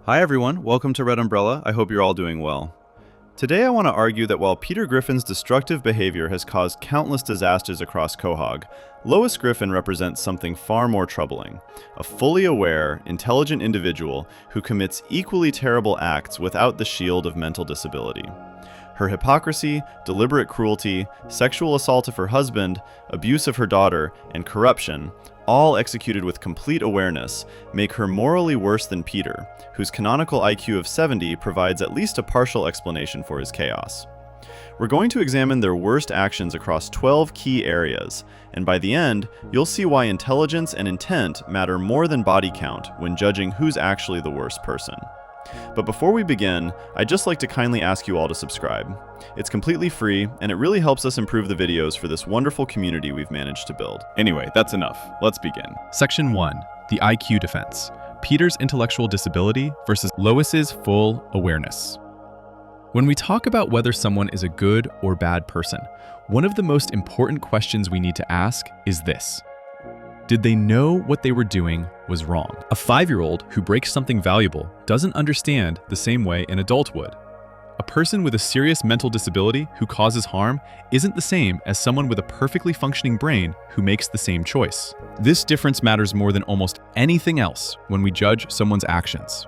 Hi everyone, welcome to Red Umbrella. I hope you're all doing well. Today I want to argue that while Peter Griffin's destructive behavior has caused countless disasters across Quahog, Lois Griffin represents something far more troubling. A fully aware, intelligent individual who commits equally terrible acts without the shield of mental disability. Her hypocrisy, deliberate cruelty, sexual assault of her husband, abuse of her daughter, and corruption, all executed with complete awareness, make her morally worse than Peter, whose canonical IQ of 70 provides at least a partial explanation for his chaos. We're going to examine their worst actions across 12 key areas, and by the end, you'll see why intelligence and intent matter more than body count when judging who's actually the worst person. But before we begin, I'd just like to kindly ask you all to subscribe. It's completely free, and it really helps us improve the videos for this wonderful community we've managed to build. Anyway, that's enough. Let's begin. Section 1. The IQ defense. Peter's intellectual disability versus Lois's full awareness. When we talk about whether someone is a good or bad person, one of the most important questions we need to ask is this. Did they know what they were doing was wrong? A 5-year-old who breaks something valuable doesn't understand the same way an adult would. A person with a serious mental disability who causes harm isn't the same as someone with a perfectly functioning brain who makes the same choice. This difference matters more than almost anything else when we judge someone's actions.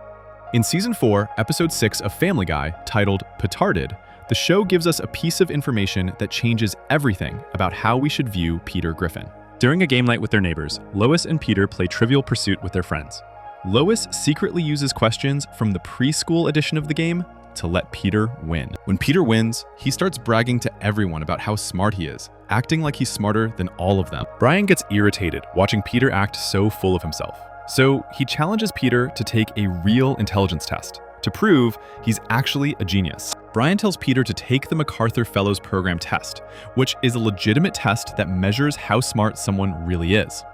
In Season 4, Episode 6 of Family Guy, titled Petarded, the show gives us a piece of information that changes everything about how we should view Peter Griffin. During a game night with their neighbors, Lois and Peter play Trivial Pursuit with their friends. Lois secretly uses questions from the preschool edition of the game to let Peter win. When Peter wins, he starts bragging to everyone about how smart he is, acting like he's smarter than all of them. Brian gets irritated watching Peter act so full of himself. So he challenges Peter to take a real intelligence test to prove he's actually a genius. Brian tells Peter to take the MacArthur Fellows Program test, which is a legitimate test that measures how smart someone really is.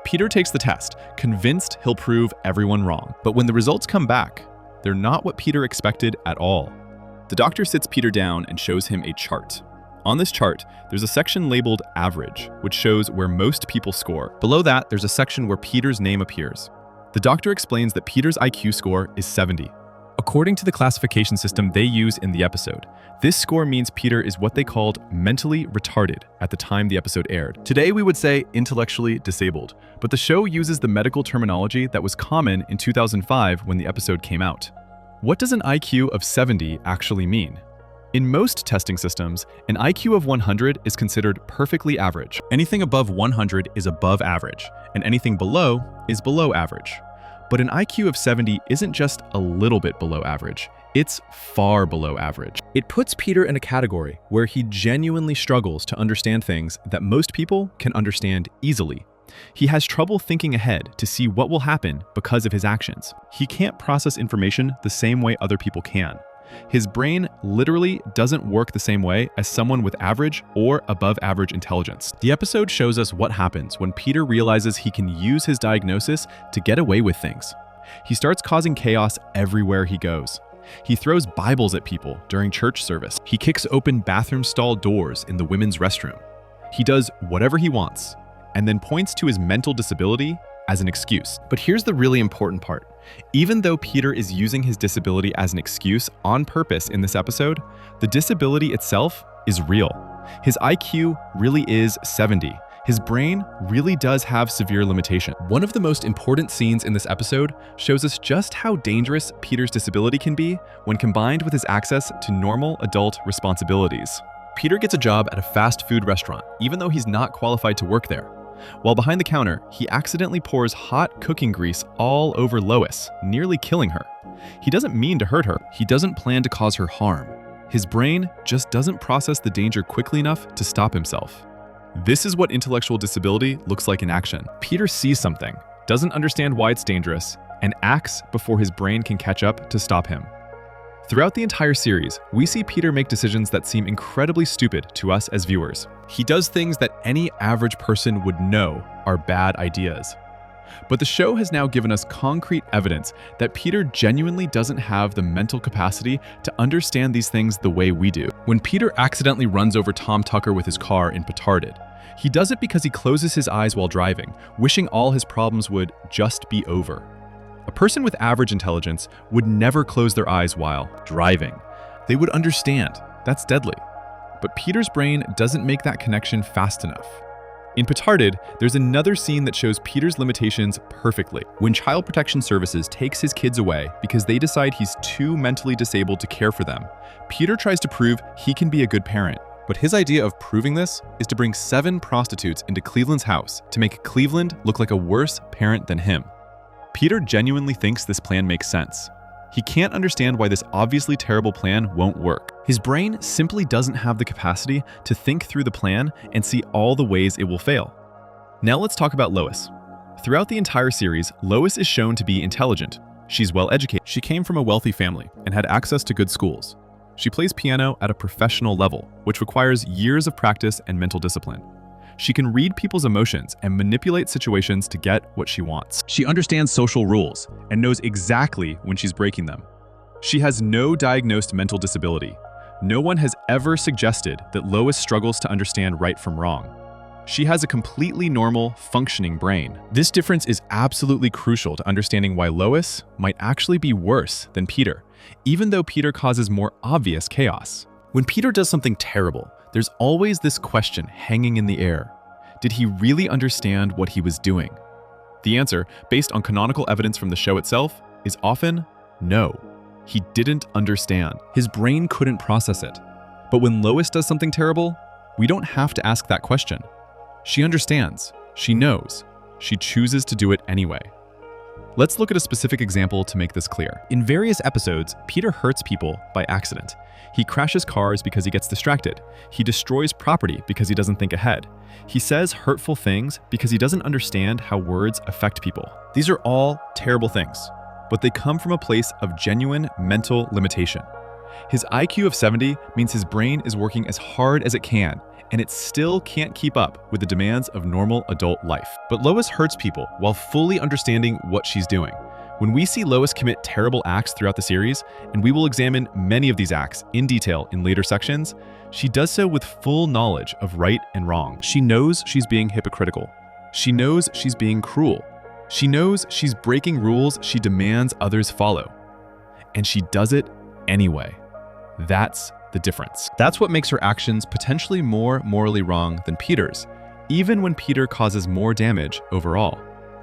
Peter takes the test, convinced he'll prove everyone wrong. But when the results come back, they're not what Peter expected at all. The doctor sits Peter down and shows him a chart. On this chart, there's a section labeled Average, which shows where most people score. Below that, there's a section where Peter's name appears. The doctor explains that Peter's IQ score is 70. According to the classification system they use in the episode, this score means Peter is what they called mentally retarded at the time the episode aired. Today we would say intellectually disabled, but the show uses the medical terminology that was common in 2005 when the episode came out. What does an IQ of 70 actually mean? In most testing systems, an IQ of 100 is considered perfectly average. Anything above 100 is above average, and anything below is below average. But an IQ of 70 isn't just a little bit below average, it's far below average. It puts Peter in a category where he genuinely struggles to understand things that most people can understand easily. He has trouble thinking ahead to see what will happen because of his actions. He can't process information the same way other people can. His brain literally doesn't work the same way as someone with average or above average intelligence. The episode shows us what happens when Peter realizes he can use his diagnosis to get away with things. He starts causing chaos everywhere he goes. He throws Bibles at people during church service. He kicks open bathroom stall doors in the women's restroom. He does whatever he wants, and then points to his mental disability as an excuse. But here's the really important part. Even though Peter is using his disability as an excuse on purpose in this episode, the disability itself is real. His IQ really is 70. His brain really does have severe limitation. One of the most important scenes in this episode shows us just how dangerous Peter's disability can be when combined with his access to normal adult responsibilities. Peter gets a job at a fast food restaurant, even though he's not qualified to work there. While behind the counter, he accidentally pours hot cooking grease all over Lois, nearly killing her. He doesn't mean to hurt her. He doesn't plan to cause her harm. His brain just doesn't process the danger quickly enough to stop himself. This is what intellectual disability looks like in action. Peter sees something, doesn't understand why it's dangerous, and acts before his brain can catch up to stop him. Throughout the entire series, we see Peter make decisions that seem incredibly stupid to us as viewers. He does things that any average person would know are bad ideas. But the show has now given us concrete evidence that Peter genuinely doesn't have the mental capacity to understand these things the way we do. When Peter accidentally runs over Tom Tucker with his car in Petarded, he does it because he closes his eyes while driving, wishing all his problems would just be over. A person with average intelligence would never close their eyes while driving. They would understand that's deadly. But Peter's brain doesn't make that connection fast enough. In Petarded, there's another scene that shows Peter's limitations perfectly. When Child Protection Services takes his kids away because they decide he's too mentally disabled to care for them, Peter tries to prove he can be a good parent. But his idea of proving this is to bring 7 prostitutes into Cleveland's house to make Cleveland look like a worse parent than him. Peter genuinely thinks this plan makes sense. He can't understand why this obviously terrible plan won't work. His brain simply doesn't have the capacity to think through the plan and see all the ways it will fail. Now let's talk about Lois. Throughout the entire series, Lois is shown to be intelligent. She's well educated. She came from a wealthy family and had access to good schools. She plays piano at a professional level, which requires years of practice and mental discipline. She can read people's emotions and manipulate situations to get what she wants. She understands social rules and knows exactly when she's breaking them. She has no diagnosed mental disability. No one has ever suggested that Lois struggles to understand right from wrong. She has a completely normal, functioning brain. This difference is absolutely crucial to understanding why Lois might actually be worse than Peter, even though Peter causes more obvious chaos. When Peter does something terrible, there's always this question hanging in the air. Did he really understand what he was doing? The answer, based on canonical evidence from the show itself, is often no. He didn't understand. His brain couldn't process it. But when Lois does something terrible, we don't have to ask that question. She understands. She knows. She chooses to do it anyway. Let's look at a specific example to make this clear. In various episodes, Peter hurts people by accident. He crashes cars because he gets distracted. He destroys property because he doesn't think ahead. He says hurtful things because he doesn't understand how words affect people. These are all terrible things, but they come from a place of genuine mental limitation. His IQ of 70 means his brain is working as hard as it can, and it still can't keep up with the demands of normal adult life. But Lois hurts people while fully understanding what she's doing. When we see Lois commit terrible acts throughout the series, and we will examine many of these acts in detail in later sections, she does so with full knowledge of right and wrong. She knows she's being hypocritical. She knows she's being cruel. She knows she's breaking rules she demands others follow. And she does it anyway. That's the difference. That's what makes her actions potentially more morally wrong than Peter's, even when Peter causes more damage overall.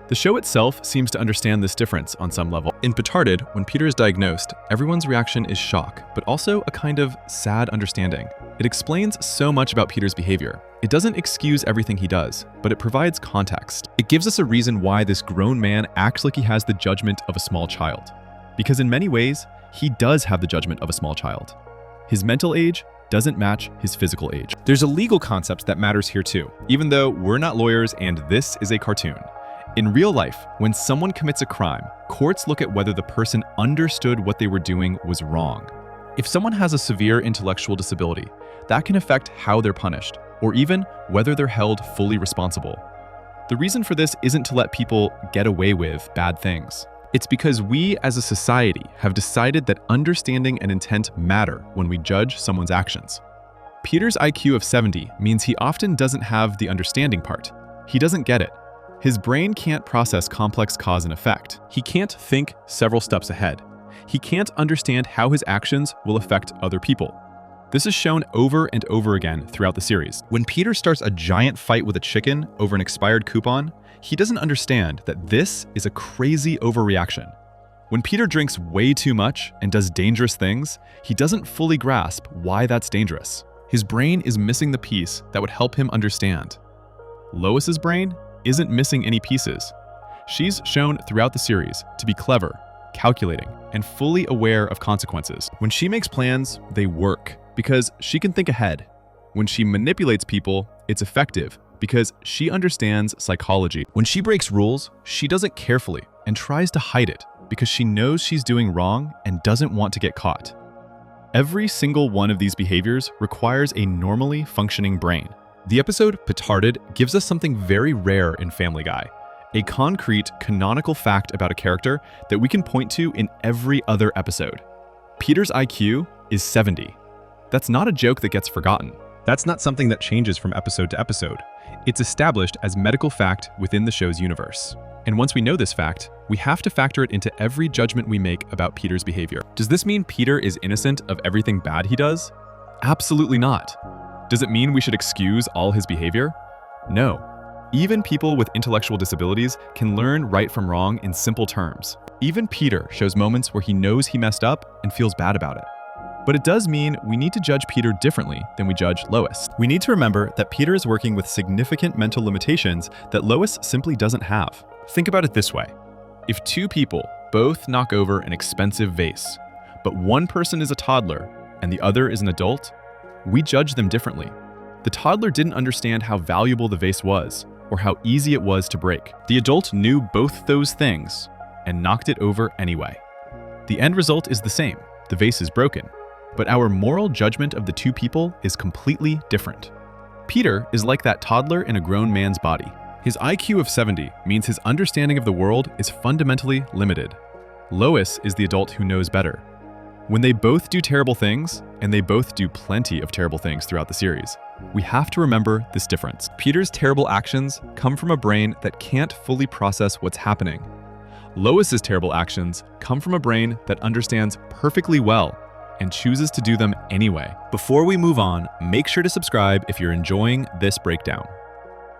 The show itself seems to understand this difference on some level. In Petarded, when Peter is diagnosed, everyone's reaction is shock, but also a kind of sad understanding. It explains so much about Peter's behavior. It doesn't excuse everything he does, but it provides context. It gives us a reason why this grown man acts like he has the judgment of a small child. Because in many ways, he does have the judgment of a small child. His mental age doesn't match his physical age. There's a legal concept that matters here too, even though we're not lawyers and this is a cartoon. In real life, when someone commits a crime, courts look at whether the person understood what they were doing was wrong. If someone has a severe intellectual disability, that can affect how they're punished, or even whether they're held fully responsible. The reason for this isn't to let people get away with bad things. It's because we as a society have decided that understanding and intent matter when we judge someone's actions. Peter's IQ of 70 means he often doesn't have the understanding part. He doesn't get it. His brain can't process complex cause and effect. He can't think several steps ahead. He can't understand how his actions will affect other people. This is shown over and over again throughout the series. When Peter starts a giant fight with a chicken over an expired coupon, he doesn't understand that this is a crazy overreaction. When Peter drinks way too much and does dangerous things, he doesn't fully grasp why that's dangerous. His brain is missing the piece that would help him understand. Lois's brain isn't missing any pieces. She's shown throughout the series to be clever, calculating, and fully aware of consequences. When she makes plans, they work because she can think ahead. When she manipulates people, it's effective because she understands psychology. When she breaks rules, she does it carefully and tries to hide it because she knows she's doing wrong and doesn't want to get caught. Every single one of these behaviors requires a normally functioning brain. The episode Petarded gives us something very rare in Family Guy, a concrete, canonical fact about a character that we can point to in every other episode. Peter's IQ is 70. That's not a joke that gets forgotten. That's not something that changes from episode to episode. It's established as medical fact within the show's universe. And once we know this fact, we have to factor it into every judgment we make about Peter's behavior. Does this mean Peter is innocent of everything bad he does? Absolutely not. Does it mean we should excuse all his behavior? No. Even people with intellectual disabilities can learn right from wrong in simple terms. Even Peter shows moments where he knows he messed up and feels bad about it. But it does mean we need to judge Peter differently than we judge Lois. We need to remember that Peter is working with significant mental limitations that Lois simply doesn't have. Think about it this way. If two people both knock over an expensive vase, but one person is a toddler and the other is an adult, we judge them differently. The toddler didn't understand how valuable the vase was or how easy it was to break. The adult knew both those things and knocked it over anyway. The end result is the same. The vase is broken. But our moral judgment of the two people is completely different. Peter is like that toddler in a grown man's body. His IQ of 70 means his understanding of the world is fundamentally limited. Lois is the adult who knows better. When they both do terrible things, and they both do plenty of terrible things throughout the series, we have to remember this difference. Peter's terrible actions come from a brain that can't fully process what's happening. Lois's terrible actions come from a brain that understands perfectly well and chooses to do them anyway. Before we move on, make sure to subscribe if you're enjoying this breakdown.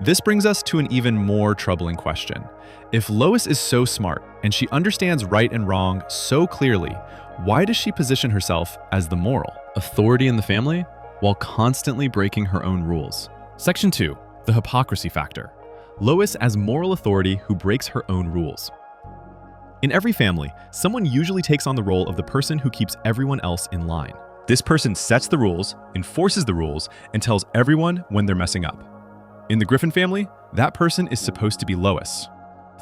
This brings us to an even more troubling question. If Lois is so smart and she understands right and wrong so clearly, why does she position herself as the moral authority in the family while constantly breaking her own rules? Section 2, the hypocrisy factor. Lois as moral authority who breaks her own rules. In every family, someone usually takes on the role of the person who keeps everyone else in line. This person sets the rules, enforces the rules, and tells everyone when they're messing up. In the Griffin family, that person is supposed to be Lois.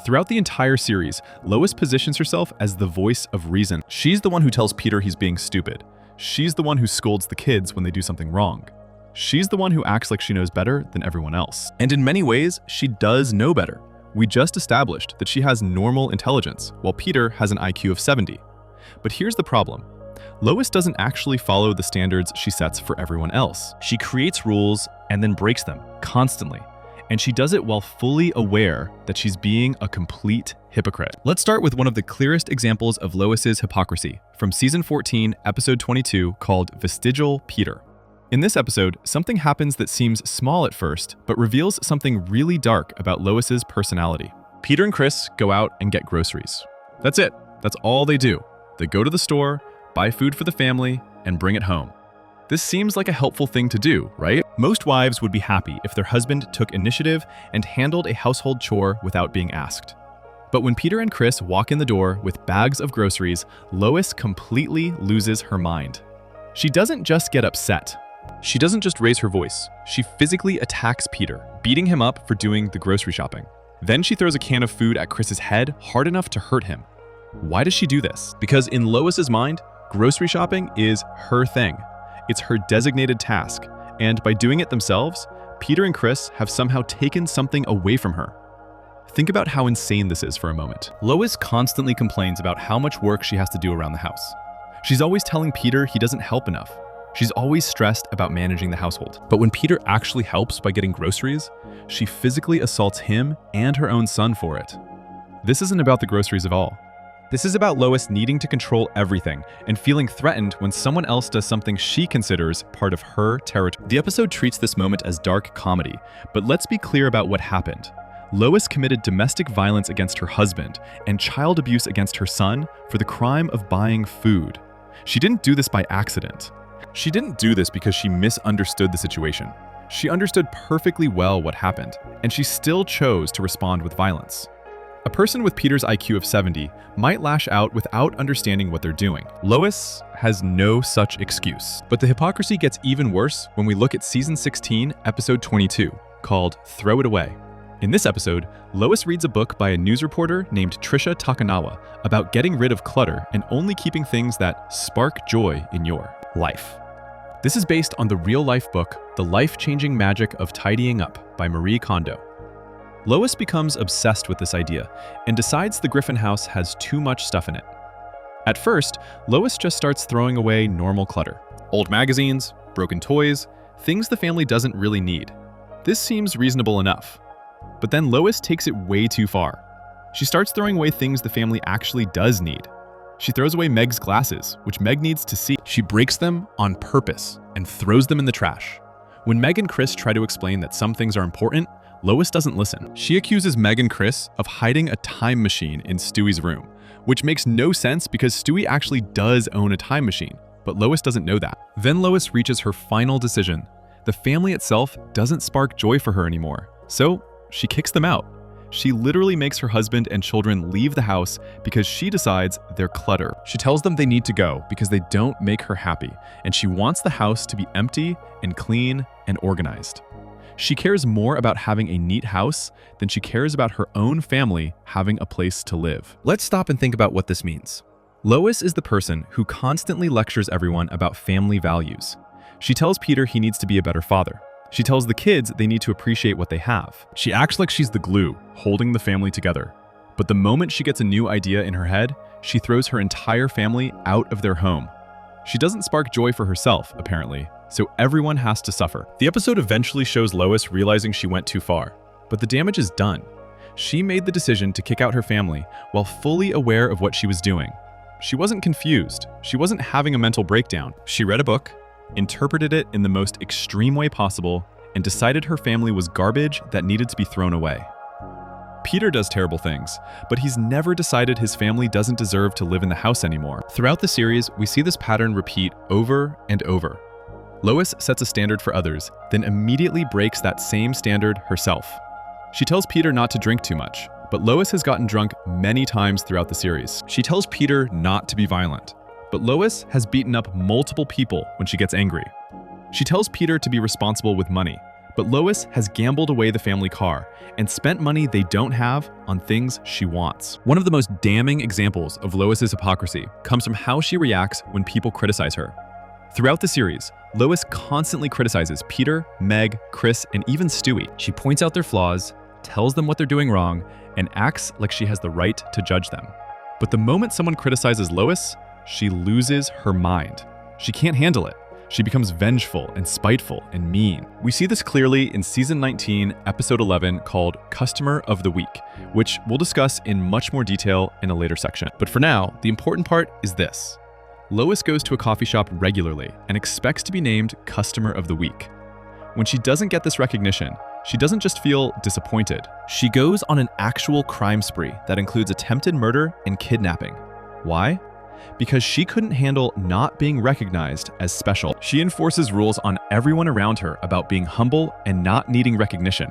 Throughout the entire series, Lois positions herself as the voice of reason. She's the one who tells Peter he's being stupid. She's the one who scolds the kids when they do something wrong. She's the one who acts like she knows better than everyone else. And in many ways, she does know better. We just established that she has normal intelligence, while Peter has an IQ of 70. But here's the problem. Lois doesn't actually follow the standards she sets for everyone else. She creates rules and then breaks them constantly. And she does it while fully aware that she's being a complete hypocrite. Let's start with one of the clearest examples of Lois's hypocrisy from season 14, episode 22, called Vestigial Peter. In this episode, something happens that seems small at first, but reveals something really dark about Lois's personality. Peter and Chris go out and get groceries. That's it. That's all they do. They go to the store, buy food for the family, and bring it home. This seems like a helpful thing to do, right? Most wives would be happy if their husband took initiative and handled a household chore without being asked. But when Peter and Chris walk in the door with bags of groceries, Lois completely loses her mind. She doesn't just get upset. She doesn't just raise her voice. She physically attacks Peter, beating him up for doing the grocery shopping. Then she throws a can of food at Chris's head hard enough to hurt him. Why does she do this? Because in Lois's mind, grocery shopping is her thing. It's her designated task. And by doing it themselves, Peter and Chris have somehow taken something away from her. Think about how insane this is for a moment. Lois constantly complains about how much work she has to do around the house. She's always telling Peter he doesn't help enough. She's always stressed about managing the household. But when Peter actually helps by getting groceries, she physically assaults him and her own son for it. This isn't about the groceries at all. This is about Lois needing to control everything and feeling threatened when someone else does something she considers part of her territory. The episode treats this moment as dark comedy, but let's be clear about what happened. Lois committed domestic violence against her husband and child abuse against her son for the crime of buying food. She didn't do this by accident. She didn't do this because she misunderstood the situation. She understood perfectly well what happened, and she still chose to respond with violence. A person with Peter's IQ of 70 might lash out without understanding what they're doing. Lois has no such excuse. But the hypocrisy gets even worse when we look at season 16, episode 22, called Throw It Away. In this episode, Lois reads a book by a news reporter named Trisha Takanawa about getting rid of clutter and only keeping things that spark joy in your life. This is based on the real-life book, The Life-Changing Magic of Tidying Up by Marie Kondo. Lois becomes obsessed with this idea and decides the Griffin house has too much stuff in it. At first, Lois just starts throwing away normal clutter. Old magazines, broken toys, things the family doesn't really need. This seems reasonable enough. But then Lois takes it way too far. She starts throwing away things the family actually does need. She throws away Meg's glasses, which Meg needs to see. She breaks them on purpose and throws them in the trash. When Meg and Chris try to explain that some things are important, Lois doesn't listen. She accuses Meg and Chris of hiding a time machine in Stewie's room, which makes no sense because Stewie actually does own a time machine, but Lois doesn't know that. Then Lois reaches her final decision. The family itself doesn't spark joy for her anymore, so she kicks them out. She literally makes her husband and children leave the house because she decides they're clutter. She tells them they need to go because they don't make her happy, and she wants the house to be empty and clean and organized. She cares more about having a neat house than she cares about her own family having a place to live. Let's stop and think about what this means. Lois is the person who constantly lectures everyone about family values. She tells Peter he needs to be a better father. She tells the kids they need to appreciate what they have. She acts like she's the glue holding the family together. But the moment she gets a new idea in her head, she throws her entire family out of their home. She doesn't spark joy for herself, apparently, so everyone has to suffer. The episode eventually shows Lois realizing she went too far, but the damage is done. She made the decision to kick out her family while fully aware of what she was doing. She wasn't confused. She wasn't having a mental breakdown. She read a book, interpreted it in the most extreme way possible, and decided her family was garbage that needed to be thrown away. Peter does terrible things, but he's never decided his family doesn't deserve to live in the house anymore. Throughout the series, we see this pattern repeat over and over. Lois sets a standard for others, then immediately breaks that same standard herself. She tells Peter not to drink too much, but Lois has gotten drunk many times throughout the series. She tells Peter not to be violent, but Lois has beaten up multiple people when she gets angry. She tells Peter to be responsible with money, but Lois has gambled away the family car and spent money they don't have on things she wants. One of the most damning examples of Lois's hypocrisy comes from how she reacts when people criticize her. Throughout the series, Lois constantly criticizes Peter, Meg, Chris, and even Stewie. She points out their flaws, tells them what they're doing wrong, and acts like she has the right to judge them. But the moment someone criticizes Lois, she loses her mind. She can't handle it. She becomes vengeful and spiteful and mean. We see this clearly in season 19, episode 11, called Customer of the Week, which we'll discuss in much more detail in a later section. But for now, the important part is this. Lois goes to a coffee shop regularly and expects to be named Customer of the Week. When she doesn't get this recognition, she doesn't just feel disappointed. She goes on an actual crime spree that includes attempted murder and kidnapping. Why? Because she couldn't handle not being recognized as special. She enforces rules on everyone around her about being humble and not needing recognition.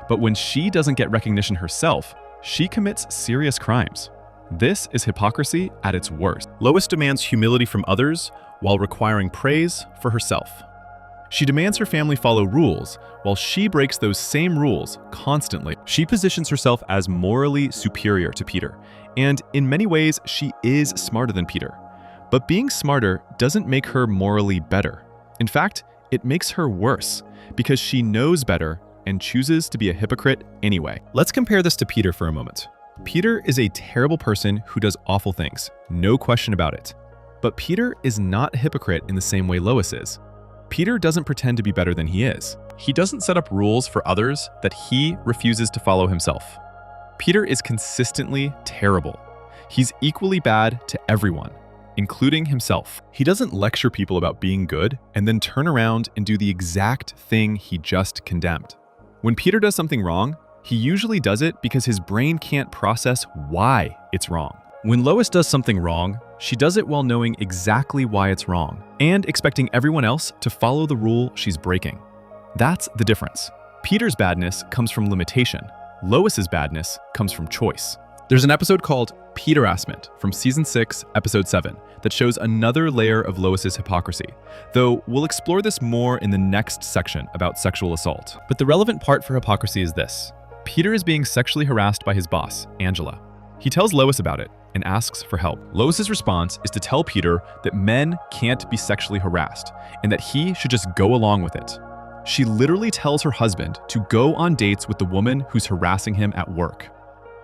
But when she doesn't get recognition herself, she commits serious crimes. This is hypocrisy at its worst. Lois demands humility from others while requiring praise for herself. She demands her family follow rules while she breaks those same rules constantly. She positions herself as morally superior to Peter, and in many ways, she is smarter than Peter. But being smarter doesn't make her morally better. In fact, it makes her worse because she knows better and chooses to be a hypocrite anyway. Let's compare this to Peter for a moment. Peter is a terrible person who does awful things, no question about it. But Peter is not a hypocrite in the same way Lois is. Peter doesn't pretend to be better than he is. He doesn't set up rules for others that he refuses to follow himself. Peter is consistently terrible. He's equally bad to everyone, including himself. He doesn't lecture people about being good and then turn around and do the exact thing he just condemned. When Peter does something wrong, he usually does it because his brain can't process why it's wrong. When Lois does something wrong, she does it while knowing exactly why it's wrong and expecting everyone else to follow the rule she's breaking. That's the difference. Peter's badness comes from limitation. Lois's badness comes from choice. There's an episode called Peter-assment from season 6, episode 7, that shows another layer of Lois's hypocrisy, though we'll explore this more in the next section about sexual assault. But the relevant part for hypocrisy is this. Peter is being sexually harassed by his boss, Angela. He tells Lois about it and asks for help. Lois's response is to tell Peter that men can't be sexually harassed and that he should just go along with it. She literally tells her husband to go on dates with the woman who's harassing him at work.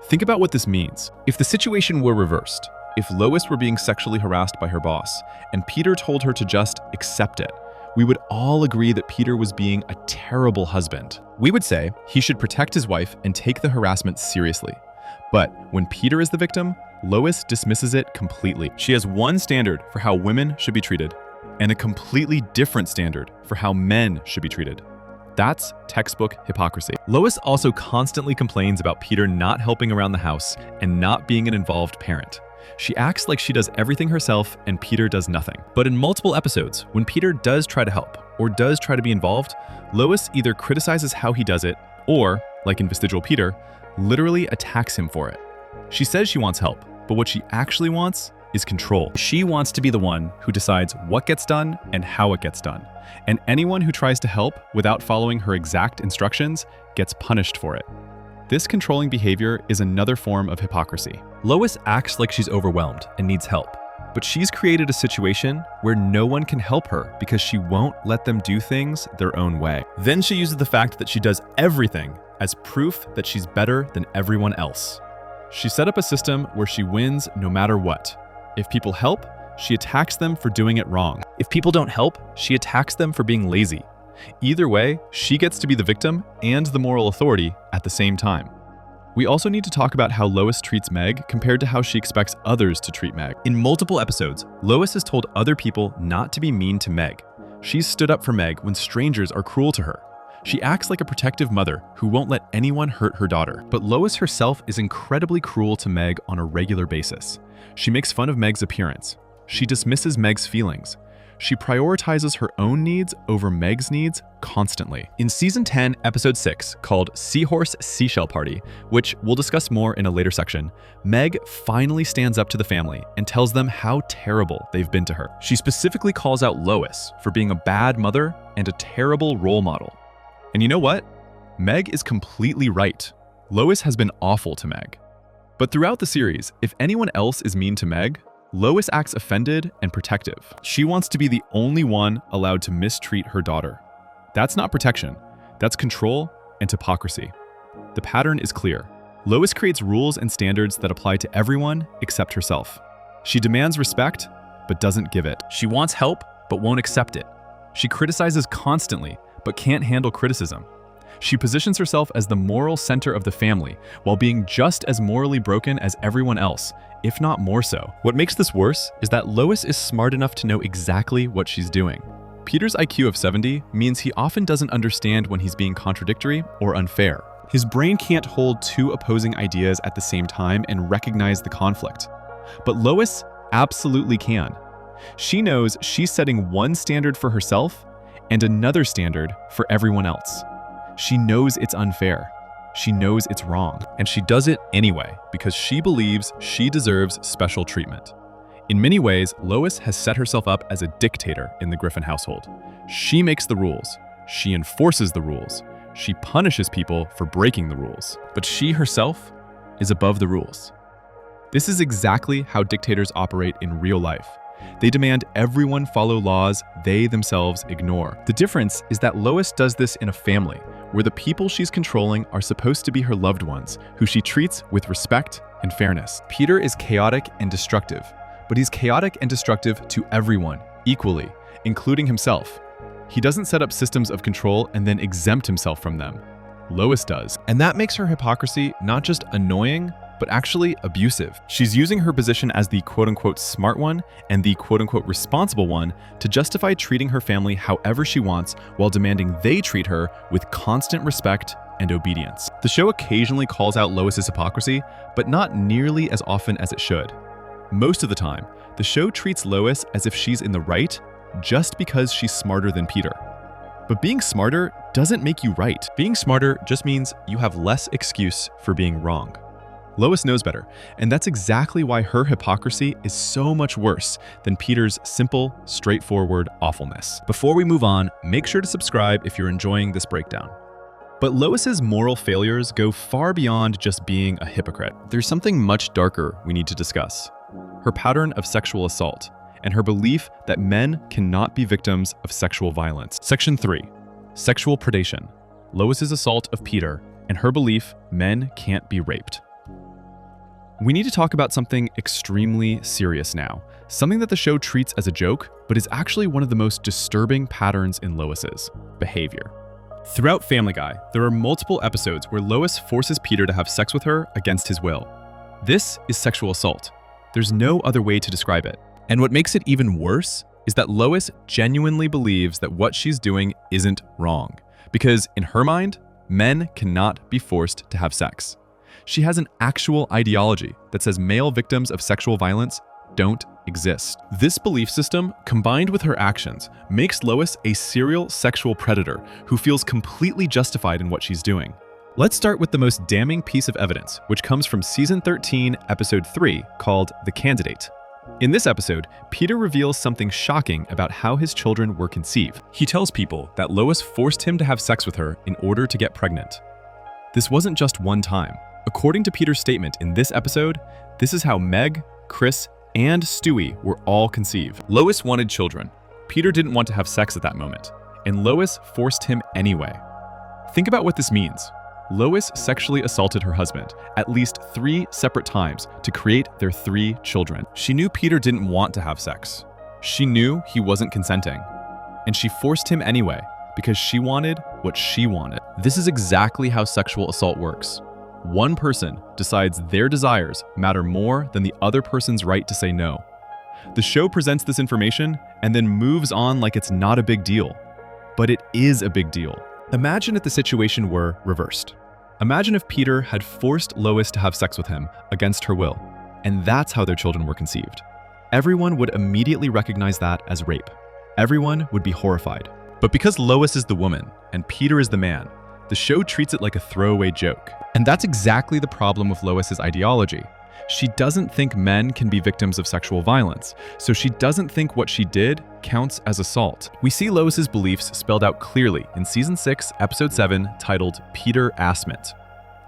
Think about what this means. If the situation were reversed, if Lois were being sexually harassed by her boss and Peter told her to just accept it, we would all agree that Peter was being a terrible husband. We would say he should protect his wife and take the harassment seriously. But when Peter is the victim, Lois dismisses it completely. She has one standard for how women should be treated, and a completely different standard for how men should be treated. That's textbook hypocrisy. Lois also constantly complains about Peter not helping around the house and not being an involved parent. She acts like she does everything herself and Peter does nothing. But in multiple episodes, when Peter does try to help or does try to be involved, Lois either criticizes how he does it or, like in Vestigial Peter, literally attacks him for it. She says she wants help, but what she actually wants is control. She wants to be the one who decides what gets done and how it gets done. And anyone who tries to help without following her exact instructions gets punished for it. This controlling behavior is another form of hypocrisy. Lois acts like she's overwhelmed and needs help, but she's created a situation where no one can help her because she won't let them do things their own way. Then she uses the fact that she does everything as proof that she's better than everyone else. She set up a system where she wins no matter what. If people help, she attacks them for doing it wrong. If people don't help, she attacks them for being lazy. Either way, she gets to be the victim and the moral authority at the same time. We also need to talk about how Lois treats Meg compared to how she expects others to treat Meg. In multiple episodes, Lois has told other people not to be mean to Meg. She's stood up for Meg when strangers are cruel to her. She acts like a protective mother who won't let anyone hurt her daughter. But Lois herself is incredibly cruel to Meg on a regular basis. She makes fun of Meg's appearance. She dismisses Meg's feelings. She prioritizes her own needs over Meg's needs constantly. In Season 10, Episode 6, called Seahorse Seashell Party, which we'll discuss more in a later section, Meg finally stands up to the family and tells them how terrible they've been to her. She specifically calls out Lois for being a bad mother and a terrible role model. And you know what? Meg is completely right. Lois has been awful to Meg. But throughout the series, if anyone else is mean to Meg, Lois acts offended and protective. She wants to be the only one allowed to mistreat her daughter. That's not protection. That's control and hypocrisy. The pattern is clear. Lois creates rules and standards that apply to everyone except herself. She demands respect, but doesn't give it. She wants help, but won't accept it. She criticizes constantly, but can't handle criticism. She positions herself as the moral center of the family while being just as morally broken as everyone else, if not more so. What makes this worse is that Lois is smart enough to know exactly what she's doing. Peter's IQ of 70 means he often doesn't understand when he's being contradictory or unfair. His brain can't hold two opposing ideas at the same time and recognize the conflict. But Lois absolutely can. She knows she's setting one standard for herself and another standard for everyone else. She knows it's unfair. She knows it's wrong. And she does it anyway because she believes she deserves special treatment. In many ways, Lois has set herself up as a dictator in the Griffin household. She makes the rules. She enforces the rules. She punishes people for breaking the rules. But she herself is above the rules. This is exactly how dictators operate in real life. They demand everyone follow laws they themselves ignore. The difference is that Lois does this in a family, where the people she's controlling are supposed to be her loved ones, who she treats with respect and fairness. Peter is chaotic and destructive, but he's chaotic and destructive to everyone, equally, including himself. He doesn't set up systems of control and then exempt himself from them. Lois does. And that makes her hypocrisy not just annoying, but actually abusive. She's using her position as the quote-unquote smart one and the quote-unquote responsible one to justify treating her family however she wants while demanding they treat her with constant respect and obedience. The show occasionally calls out Lois's hypocrisy, but not nearly as often as it should. Most of the time, the show treats Lois as if she's in the right just because she's smarter than Peter. But being smarter doesn't make you right. Being smarter just means you have less excuse for being wrong. Lois knows better, and that's exactly why her hypocrisy is so much worse than Peter's simple, straightforward awfulness. Before we move on, make sure to subscribe if you're enjoying this breakdown. But Lois's moral failures go far beyond just being a hypocrite. There's something much darker we need to discuss. Her pattern of sexual assault, and her belief that men cannot be victims of sexual violence. Section 3. Sexual predation. Lois's assault of Peter, and her belief men can't be raped. We need to talk about something extremely serious now, something that the show treats as a joke, but is actually one of the most disturbing patterns in Lois's behavior. Throughout Family Guy, there are multiple episodes where Lois forces Peter to have sex with her against his will. This is sexual assault. There's no other way to describe it. And what makes it even worse is that Lois genuinely believes that what she's doing isn't wrong, because in her mind, men cannot be forced to have sex. She has an actual ideology that says male victims of sexual violence don't exist. This belief system, combined with her actions, makes Lois a serial sexual predator who feels completely justified in what she's doing. Let's start with the most damning piece of evidence, which comes from Season 13, Episode 3, called The Candidate. In this episode, Peter reveals something shocking about how his children were conceived. He tells people that Lois forced him to have sex with her in order to get pregnant. This wasn't just one time. According to Peter's statement in this episode, this is how Meg, Chris, and Stewie were all conceived. Lois wanted children. Peter didn't want to have sex at that moment, and Lois forced him anyway. Think about what this means. Lois sexually assaulted her husband at least 3 separate times to create their 3 children. She knew Peter didn't want to have sex. She knew he wasn't consenting. And she forced him anyway because she wanted what she wanted. This is exactly how sexual assault works. One person decides their desires matter more than the other person's right to say no. The show presents this information and then moves on like it's not a big deal. But it is a big deal. Imagine if the situation were reversed. Imagine if Peter had forced Lois to have sex with him against her will, and that's how their children were conceived. Everyone would immediately recognize that as rape. Everyone would be horrified. But because Lois is the woman and Peter is the man, the show treats it like a throwaway joke. And that's exactly the problem with Lois's ideology. She doesn't think men can be victims of sexual violence, so she doesn't think what she did counts as assault. We see Lois's beliefs spelled out clearly in Season 6, Episode 7, titled Peter Assment.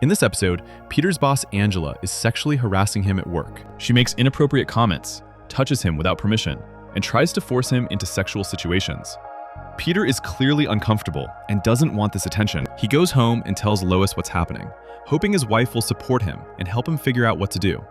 In this episode, Peter's boss Angela is sexually harassing him at work. She makes inappropriate comments, touches him without permission, and tries to force him into sexual situations. Peter is clearly uncomfortable and doesn't want this attention. He goes home and tells Lois what's happening, hoping his wife will support him and help him figure out what to do.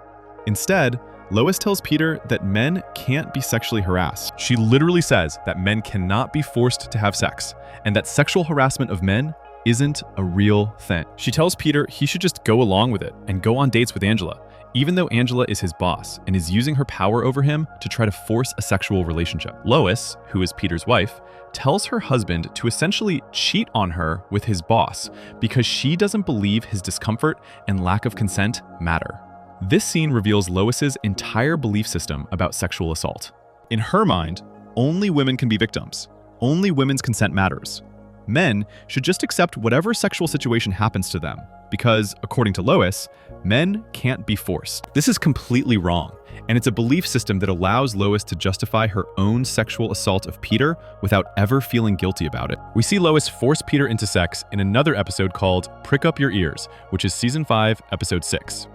Instead, Lois tells Peter that men can't be sexually harassed. She literally says that men cannot be forced to have sex, and that sexual harassment of men isn't a real thing. She tells Peter he should just go along with it and go on dates with Angela, even though Angela is his boss and is using her power over him to try to force a sexual relationship. Lois, who is Peter's wife, tells her husband to essentially cheat on her with his boss because she doesn't believe his discomfort and lack of consent matter. This scene reveals Lois's entire belief system about sexual assault. In her mind, only women can be victims. Only women's consent matters. Men should just accept whatever sexual situation happens to them because, according to Lois, men can't be forced. This is completely wrong, and it's a belief system that allows Lois to justify her own sexual assault of Peter without ever feeling guilty about it. We see Lois force Peter into sex in another episode called Prick Up Your Ears, which is Season 5, Episode 6.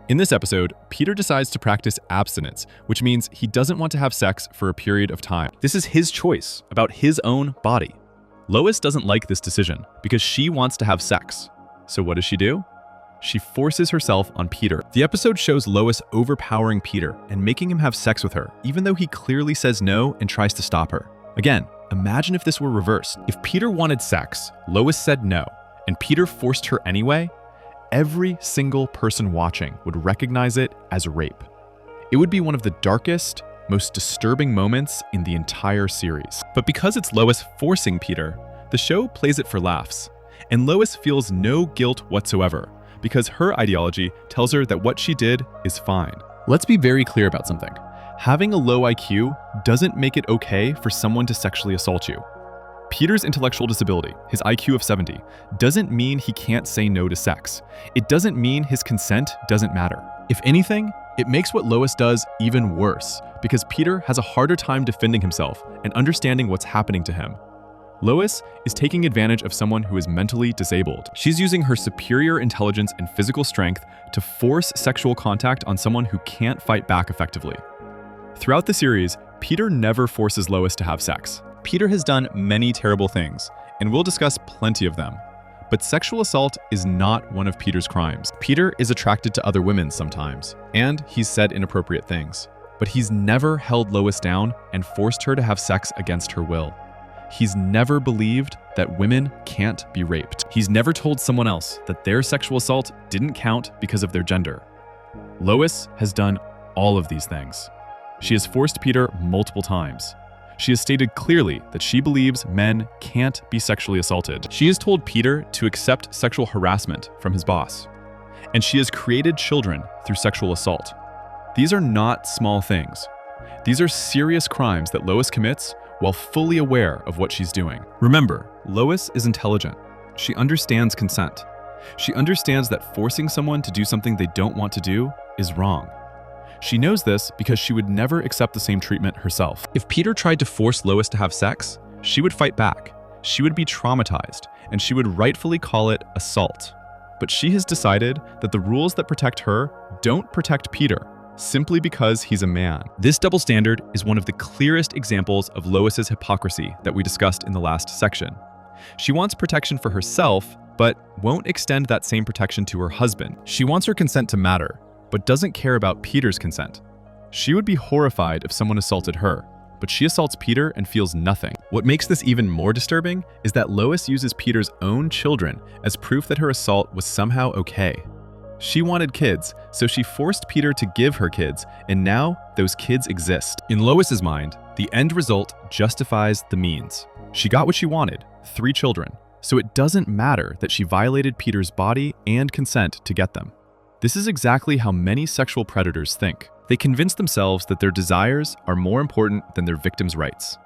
In this episode, Peter decides to practice abstinence, which means he doesn't want to have sex for a period of time. This is his choice about his own body. Lois doesn't like this decision because she wants to have sex. So what does she do? She forces herself on Peter. The episode shows Lois overpowering Peter and making him have sex with her, even though he clearly says no and tries to stop her. Again, imagine if this were reversed. If Peter wanted sex, Lois said no, and Peter forced her anyway, every single person watching would recognize it as rape. It would be one of the darkest, most disturbing moments in the entire series. But because it's Lois forcing Peter, the show plays it for laughs. And Lois feels no guilt whatsoever, because her ideology tells her that what she did is fine. Let's be very clear about something. Having a low IQ doesn't make it okay for someone to sexually assault you. Peter's intellectual disability, his IQ of 70, doesn't mean he can't say no to sex. It doesn't mean his consent doesn't matter. If anything, it makes what Lois does even worse, because Peter has a harder time defending himself and understanding what's happening to him. Lois is taking advantage of someone who is mentally disabled. She's using her superior intelligence and physical strength to force sexual contact on someone who can't fight back effectively. Throughout the series, Peter never forces Lois to have sex. Peter has done many terrible things, and we'll discuss plenty of them. But sexual assault is not one of Peter's crimes. Peter is attracted to other women sometimes, and he's said inappropriate things. But he's never held Lois down and forced her to have sex against her will. He's never believed that women can't be raped. He's never told someone else that their sexual assault didn't count because of their gender. Lois has done all of these things. She has forced Peter multiple times. She has stated clearly that she believes men can't be sexually assaulted. She has told Peter to accept sexual harassment from his boss. And she has created children through sexual assault. These are not small things. These are serious crimes that Lois commits while fully aware of what she's doing. Remember, Lois is intelligent. She understands consent. She understands that forcing someone to do something they don't want to do is wrong. She knows this because she would never accept the same treatment herself. If Peter tried to force Lois to have sex, she would fight back. She would be traumatized, and she would rightfully call it assault. But she has decided that the rules that protect her don't protect Peter, simply because he's a man. This double standard is one of the clearest examples of Lois's hypocrisy that we discussed in the last section. She wants protection for herself, but won't extend that same protection to her husband. She wants her consent to matter, but doesn't care about Peter's consent. She would be horrified if someone assaulted her, but she assaults Peter and feels nothing. What makes this even more disturbing is that Lois uses Peter's own children as proof that her assault was somehow okay. She wanted kids, so she forced Peter to give her kids, and now those kids exist. In Lois's mind, the end result justifies the means. She got what she wanted, 3 children, so it doesn't matter that she violated Peter's body and consent to get them. This is exactly how many sexual predators think. They convince themselves that their desires are more important than their victims' rights.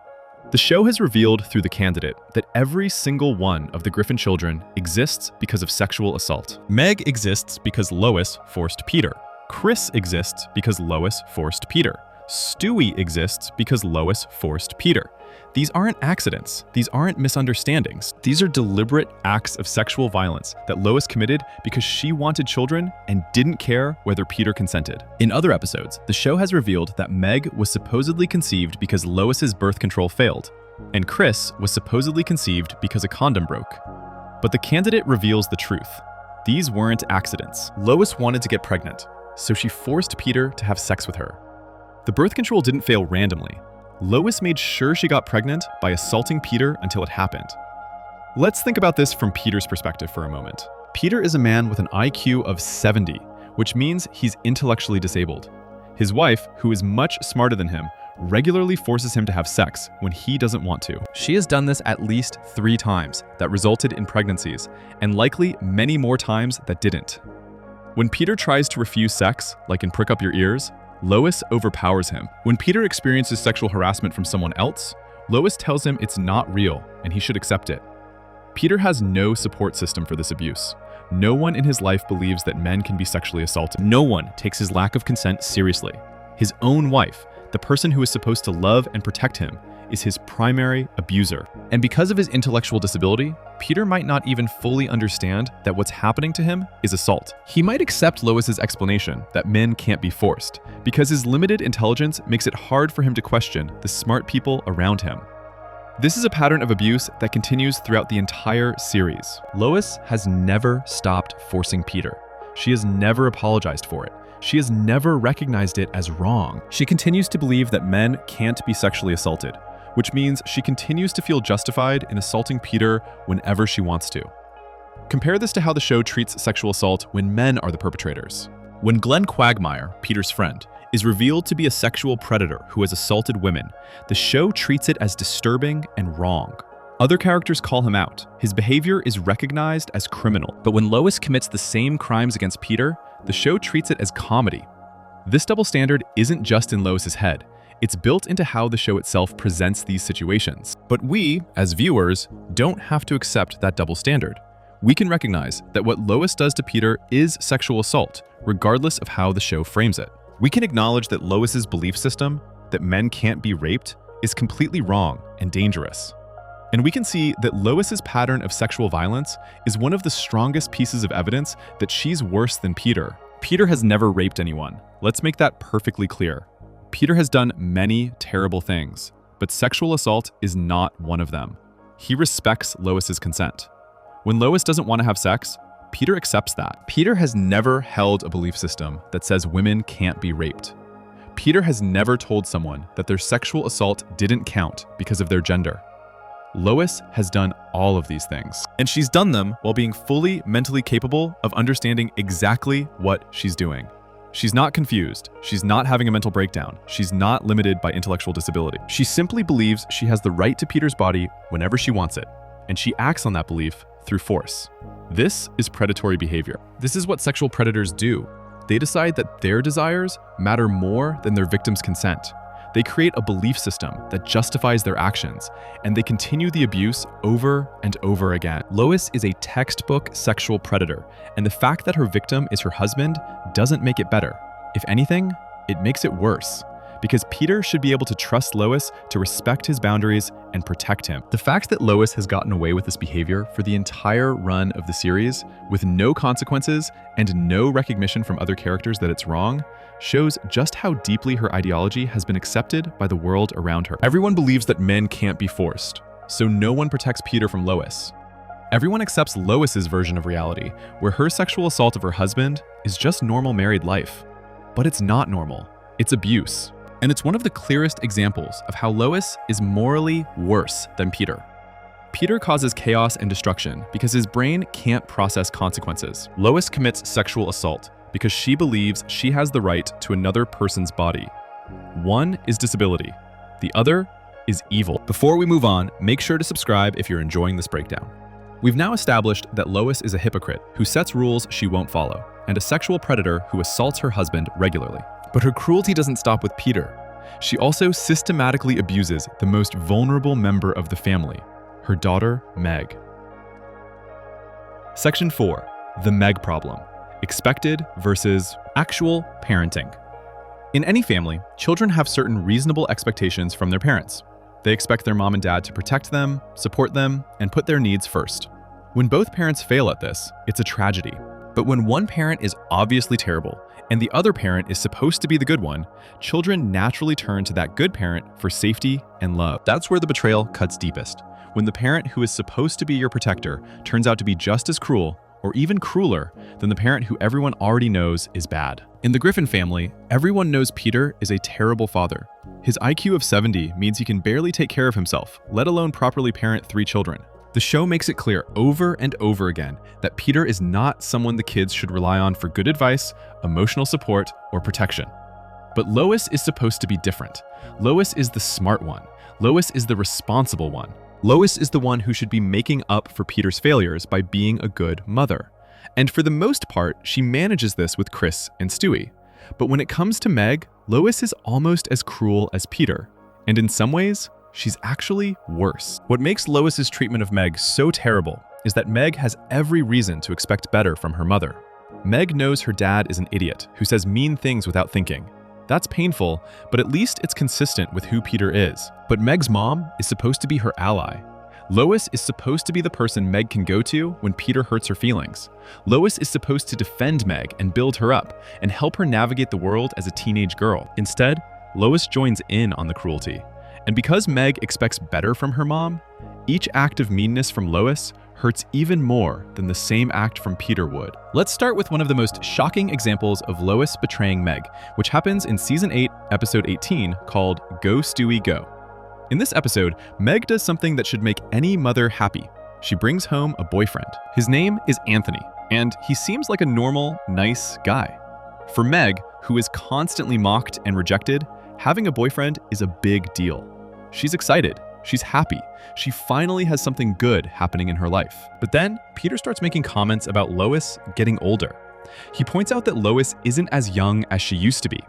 The show has revealed through the candidate that every single one of the Griffin children exists because of sexual assault. Meg exists because Lois forced Peter. Chris exists because Lois forced Peter. Stewie exists because Lois forced Peter. These aren't accidents. These aren't misunderstandings. These are deliberate acts of sexual violence that Lois committed because she wanted children and didn't care whether Peter consented. In other episodes, the show has revealed that Meg was supposedly conceived because Lois's birth control failed, and Chris was supposedly conceived because a condom broke. But the candidate reveals the truth. These weren't accidents. Lois wanted to get pregnant, so she forced Peter to have sex with her. The birth control didn't fail randomly. Lois made sure she got pregnant by assaulting Peter until it happened. Let's think about this from Peter's perspective for a moment. Peter is a man with an IQ of 70, which means he's intellectually disabled. His wife, who is much smarter than him, regularly forces him to have sex when he doesn't want to. She has done this at least 3 times that resulted in pregnancies, and likely many more times that didn't. When Peter tries to refuse sex, like in Prick Up Your Ears, Lois overpowers him. When Peter experiences sexual harassment from someone else, Lois tells him it's not real and he should accept it. Peter has no support system for this abuse. No one in his life believes that men can be sexually assaulted. No one takes his lack of consent seriously. His own wife, the person who is supposed to love and protect him, is his primary abuser. And because of his intellectual disability, Peter might not even fully understand that what's happening to him is assault. He might accept Lois's explanation that men can't be forced, because his limited intelligence makes it hard for him to question the smart people around him. This is a pattern of abuse that continues throughout the entire series. Lois has never stopped forcing Peter. She has never apologized for it. She has never recognized it as wrong. She continues to believe that men can't be sexually assaulted, which means she continues to feel justified in assaulting Peter whenever she wants to. Compare this to how the show treats sexual assault when men are the perpetrators. When Glenn Quagmire, Peter's friend, is revealed to be a sexual predator who has assaulted women, the show treats it as disturbing and wrong. Other characters call him out. His behavior is recognized as criminal. But when Lois commits the same crimes against Peter, the show treats it as comedy. This double standard isn't just in Lois's head. It's built into how the show itself presents these situations. But we, as viewers, don't have to accept that double standard. We can recognize that what Lois does to Peter is sexual assault, regardless of how the show frames it. We can acknowledge that Lois's belief system, that men can't be raped, is completely wrong and dangerous. And we can see that Lois's pattern of sexual violence is one of the strongest pieces of evidence that she's worse than Peter. Peter has never raped anyone. Let's make that perfectly clear. Peter has done many terrible things, but sexual assault is not one of them. He respects Lois's consent. When Lois doesn't want to have sex, Peter accepts that. Peter has never held a belief system that says women can't be raped. Peter has never told someone that their sexual assault didn't count because of their gender. Lois has done all of these things, and she's done them while being fully mentally capable of understanding exactly what she's doing. She's not confused. She's not having a mental breakdown. She's not limited by intellectual disability. She simply believes she has the right to Peter's body whenever she wants it, and she acts on that belief through force. This is predatory behavior. This is what sexual predators do. They decide that their desires matter more than their victim's consent. They create a belief system that justifies their actions, and they continue the abuse over and over again. Lois is a textbook sexual predator, and the fact that her victim is her husband doesn't make it better. If anything, it makes it worse, because Peter should be able to trust Lois to respect his boundaries and protect him. The fact that Lois has gotten away with this behavior for the entire run of the series, with no consequences and no recognition from other characters that it's wrong, shows just how deeply her ideology has been accepted by the world around her. Everyone believes that men can't be forced, so no one protects Peter from Lois. Everyone accepts Lois's version of reality, where her sexual assault of her husband is just normal married life. But it's not normal. It's abuse. And it's one of the clearest examples of how Lois is morally worse than Peter. Peter causes chaos and destruction because his brain can't process consequences. Lois commits sexual assault because she believes she has the right to another person's body. One is disability. The other is evil. Before we move on, make sure to subscribe if you're enjoying this breakdown. We've now established that Lois is a hypocrite who sets rules she won't follow, and a sexual predator who assaults her husband regularly. But her cruelty doesn't stop with Peter. She also systematically abuses the most vulnerable member of the family, her daughter, Meg. Section 4. The Meg problem. Expected versus actual parenting. In any family, children have certain reasonable expectations from their parents. They expect their mom and dad to protect them, support them, and put their needs first. When both parents fail at this, it's a tragedy. But when one parent is obviously terrible and the other parent is supposed to be the good one, children naturally turn to that good parent for safety and love. That's where the betrayal cuts deepest. When the parent who is supposed to be your protector turns out to be just as cruel or even crueler than the parent who everyone already knows is bad. In the Griffin family, everyone knows Peter is a terrible father. His IQ of 70 means he can barely take care of himself, let alone properly parent 3 children. The show makes it clear over and over again that Peter is not someone the kids should rely on for good advice, emotional support, or protection. But Lois is supposed to be different. Lois is the smart one. Lois is the responsible one. Lois is the one who should be making up for Peter's failures by being a good mother. And for the most part, she manages this with Chris and Stewie. But when it comes to Meg, Lois is almost as cruel as Peter. And in some ways, she's actually worse. What makes Lois's treatment of Meg so terrible is that Meg has every reason to expect better from her mother. Meg knows her dad is an idiot who says mean things without thinking. That's painful, but at least it's consistent with who Peter is. But Meg's mom is supposed to be her ally. Lois is supposed to be the person Meg can go to when Peter hurts her feelings. Lois is supposed to defend Meg and build her up and help her navigate the world as a teenage girl. Instead, Lois joins in on the cruelty. And because Meg expects better from her mom, each act of meanness from Lois hurts even more than the same act from Peter would. Let's start with one of the most shocking examples of Lois betraying Meg, which happens in Season 8, Episode 18, called Go Stewie Go. In this episode, Meg does something that should make any mother happy. She brings home a boyfriend. His name is Anthony, and he seems like a normal, nice guy. For Meg, who is constantly mocked and rejected, having a boyfriend is a big deal. She's excited. She's happy. She finally has something good happening in her life. But then, Peter starts making comments about Lois getting older. He points out that Lois isn't as young as she used to be,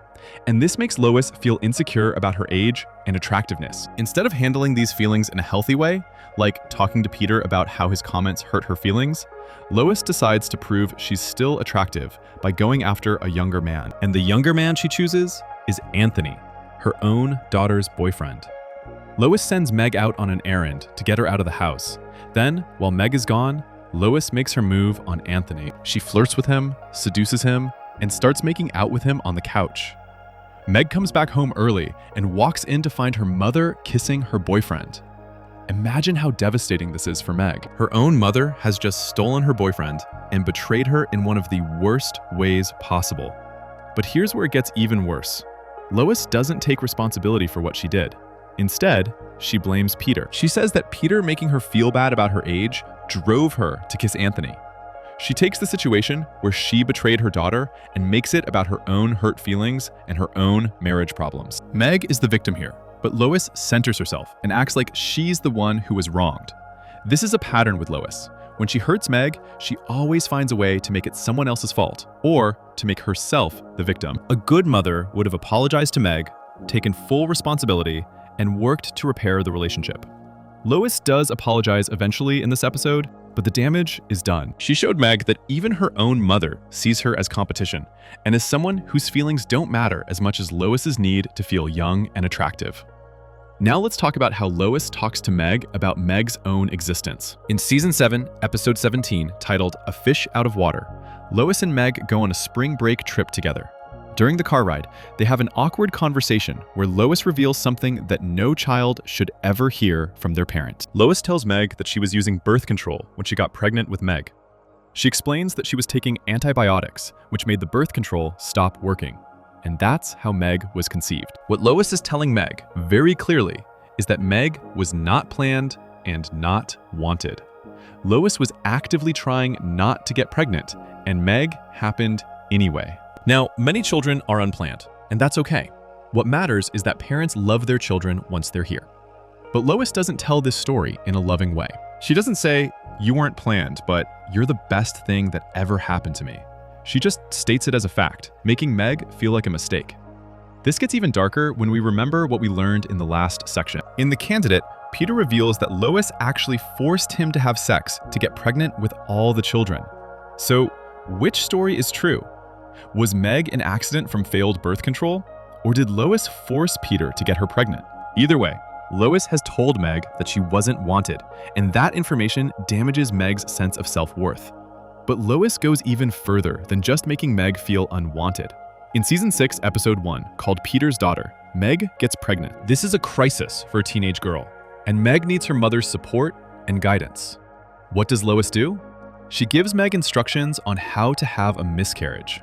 and this makes Lois feel insecure about her age and attractiveness. Instead of handling these feelings in a healthy way, like talking to Peter about how his comments hurt her feelings, Lois decides to prove she's still attractive by going after a younger man. And the younger man she chooses is Anthony, her own daughter's boyfriend. Lois sends Meg out on an errand to get her out of the house. Then, while Meg is gone, Lois makes her move on Anthony. She flirts with him, seduces him, and starts making out with him on the couch. Meg comes back home early and walks in to find her mother kissing her boyfriend. Imagine how devastating this is for Meg. Her own mother has just stolen her boyfriend and betrayed her in one of the worst ways possible. But here's where it gets even worse. Lois doesn't take responsibility for what she did. Instead, she blames Peter. She says that Peter making her feel bad about her age drove her to kiss Anthony. She takes the situation where she betrayed her daughter and makes it about her own hurt feelings and her own marriage problems. Meg is the victim here, but Lois centers herself and acts like she's the one who was wronged. This is a pattern with Lois. When she hurts Meg, she always finds a way to make it someone else's fault, or to make herself the victim. A good mother would have apologized to Meg, taken full responsibility, and worked to repair the relationship. Lois does apologize eventually in this episode, but the damage is done. She showed Meg that even her own mother sees her as competition, and as someone whose feelings don't matter as much as Lois's need to feel young and attractive. Now let's talk about how Lois talks to Meg about Meg's own existence. In Season 7, Episode 17, titled A Fish Out of Water, Lois and Meg go on a spring break trip together. During the car ride, they have an awkward conversation where Lois reveals something that no child should ever hear from their parent. Lois tells Meg that she was using birth control when she got pregnant with Meg. She explains that she was taking antibiotics, which made the birth control stop working. And that's how Meg was conceived. What Lois is telling Meg very clearly is that Meg was not planned and not wanted. Lois was actively trying not to get pregnant, and Meg happened anyway. Now, many children are unplanned, and that's okay. What matters is that parents love their children once they're here. But Lois doesn't tell this story in a loving way. She doesn't say, "You weren't planned, but you're the best thing that ever happened to me." She just states it as a fact, making Meg feel like a mistake. This gets even darker when we remember what we learned in the last section. In The Candidate, Peter reveals that Lois actually forced him to have sex to get pregnant with all the children. So, which story is true? Was Meg an accident from failed birth control? Or did Lois force Peter to get her pregnant? Either way, Lois has told Meg that she wasn't wanted, and that information damages Meg's sense of self-worth. But Lois goes even further than just making Meg feel unwanted. In Season 6, Episode 1, called Peter's Daughter, Meg gets pregnant. This is a crisis for a teenage girl, and Meg needs her mother's support and guidance. What does Lois do? She gives Meg instructions on how to have a miscarriage.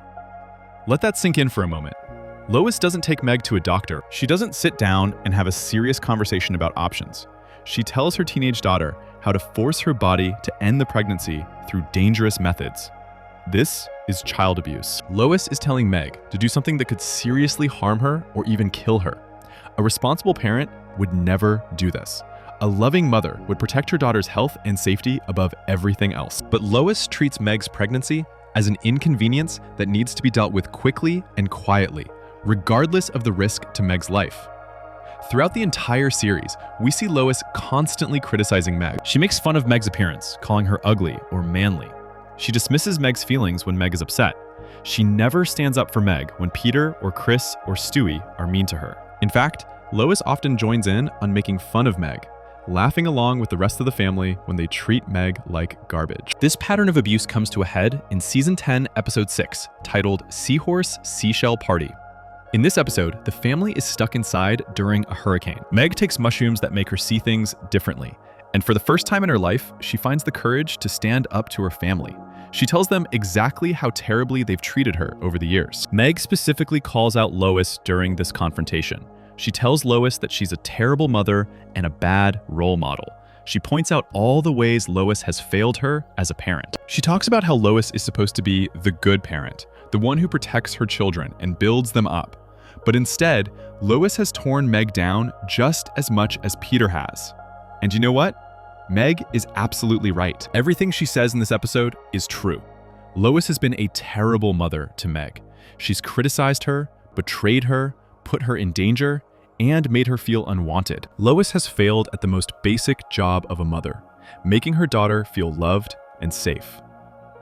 Let that sink in for a moment. Lois doesn't take Meg to a doctor. She doesn't sit down and have a serious conversation about options. She tells her teenage daughter how to force her body to end the pregnancy through dangerous methods. This is child abuse. Lois is telling Meg to do something that could seriously harm her or even kill her. A responsible parent would never do this. A loving mother would protect her daughter's health and safety above everything else. But Lois treats Meg's pregnancy as an inconvenience that needs to be dealt with quickly and quietly, regardless of the risk to Meg's life. Throughout the entire series, we see Lois constantly criticizing Meg. She makes fun of Meg's appearance, calling her ugly or manly. She dismisses Meg's feelings when Meg is upset. She never stands up for Meg when Peter or Chris or Stewie are mean to her. In fact, Lois often joins in on making fun of Meg, laughing along with the rest of the family when they treat Meg like garbage. This pattern of abuse comes to a head in Season 10, Episode 6, titled Seahorse Seashell Party. In this episode, the family is stuck inside during a hurricane. Meg takes mushrooms that make her see things differently, and for the first time in her life, she finds the courage to stand up to her family. She tells them exactly how terribly they've treated her over the years. Meg specifically calls out Lois during this confrontation. She tells Lois that she's a terrible mother and a bad role model. She points out all the ways Lois has failed her as a parent. She talks about how Lois is supposed to be the good parent, the one who protects her children and builds them up. But instead, Lois has torn Meg down just as much as Peter has. And you know what? Meg is absolutely right. Everything she says in this episode is true. Lois has been a terrible mother to Meg. She's criticized her, betrayed her, put her in danger, and made her feel unwanted. Lois has failed at the most basic job of a mother, making her daughter feel loved and safe.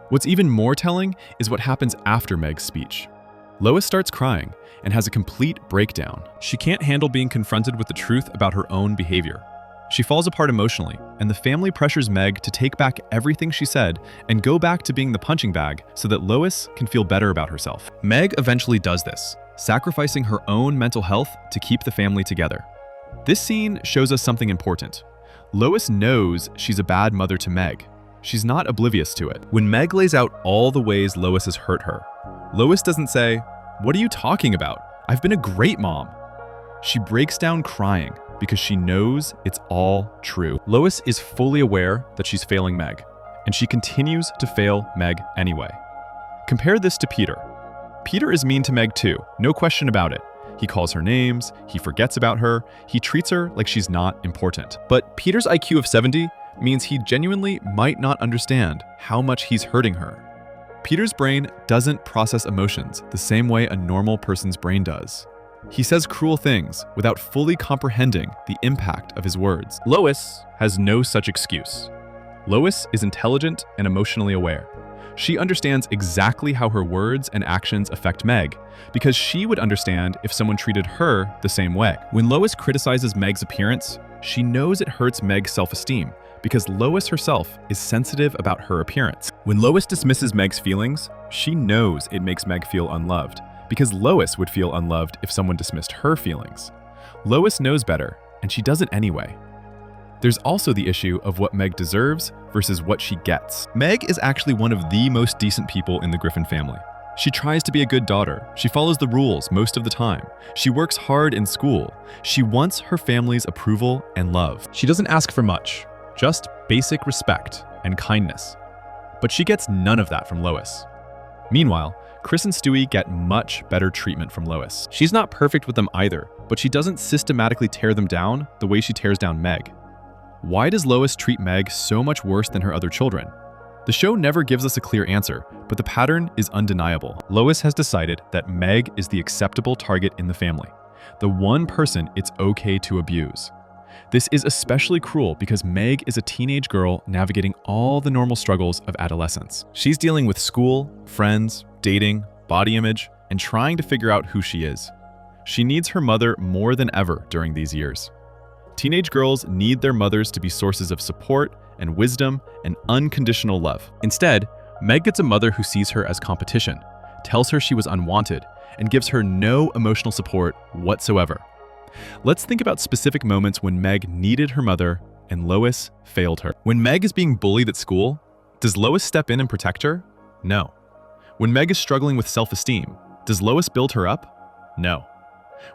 What's even more telling is what happens after Meg's speech. Lois starts crying and has a complete breakdown. She can't handle being confronted with the truth about her own behavior. She falls apart emotionally, and the family pressures Meg to take back everything she said and go back to being the punching bag so that Lois can feel better about herself. Meg eventually does this, sacrificing her own mental health to keep the family together. This scene shows us something important. Lois knows she's a bad mother to Meg. She's not oblivious to it. When Meg lays out all the ways Lois has hurt her, Lois doesn't say, "What are you talking about? I've been a great mom." She breaks down crying, because she knows it's all true. Lois is fully aware that she's failing Meg, and she continues to fail Meg anyway. Compare this to Peter. Peter is mean to Meg too, no question about it. He calls her names, he forgets about her, he treats her like she's not important. But Peter's IQ of 70 means he genuinely might not understand how much he's hurting her. Peter's brain doesn't process emotions the same way a normal person's brain does. He says cruel things without fully comprehending the impact of his words. Lois has no such excuse. Lois is intelligent and emotionally aware. She understands exactly how her words and actions affect Meg, because she would understand if someone treated her the same way. When Lois criticizes Meg's appearance, she knows it hurts Meg's self-esteem, because Lois herself is sensitive about her appearance. When Lois dismisses Meg's feelings, she knows it makes Meg feel unloved, because Lois would feel unloved if someone dismissed her feelings. Lois knows better, and she does it anyway. There's also the issue of what Meg deserves versus what she gets. Meg is actually one of the most decent people in the Griffin family. She tries to be a good daughter. She follows the rules most of the time. She works hard in school. She wants her family's approval and love. She doesn't ask for much, just basic respect and kindness. But she gets none of that from Lois. Meanwhile, Chris and Stewie get much better treatment from Lois. She's not perfect with them either, but she doesn't systematically tear them down the way she tears down Meg. Why does Lois treat Meg so much worse than her other children? The show never gives us a clear answer, but the pattern is undeniable. Lois has decided that Meg is the acceptable target in the family, the one person it's okay to abuse. This is especially cruel because Meg is a teenage girl navigating all the normal struggles of adolescence. She's dealing with school, friends, dating, body image, and trying to figure out who she is. She needs her mother more than ever during these years. Teenage girls need their mothers to be sources of support and wisdom and unconditional love. Instead, Meg gets a mother who sees her as competition, tells her she was unwanted, and gives her no emotional support whatsoever. Let's think about specific moments when Meg needed her mother and Lois failed her. When Meg is being bullied at school, does Lois step in and protect her? No. When Meg is struggling with self-esteem, does Lois build her up? No.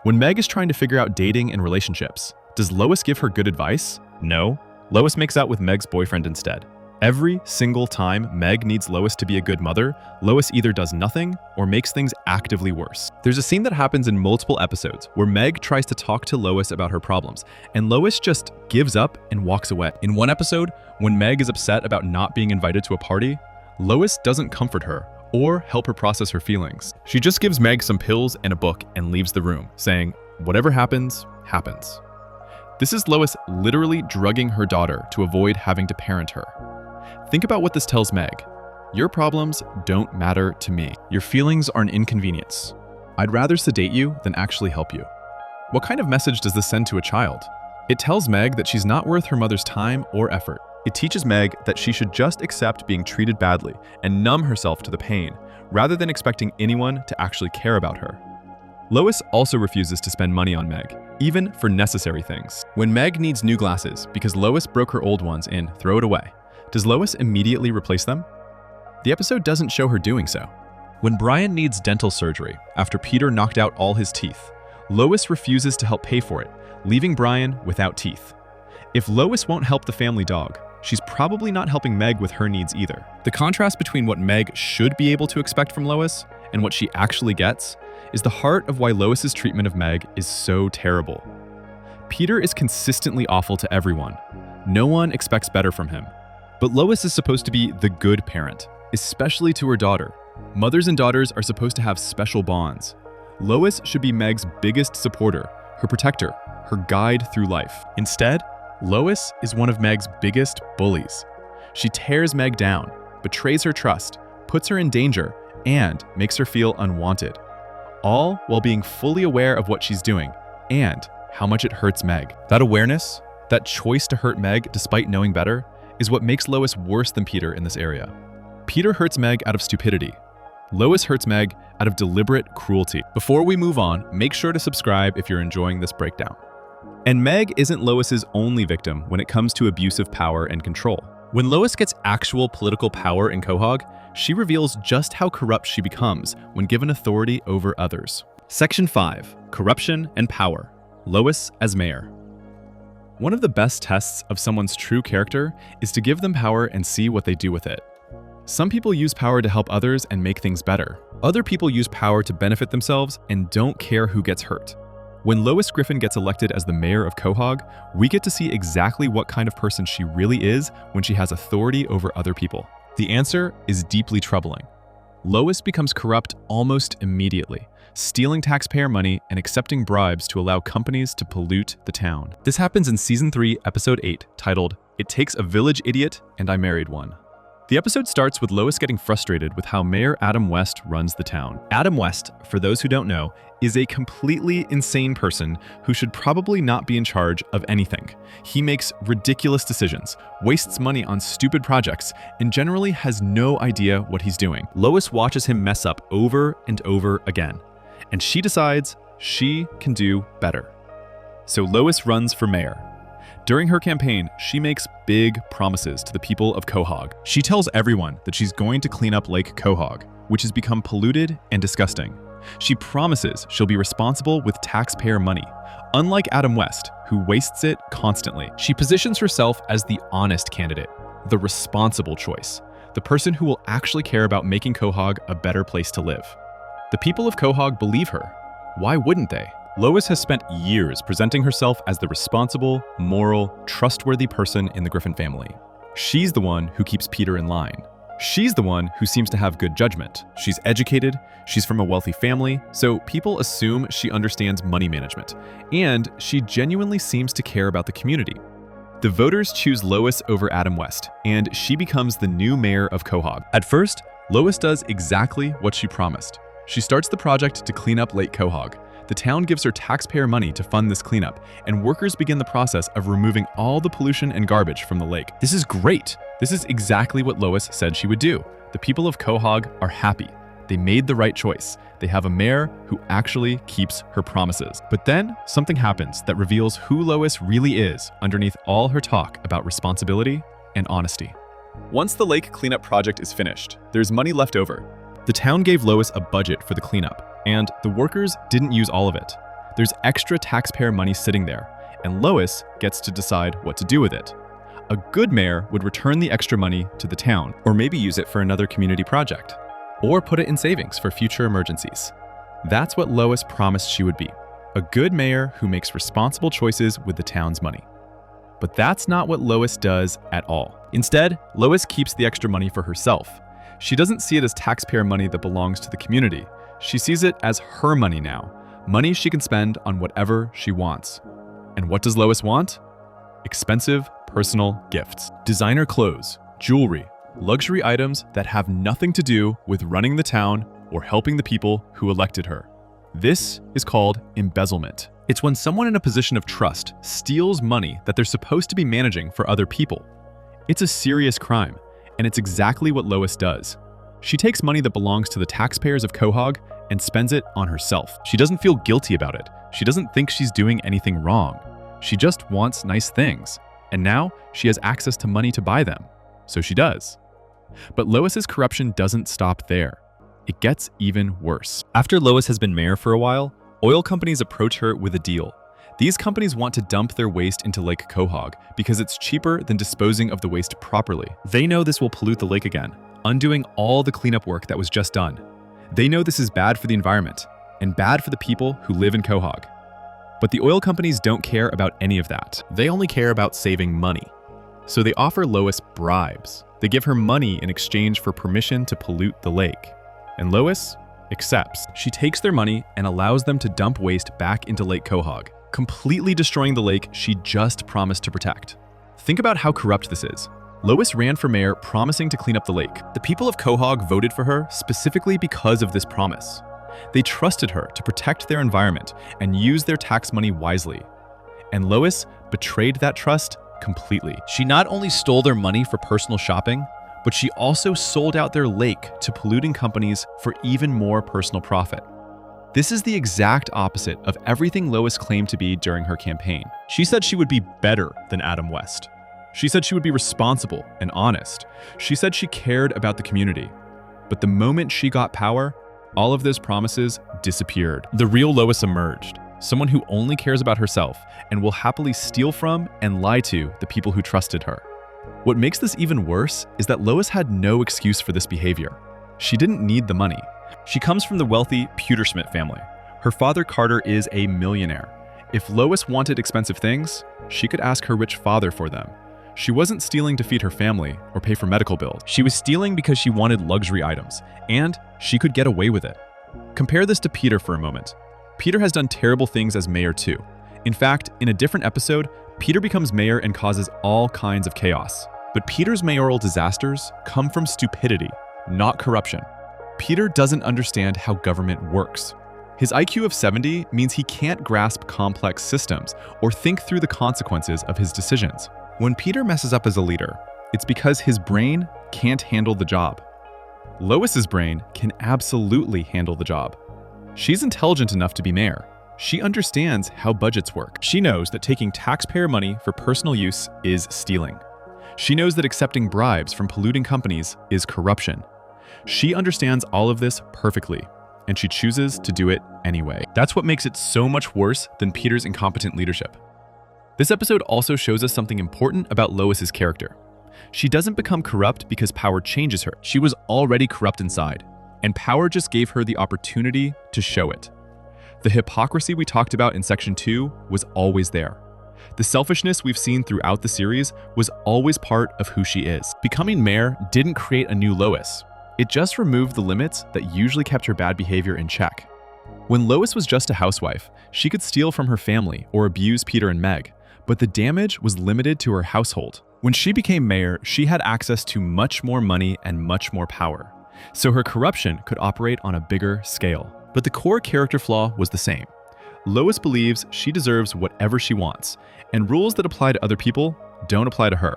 When Meg is trying to figure out dating and relationships, does Lois give her good advice? No. Lois makes out with Meg's boyfriend instead. Every single time Meg needs Lois to be a good mother, Lois either does nothing or makes things actively worse. There's a scene that happens in multiple episodes where Meg tries to talk to Lois about her problems, and Lois just gives up and walks away. In one episode, when Meg is upset about not being invited to a party, Lois doesn't comfort her or help her process her feelings. She just gives Meg some pills and a book and leaves the room, saying, "Whatever happens, happens." This is Lois literally drugging her daughter to avoid having to parent her. Think about what this tells Meg. Your problems don't matter to me. Your feelings are an inconvenience. I'd rather sedate you than actually help you. What kind of message does this send to a child? It tells Meg that she's not worth her mother's time or effort. It teaches Meg that she should just accept being treated badly and numb herself to the pain, rather than expecting anyone to actually care about her. Lois also refuses to spend money on Meg, even for necessary things. When Meg needs new glasses because Lois broke her old ones and throw it away, does Lois immediately replace them? The episode doesn't show her doing so. When Brian needs dental surgery after Peter knocked out all his teeth, Lois refuses to help pay for it, leaving Brian without teeth. If Lois won't help the family dog, she's probably not helping Meg with her needs either. The contrast between what Meg should be able to expect from Lois and what she actually gets is the heart of why Lois's treatment of Meg is so terrible. Peter is consistently awful to everyone. No one expects better from him. But Lois is supposed to be the good parent, especially to her daughter. Mothers and daughters are supposed to have special bonds. Lois should be Meg's biggest supporter, her protector, her guide through life. Instead, Lois is one of Meg's biggest bullies. She tears Meg down, betrays her trust, puts her in danger, and makes her feel unwanted. All while being fully aware of what she's doing and how much it hurts Meg. That awareness, that choice to hurt Meg despite knowing better, is what makes Lois worse than Peter in this area. Peter hurts Meg out of stupidity. Lois hurts Meg out of deliberate cruelty. Before we move on, make sure to subscribe if you're enjoying this breakdown. And Meg isn't Lois's only victim when it comes to abusive power and control. When Lois gets actual political power in Quahog, she reveals just how corrupt she becomes when given authority over others. Section 5, Corruption and Power. Lois as Mayor. One of the best tests of someone's true character is to give them power and see what they do with it. Some people use power to help others and make things better. Other people use power to benefit themselves and don't care who gets hurt. When Lois Griffin gets elected as the mayor of Quahog, we get to see exactly what kind of person she really is when she has authority over other people. The answer is deeply troubling. Lois becomes corrupt almost immediately, stealing taxpayer money and accepting bribes to allow companies to pollute the town. This happens in Season 3, Episode 8, titled, "It Takes a Village Idiot and I Married One." The episode starts with Lois getting frustrated with how Mayor Adam West runs the town. Adam West, for those who don't know, is a completely insane person who should probably not be in charge of anything. He makes ridiculous decisions, wastes money on stupid projects, and generally has no idea what he's doing. Lois watches him mess up over and over again, and she decides she can do better. So Lois runs for mayor. During her campaign, she makes big promises to the people of Quahog. She tells everyone that she's going to clean up Lake Quahog, which has become polluted and disgusting. She promises she'll be responsible with taxpayer money, unlike Adam West, who wastes it constantly. She positions herself as the honest candidate, the responsible choice, the person who will actually care about making Quahog a better place to live. The people of Quahog believe her. Why wouldn't they? Lois has spent years presenting herself as the responsible, moral, trustworthy person in the Griffin family. She's the one who keeps Peter in line. She's the one who seems to have good judgment. She's educated, she's from a wealthy family, so people assume she understands money management, and she genuinely seems to care about the community. The voters choose Lois over Adam West, and she becomes the new mayor of Quahog. At first, Lois does exactly what she promised. She starts the project to clean up Lake Quahog. The town gives her taxpayer money to fund this cleanup, and workers begin the process of removing all the pollution and garbage from the lake. This is great. This is exactly what Lois said she would do. The people of Quahog are happy. They made the right choice. They have a mayor who actually keeps her promises. But then something happens that reveals who Lois really is underneath all her talk about responsibility and honesty. Once the lake cleanup project is finished, there's money left over. The town gave Lois a budget for the cleanup, and the workers didn't use all of it. There's extra taxpayer money sitting there, and Lois gets to decide what to do with it. A good mayor would return the extra money to the town, or maybe use it for another community project, or put it in savings for future emergencies. That's what Lois promised she would be, a good mayor who makes responsible choices with the town's money. But that's not what Lois does at all. Instead, Lois keeps the extra money for herself. She doesn't see it as taxpayer money that belongs to the community. She sees it as her money now, money she can spend on whatever she wants. And what does Lois want? Expensive personal gifts. Designer clothes, jewelry, luxury items that have nothing to do with running the town or helping the people who elected her. This is called embezzlement. It's when someone in a position of trust steals money that they're supposed to be managing for other people. It's a serious crime, and it's exactly what Lois does. She takes money that belongs to the taxpayers of Quahog and spends it on herself. She doesn't feel guilty about it. She doesn't think she's doing anything wrong. She just wants nice things. And now she has access to money to buy them. So she does. But Lois's corruption doesn't stop there. It gets even worse. After Lois has been mayor for a while, oil companies approach her with a deal. These companies want to dump their waste into Lake Quahog because it's cheaper than disposing of the waste properly. They know this will pollute the lake again, undoing all the cleanup work that was just done. They know this is bad for the environment and bad for the people who live in Quahog. But the oil companies don't care about any of that. They only care about saving money. So they offer Lois bribes. They give her money in exchange for permission to pollute the lake. And Lois accepts. She takes their money and allows them to dump waste back into Lake Quahog, completely destroying the lake she just promised to protect. Think about how corrupt this is. Lois ran for mayor promising to clean up the lake. The people of Quahog voted for her specifically because of this promise. They trusted her to protect their environment and use their tax money wisely. And Lois betrayed that trust completely. She not only stole their money for personal shopping, but she also sold out their lake to polluting companies for even more personal profit. This is the exact opposite of everything Lois claimed to be during her campaign. She said she would be better than Adam West. She said she would be responsible and honest. She said she cared about the community. But the moment she got power, all of those promises disappeared. The real Lois emerged, someone who only cares about herself and will happily steal from and lie to the people who trusted her. What makes this even worse is that Lois had no excuse for this behavior. She didn't need the money. She comes from the wealthy Pewterschmidt family. Her father Carter is a millionaire. If Lois wanted expensive things, she could ask her rich father for them. She wasn't stealing to feed her family or pay for medical bills. She was stealing because she wanted luxury items, and she could get away with it. Compare this to Peter for a moment. Peter has done terrible things as mayor too. In fact, in a different episode, Peter becomes mayor and causes all kinds of chaos. But Peter's mayoral disasters come from stupidity, not corruption. Peter doesn't understand how government works. His IQ of 70 means he can't grasp complex systems or think through the consequences of his decisions. When Peter messes up as a leader, it's because his brain can't handle the job. Lois's brain can absolutely handle the job. She's intelligent enough to be mayor. She understands how budgets work. She knows that taking taxpayer money for personal use is stealing. She knows that accepting bribes from polluting companies is corruption. She understands all of this perfectly, and she chooses to do it anyway. That's what makes it so much worse than Peter's incompetent leadership. This episode also shows us something important about Lois's character. She doesn't become corrupt because power changes her. She was already corrupt inside, and power just gave her the opportunity to show it. The hypocrisy we talked about in Section 2 was always there. The selfishness we've seen throughout the series was always part of who she is. Becoming mayor didn't create a new Lois. It just removed the limits that usually kept her bad behavior in check. When Lois was just a housewife, she could steal from her family or abuse Peter and Meg, but the damage was limited to her household. When she became mayor, she had access to much more money and much more power, so her corruption could operate on a bigger scale. But the core character flaw was the same. Lois believes she deserves whatever she wants, and rules that apply to other people don't apply to her.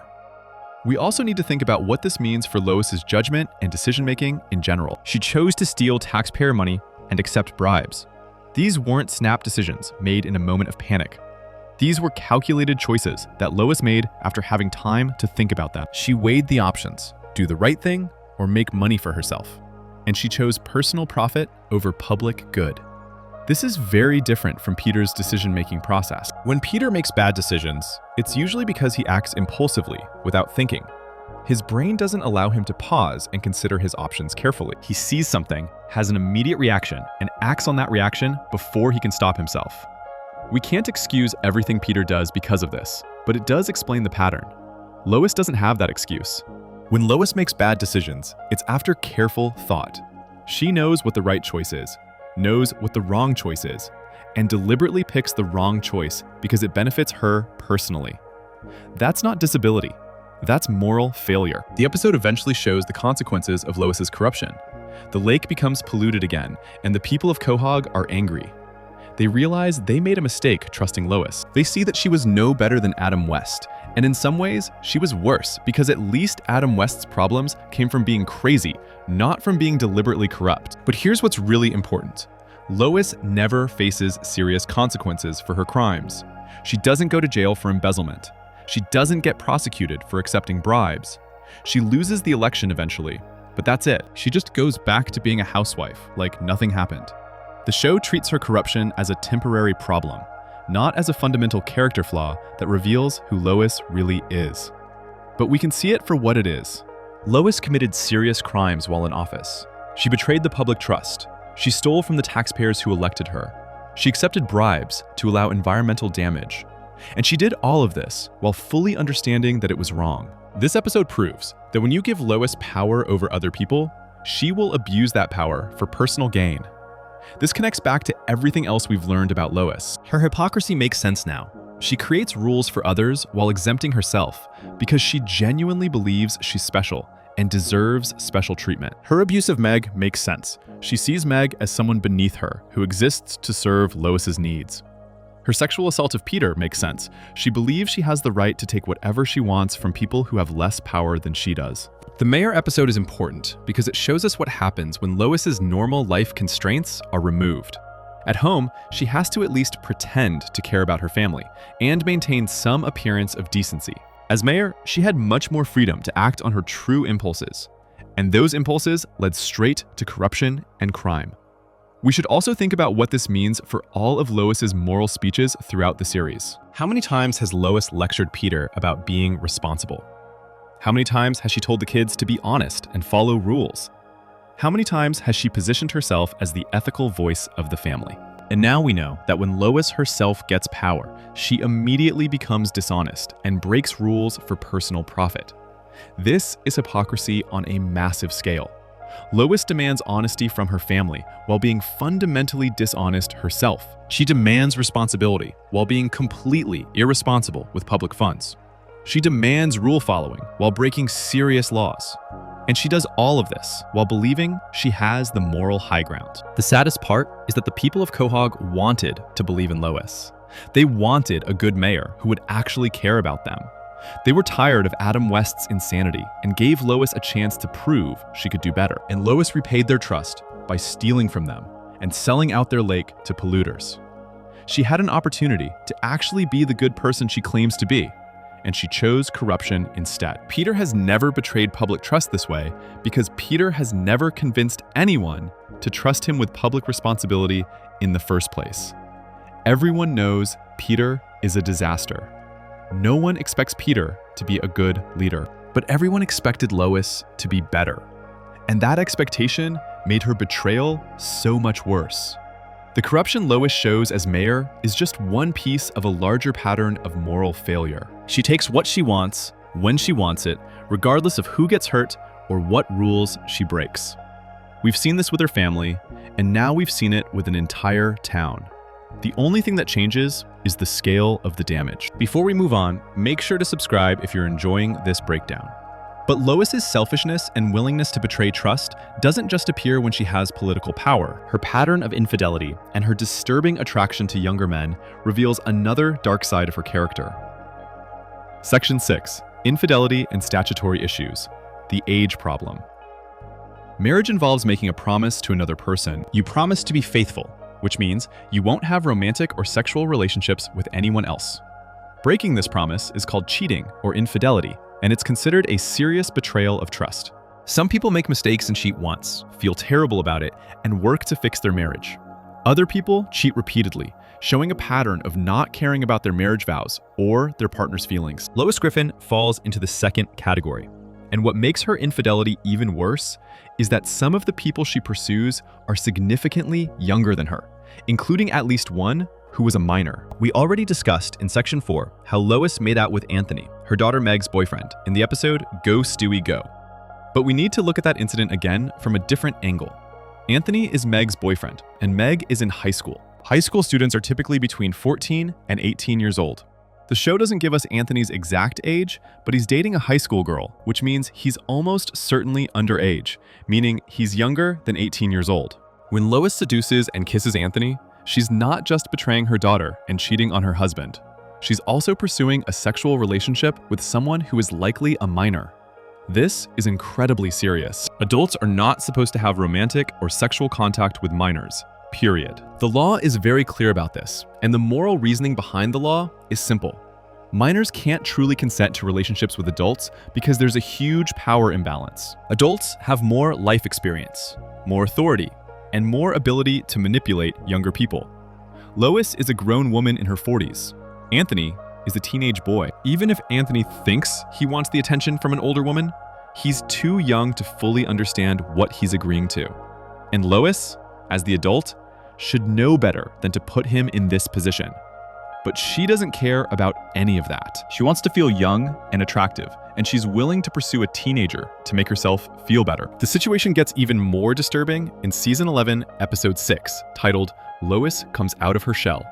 We also need to think about what this means for Lois's judgment and decision-making in general. She chose to steal taxpayer money and accept bribes. These weren't snap decisions made in a moment of panic. These were calculated choices that Lois made after having time to think about them. She weighed the options, do the right thing or make money for herself. And she chose personal profit over public good. This is very different from Peter's decision-making process. When Peter makes bad decisions, it's usually because he acts impulsively, without thinking. His brain doesn't allow him to pause and consider his options carefully. He sees something, has an immediate reaction, and acts on that reaction before he can stop himself. We can't excuse everything Peter does because of this, but it does explain the pattern. Lois doesn't have that excuse. When Lois makes bad decisions, it's after careful thought. She knows what the right choice is, knows what the wrong choice is, and deliberately picks the wrong choice because it benefits her personally. That's not disability. That's moral failure. The episode eventually shows the consequences of Lois's corruption. The lake becomes polluted again, and the people of Quahog are angry. They realize they made a mistake trusting Lois. They see that she was no better than Adam West, and in some ways, she was worse because at least Adam West's problems came from being crazy, not from being deliberately corrupt. But here's what's really important. Lois never faces serious consequences for her crimes. She doesn't go to jail for embezzlement. She doesn't get prosecuted for accepting bribes. She loses the election eventually, but that's it. She just goes back to being a housewife, like nothing happened. The show treats her corruption as a temporary problem, not as a fundamental character flaw that reveals who Lois really is. But we can see it for what it is. Lois committed serious crimes while in office. She betrayed the public trust. She stole from the taxpayers who elected her. She accepted bribes to allow environmental damage. And she did all of this while fully understanding that it was wrong. This episode proves that when you give Lois power over other people, she will abuse that power for personal gain. This connects back to everything else we've learned about Lois. Her hypocrisy makes sense now. She creates rules for others while exempting herself because she genuinely believes she's special and deserves special treatment. Her abuse of Meg makes sense. She sees Meg as someone beneath her who exists to serve Lois's needs. Her sexual assault of Peter makes sense. She believes she has the right to take whatever she wants from people who have less power than she does. The mayor episode is important because it shows us what happens when Lois's normal life constraints are removed. At home, she has to at least pretend to care about her family and maintain some appearance of decency. As mayor, she had much more freedom to act on her true impulses, and those impulses led straight to corruption and crime. We should also think about what this means for all of Lois's moral speeches throughout the series. How many times has Lois lectured Peter about being responsible? How many times has she told the kids to be honest and follow rules? How many times has she positioned herself as the ethical voice of the family? And now we know that when Lois herself gets power, she immediately becomes dishonest and breaks rules for personal profit. This is hypocrisy on a massive scale. Lois demands honesty from her family while being fundamentally dishonest herself. She demands responsibility while being completely irresponsible with public funds. She demands rule following while breaking serious laws. And she does all of this while believing she has the moral high ground. The saddest part is that the people of Quahog wanted to believe in Lois. They wanted a good mayor who would actually care about them. They were tired of Adam West's insanity and gave Lois a chance to prove she could do better. And Lois repaid their trust by stealing from them and selling out their lake to polluters. She had an opportunity to actually be the good person she claims to be, and she chose corruption instead. Peter has never betrayed public trust this way because Peter has never convinced anyone to trust him with public responsibility in the first place. Everyone knows Peter is a disaster. No one expects Peter to be a good leader, but everyone expected Lois to be better. And that expectation made her betrayal so much worse. The corruption Lois shows as mayor is just one piece of a larger pattern of moral failure. She takes what she wants, when she wants it, regardless of who gets hurt or what rules she breaks. We've seen this with her family, and now we've seen it with an entire town. The only thing that changes is the scale of the damage. Before we move on, make sure to subscribe if you're enjoying this breakdown. But Lois's selfishness and willingness to betray trust doesn't just appear when she has political power. Her pattern of infidelity and her disturbing attraction to younger men reveals another dark side of her character. Section 6. Infidelity and statutory issues. The age problem. Marriage involves making a promise to another person. You promise to be faithful, which means you won't have romantic or sexual relationships with anyone else. Breaking this promise is called cheating or infidelity, and it's considered a serious betrayal of trust. Some people make mistakes and cheat once, feel terrible about it, and work to fix their marriage. Other people cheat repeatedly, showing a pattern of not caring about their marriage vows or their partner's feelings. Lois Griffin falls into the second category. And what makes her infidelity even worse is that some of the people she pursues are significantly younger than her, including at least one who was a minor. We already discussed in Section 4 how Lois made out with Anthony, her daughter Meg's boyfriend, in the episode Go Stewie Go. But we need to look at that incident again from a different angle. Anthony is Meg's boyfriend, and Meg is in high school. High school students are typically between 14 and 18 years old. The show doesn't give us Anthony's exact age, but he's dating a high school girl, which means he's almost certainly underage, meaning he's younger than 18 years old. When Lois seduces and kisses Anthony, she's not just betraying her daughter and cheating on her husband. She's also pursuing a sexual relationship with someone who is likely a minor. This is incredibly serious. Adults are not supposed to have romantic or sexual contact with minors, period. The law is very clear about this, and the moral reasoning behind the law is simple. Minors can't truly consent to relationships with adults because there's a huge power imbalance. Adults have more life experience, more authority, and more ability to manipulate younger people. Lois is a grown woman in her 40s. Anthony is a teenage boy. Even if Anthony thinks he wants the attention from an older woman, he's too young to fully understand what he's agreeing to. And Lois, as the adult, should know better than to put him in this position. But she doesn't care about any of that. She wants to feel young and attractive, and she's willing to pursue a teenager to make herself feel better. The situation gets even more disturbing in Season 11, Episode 6, titled Lois Comes Out of Her Shell.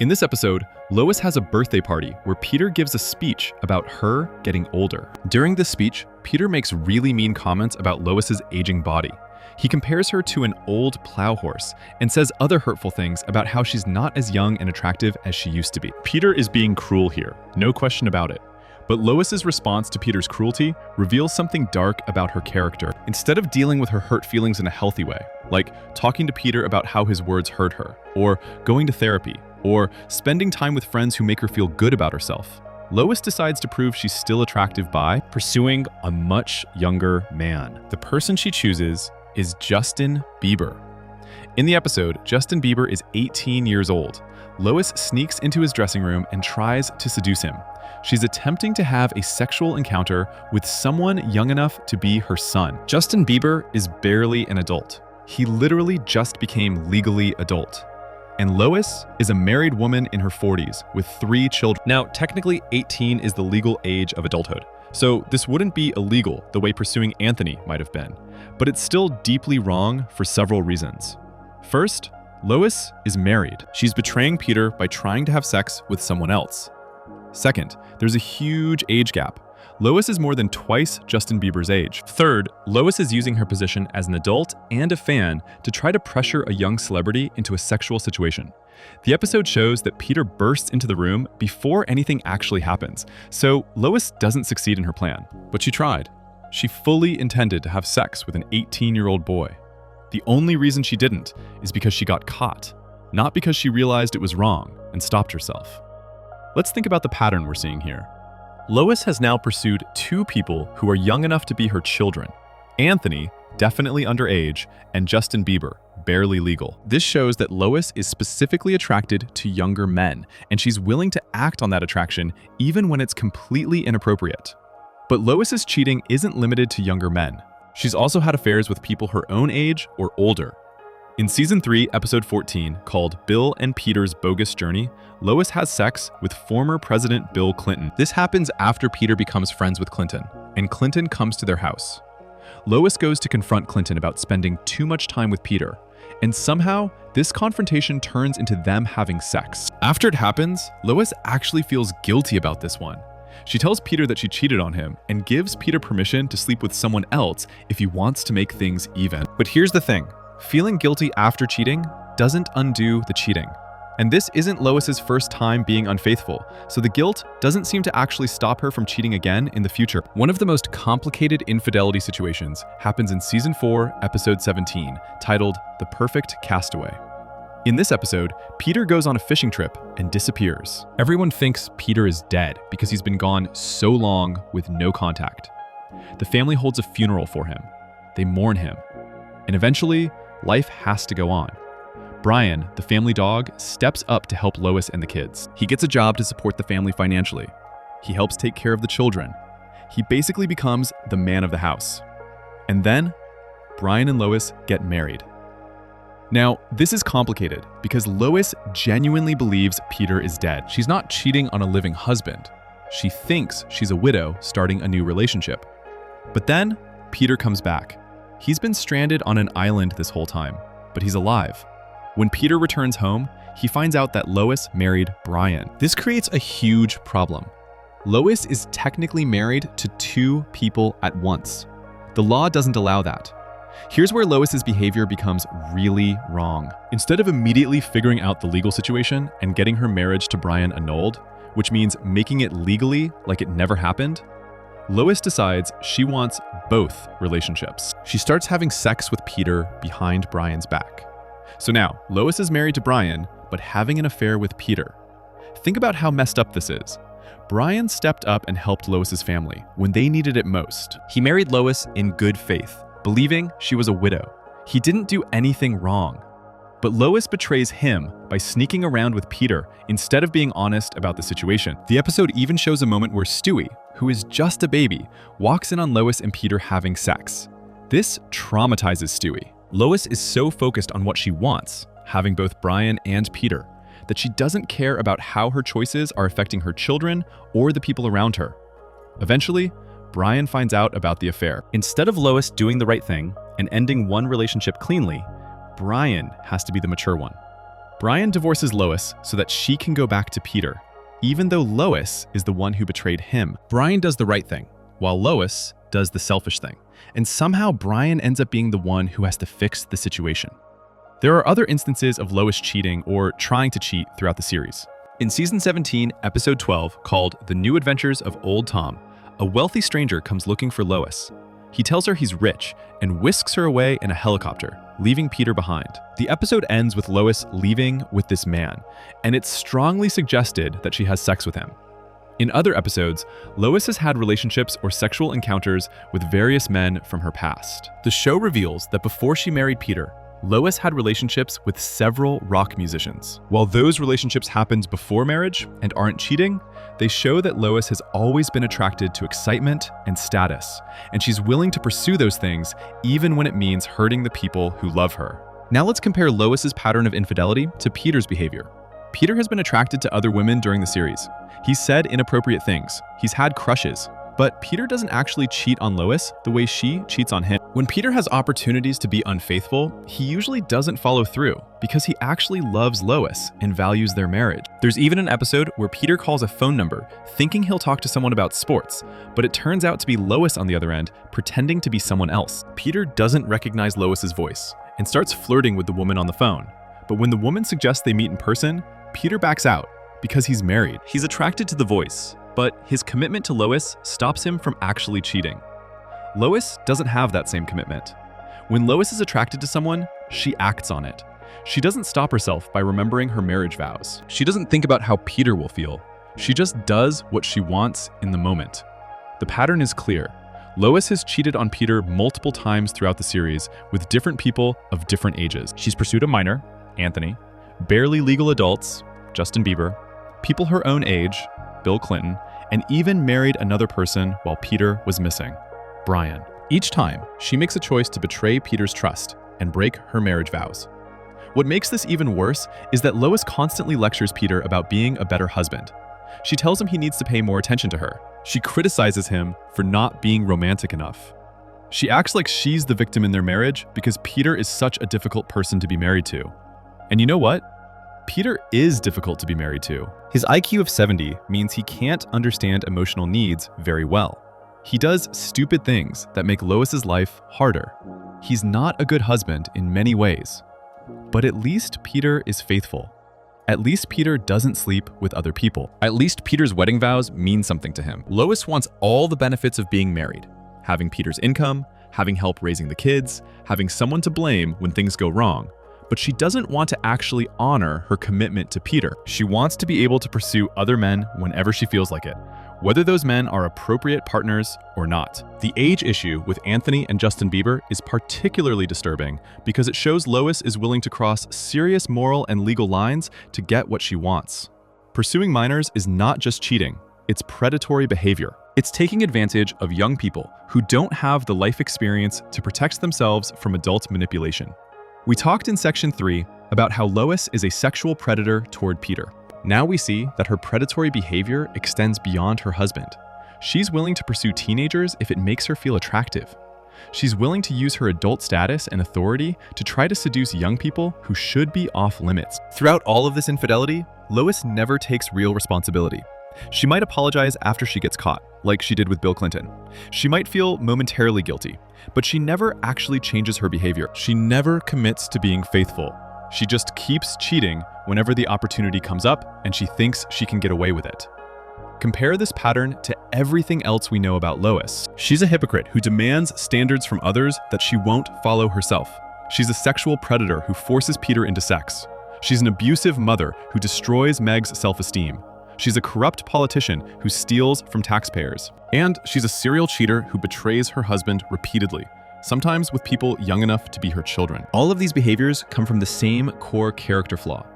In this episode, Lois has a birthday party where Peter gives a speech about her getting older. During this speech, Peter makes really mean comments about Lois's aging body. He compares her to an old plow horse and says other hurtful things about how she's not as young and attractive as she used to be. Peter is being cruel here, no question about it. But Lois's response to Peter's cruelty reveals something dark about her character. Instead of dealing with her hurt feelings in a healthy way, like talking to Peter about how his words hurt her, or going to therapy, or spending time with friends who make her feel good about herself, Lois decides to prove she's still attractive by pursuing a much younger man. The person she chooses is Justin Bieber. In the episode, Justin Bieber is 18 years old. Lois sneaks into his dressing room and tries to seduce him. She's attempting to have a sexual encounter with someone young enough to be her son. Justin Bieber is barely an adult. He literally just became legally adult. And Lois is a married woman in her 40s with 3 children. Now, technically 18 is the legal age of adulthood, so this wouldn't be illegal the way pursuing Anthony might have been, but it's still deeply wrong for several reasons. First, Lois is married. She's betraying Peter by trying to have sex with someone else. Second, there's a huge age gap. Lois is more than twice Justin Bieber's age. Third, Lois is using her position as an adult and a fan to try to pressure a young celebrity into a sexual situation. The episode shows that Peter bursts into the room before anything actually happens, so Lois doesn't succeed in her plan. But she tried. She fully intended to have sex with an 18-year-old boy. The only reason she didn't is because she got caught, not because she realized it was wrong and stopped herself. Let's think about the pattern we're seeing here. Lois has now pursued 2 people who are young enough to be her children. Anthony, definitely underage, and Justin Bieber, barely legal. This shows that Lois is specifically attracted to younger men, and she's willing to act on that attraction even when it's completely inappropriate. But Lois's cheating isn't limited to younger men. She's also had affairs with people her own age or older. In Season 3, Episode 14, called Bill and Peter's Bogus Journey, Lois has sex with former President Bill Clinton. This happens after Peter becomes friends with Clinton, and Clinton comes to their house. Lois goes to confront Clinton about spending too much time with Peter, and somehow, this confrontation turns into them having sex. After it happens, Lois actually feels guilty about this one. She tells Peter that she cheated on him and gives Peter permission to sleep with someone else if he wants to make things even. But here's the thing. Feeling guilty after cheating doesn't undo the cheating. And this isn't Lois's first time being unfaithful, so the guilt doesn't seem to actually stop her from cheating again in the future. One of the most complicated infidelity situations happens in Season 4, Episode 17, titled The Perfect Castaway. In this episode, Peter goes on a fishing trip and disappears. Everyone thinks Peter is dead because he's been gone so long with no contact. The family holds a funeral for him. They mourn him. And eventually, life has to go on. Brian, the family dog, steps up to help Lois and the kids. He gets a job to support the family financially. He helps take care of the children. He basically becomes the man of the house. And then, Brian and Lois get married. Now, this is complicated because Lois genuinely believes Peter is dead. She's not cheating on a living husband. She thinks she's a widow starting a new relationship. But then, Peter comes back. He's been stranded on an island this whole time, but he's alive. When Peter returns home, he finds out that Lois married Brian. This creates a huge problem. Lois is technically married to 2 people at once. The law doesn't allow that. Here's where Lois's behavior becomes really wrong. Instead of immediately figuring out the legal situation and getting her marriage to Brian annulled, which means making it legally like it never happened, Lois decides she wants both relationships. She starts having sex with Peter behind Brian's back. So now, Lois is married to Brian, but having an affair with Peter. Think about how messed up this is. Brian stepped up and helped Lois's family when they needed it most. He married Lois in good faith, believing she was a widow. He didn't do anything wrong. But Lois betrays him by sneaking around with Peter instead of being honest about the situation. The episode even shows a moment where Stewie, who is just a baby, walks in on Lois and Peter having sex. This traumatizes Stewie. Lois is so focused on what she wants, having both Brian and Peter, that she doesn't care about how her choices are affecting her children or the people around her. Eventually, Brian finds out about the affair. Instead of Lois doing the right thing and ending one relationship cleanly, Brian has to be the mature one. Brian divorces Lois so that she can go back to Peter, even though Lois is the one who betrayed him. Brian does the right thing, while Lois does the selfish thing. And somehow Brian ends up being the one who has to fix the situation. There are other instances of Lois cheating or trying to cheat throughout the series. In Season 17, Episode 12, called The New Adventures of Old Tom, a wealthy stranger comes looking for Lois. He tells her he's rich and whisks her away in a helicopter, leaving Peter behind. The episode ends with Lois leaving with this man, and it's strongly suggested that she has sex with him. In other episodes, Lois has had relationships or sexual encounters with various men from her past. The show reveals that before she married Peter, Lois had relationships with several rock musicians. While those relationships happened before marriage and aren't cheating, they show that Lois has always been attracted to excitement and status, and she's willing to pursue those things even when it means hurting the people who love her. Now let's compare Lois's pattern of infidelity to Peter's behavior. Peter has been attracted to other women during the series. He's said inappropriate things. He's had crushes. But Peter doesn't actually cheat on Lois the way she cheats on him. When Peter has opportunities to be unfaithful, he usually doesn't follow through because he actually loves Lois and values their marriage. There's even an episode where Peter calls a phone number thinking he'll talk to someone about sports, but it turns out to be Lois on the other end pretending to be someone else. Peter doesn't recognize Lois's voice and starts flirting with the woman on the phone. But when the woman suggests they meet in person, Peter backs out because he's married. He's attracted to the voice, but his commitment to Lois stops him from actually cheating. Lois doesn't have that same commitment. When Lois is attracted to someone, she acts on it. She doesn't stop herself by remembering her marriage vows. She doesn't think about how Peter will feel. She just does what she wants in the moment. The pattern is clear. Lois has cheated on Peter multiple times throughout the series with different people of different ages. She's pursued a minor, Anthony, barely legal adults, Justin Bieber, people her own age, Bill Clinton, and even married another person while Peter was missing, Brian. Each time, she makes a choice to betray Peter's trust and break her marriage vows. What makes this even worse is that Lois constantly lectures Peter about being a better husband. She tells him he needs to pay more attention to her. She criticizes him for not being romantic enough. She acts like she's the victim in their marriage because Peter is such a difficult person to be married to. And you know what? Peter is difficult to be married to. His IQ of 70 means he can't understand emotional needs very well. He does stupid things that make Lois's life harder. He's not a good husband in many ways. But at least Peter is faithful. At least Peter doesn't sleep with other people. At least Peter's wedding vows mean something to him. Lois wants all the benefits of being married. Having Peter's income, having help raising the kids, having someone to blame when things go wrong. But she doesn't want to actually honor her commitment to Peter. She wants to be able to pursue other men whenever she feels like it, whether those men are appropriate partners or not. The age issue with Anthony and Justin Bieber is particularly disturbing because it shows Lois is willing to cross serious moral and legal lines to get what she wants. Pursuing minors is not just cheating, it's predatory behavior. It's taking advantage of young people who don't have the life experience to protect themselves from adult manipulation. We talked in section 3 about how Lois is a sexual predator toward Peter. Now we see that her predatory behavior extends beyond her husband. She's willing to pursue teenagers if it makes her feel attractive. She's willing to use her adult status and authority to try to seduce young people who should be off limits. Throughout all of this infidelity, Lois never takes real responsibility. She might apologize after she gets caught, like she did with Bill Clinton. She might feel momentarily guilty, but she never actually changes her behavior. She never commits to being faithful. She just keeps cheating whenever the opportunity comes up and she thinks she can get away with it. Compare this pattern to everything else we know about Lois. She's a hypocrite who demands standards from others that she won't follow herself. She's a sexual predator who forces Peter into sex. She's an abusive mother who destroys Meg's self-esteem. She's a corrupt politician who steals from taxpayers. And she's a serial cheater who betrays her husband repeatedly, sometimes with people young enough to be her children. All of these behaviors come from the same core character flaw.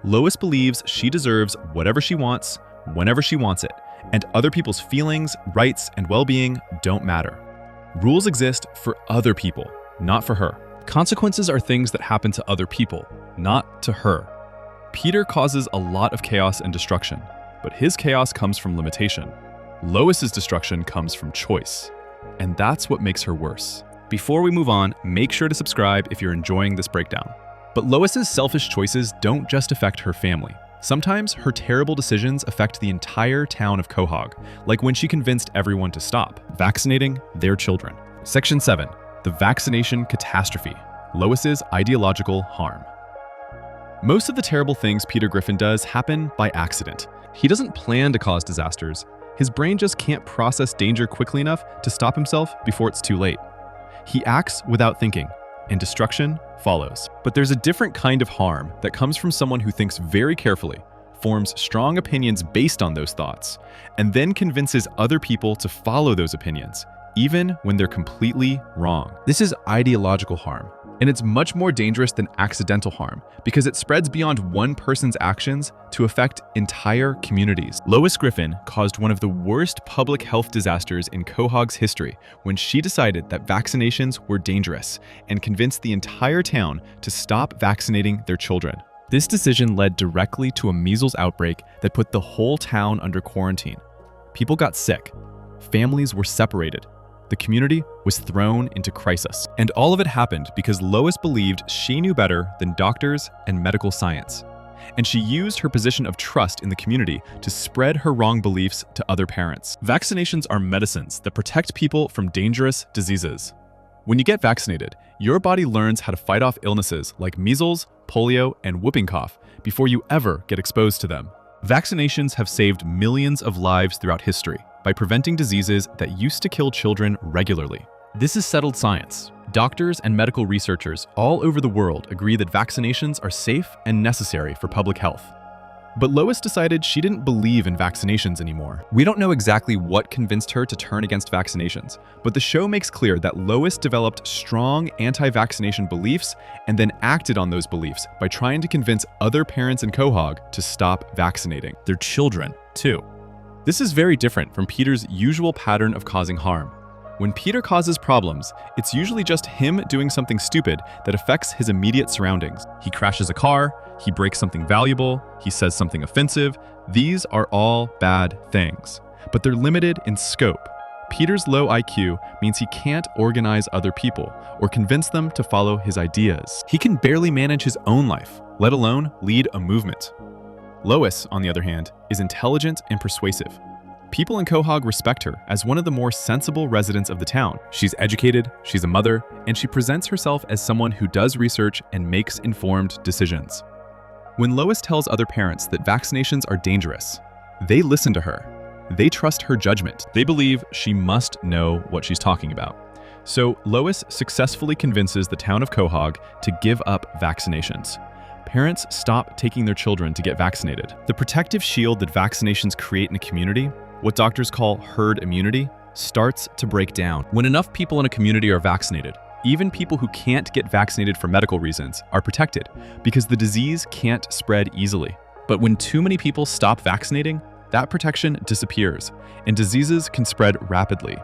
Lois believes she deserves whatever she wants, whenever she wants it, and other people's feelings, rights, and well-being don't matter. Rules exist for other people, not for her. Consequences are things that happen to other people, not to her. Peter causes a lot of chaos and destruction, but his chaos comes from limitation. Lois's destruction comes from choice, and that's what makes her worse. Before we move on, make sure to subscribe if you're enjoying this breakdown. But Lois's selfish choices don't just affect her family. Sometimes her terrible decisions affect the entire town of Quahog, like when she convinced everyone to stop vaccinating their children. Section 7, the vaccination catastrophe, Lois's ideological harm. Most of the terrible things Peter Griffin does happen by accident. He doesn't plan to cause disasters. His brain just can't process danger quickly enough to stop himself before it's too late. He acts without thinking, and destruction follows. But there's a different kind of harm that comes from someone who thinks very carefully, forms strong opinions based on those thoughts, and then convinces other people to follow those opinions, even when they're completely wrong. This is ideological harm, and it's much more dangerous than accidental harm because it spreads beyond one person's actions to affect entire communities. Lois Griffin caused one of the worst public health disasters in Quahog's history when she decided that vaccinations were dangerous and convinced the entire town to stop vaccinating their children. This decision led directly to a measles outbreak that put the whole town under quarantine. People got sick. Families were separated. The community was thrown into crisis. And all of it happened because Lois believed she knew better than doctors and medical science. And she used her position of trust in the community to spread her wrong beliefs to other parents. Vaccinations are medicines that protect people from dangerous diseases. When you get vaccinated, your body learns how to fight off illnesses like measles, polio, and whooping cough before you ever get exposed to them. Vaccinations have saved millions of lives throughout history by preventing diseases that used to kill children regularly. This is settled science. Doctors and medical researchers all over the world agree that vaccinations are safe and necessary for public health. But Lois decided she didn't believe in vaccinations anymore. We don't know exactly what convinced her to turn against vaccinations, but the show makes clear that Lois developed strong anti-vaccination beliefs and then acted on those beliefs by trying to convince other parents in Quahog to stop vaccinating their children, too. This is very different from Peter's usual pattern of causing harm. When Peter causes problems, it's usually just him doing something stupid that affects his immediate surroundings. He crashes a car, he breaks something valuable, he says something offensive. These are all bad things, but they're limited in scope. Peter's low IQ means he can't organize other people or convince them to follow his ideas. He can barely manage his own life, let alone lead a movement. Lois, on the other hand, is intelligent and persuasive. People in Quahog respect her as one of the more sensible residents of the town. She's educated, she's a mother, and she presents herself as someone who does research and makes informed decisions. When Lois tells other parents that vaccinations are dangerous, they listen to her. They trust her judgment. They believe she must know what she's talking about. So Lois successfully convinces the town of Quahog to give up vaccinations. Parents stop taking their children to get vaccinated. The protective shield that vaccinations create in a community, what doctors call herd immunity, starts to break down. When enough people in a community are vaccinated, even people who can't get vaccinated for medical reasons are protected because the disease can't spread easily. But when too many people stop vaccinating, that protection disappears and diseases can spread rapidly.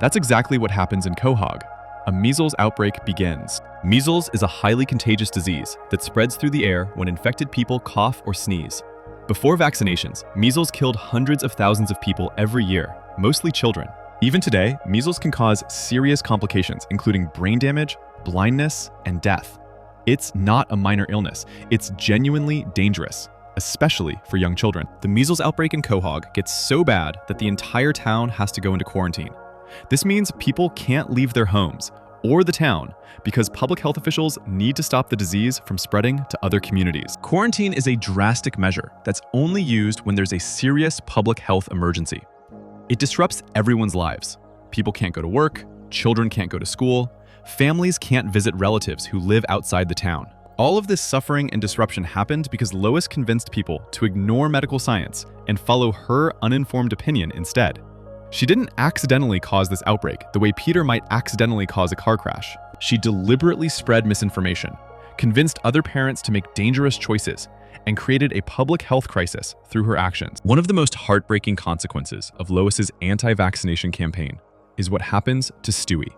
That's exactly what happens in Quahog. A measles outbreak begins. Measles is a highly contagious disease that spreads through the air when infected people cough or sneeze. Before vaccinations, measles killed hundreds of thousands of people every year, mostly children. Even today, measles can cause serious complications, including brain damage, blindness, and death. It's not a minor illness. It's genuinely dangerous, especially for young children. The measles outbreak in Quahog gets so bad that the entire town has to go into quarantine. This means people can't leave their homes or the town because public health officials need to stop the disease from spreading to other communities. Quarantine is a drastic measure that's only used when there's a serious public health emergency. It disrupts everyone's lives. People can't go to work, children can't go to school, families can't visit relatives who live outside the town. All of this suffering and disruption happened because Lois convinced people to ignore medical science and follow her uninformed opinion instead. She didn't accidentally cause this outbreak the way Peter might accidentally cause a car crash. She deliberately spread misinformation, convinced other parents to make dangerous choices, and created a public health crisis through her actions. One of the most heartbreaking consequences of Lois's anti-vaccination campaign is what happens to Stewie.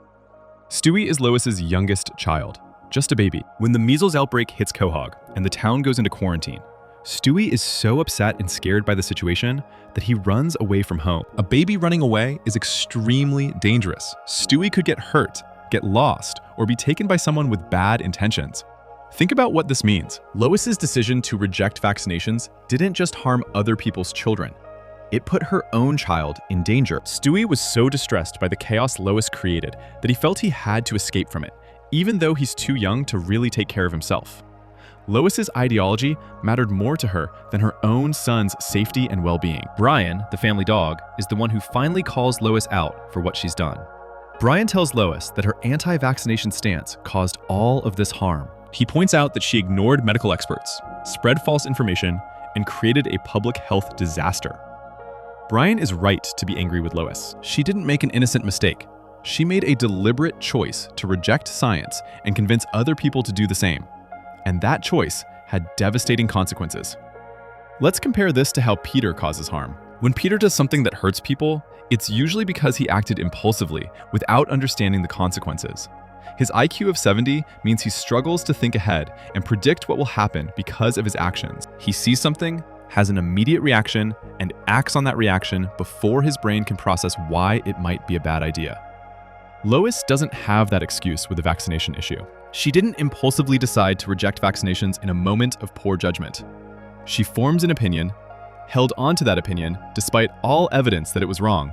Stewie is Lois's youngest child, just a baby. When the measles outbreak hits Quahog and the town goes into quarantine, Stewie is so upset and scared by the situation that he runs away from home. A baby running away is extremely dangerous. Stewie could get hurt, get lost, or be taken by someone with bad intentions. Think about what this means. Lois's decision to reject vaccinations didn't just harm other people's children. It put her own child in danger. Stewie was so distressed by the chaos Lois created that he felt he had to escape from it, even though he's too young to really take care of himself. Lois's ideology mattered more to her than her own son's safety and well-being. Brian, the family dog, is the one who finally calls Lois out for what she's done. Brian tells Lois that her anti-vaccination stance caused all of this harm. He points out that she ignored medical experts, spread false information, and created a public health disaster. Brian is right to be angry with Lois. She didn't make an innocent mistake. She made a deliberate choice to reject science and convince other people to do the same. And that choice had devastating consequences. Let's compare this to how Peter causes harm. When Peter does something that hurts people, it's usually because he acted impulsively without understanding the consequences. His IQ of 70 means he struggles to think ahead and predict what will happen because of his actions. He sees something, has an immediate reaction, and acts on that reaction before his brain can process why it might be a bad idea. Lois doesn't have that excuse with the vaccination issue. She didn't impulsively decide to reject vaccinations in a moment of poor judgment. She forms an opinion, held on to that opinion despite all evidence that it was wrong,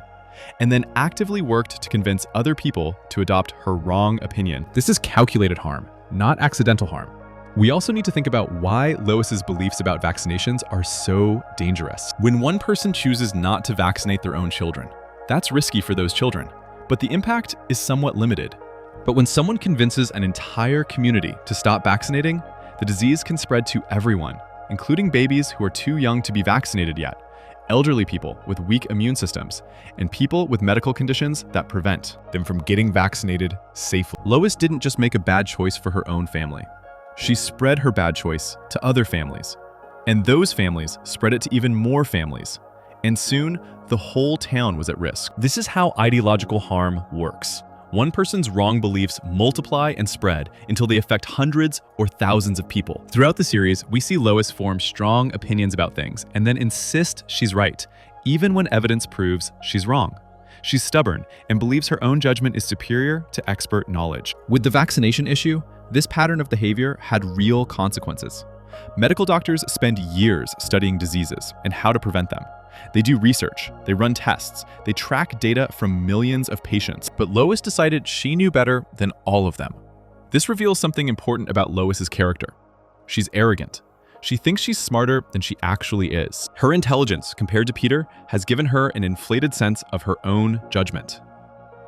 and then actively worked to convince other people to adopt her wrong opinion. This is calculated harm, not accidental harm. We also need to think about why Lois's beliefs about vaccinations are so dangerous. When one person chooses not to vaccinate their own children, that's risky for those children, but the impact is somewhat limited. But when someone convinces an entire community to stop vaccinating, the disease can spread to everyone, including babies who are too young to be vaccinated yet, elderly people with weak immune systems, and people with medical conditions that prevent them from getting vaccinated safely. Lois didn't just make a bad choice for her own family. She spread her bad choice to other families, and those families spread it to even more families. And soon, the whole town was at risk. This is how ideological harm works. One person's wrong beliefs multiply and spread until they affect hundreds or thousands of people. Throughout the series, we see Lois form strong opinions about things and then insist she's right, even when evidence proves she's wrong. She's stubborn and believes her own judgment is superior to expert knowledge. With the vaccination issue, this pattern of behavior had real consequences. Medical doctors spend years studying diseases and how to prevent them. They do research, they run tests, they track data from millions of patients, but Lois decided she knew better than all of them. This reveals something important about Lois's character. She's arrogant. She thinks she's smarter than she actually is. Her intelligence, compared to Peter, has given her an inflated sense of her own judgment.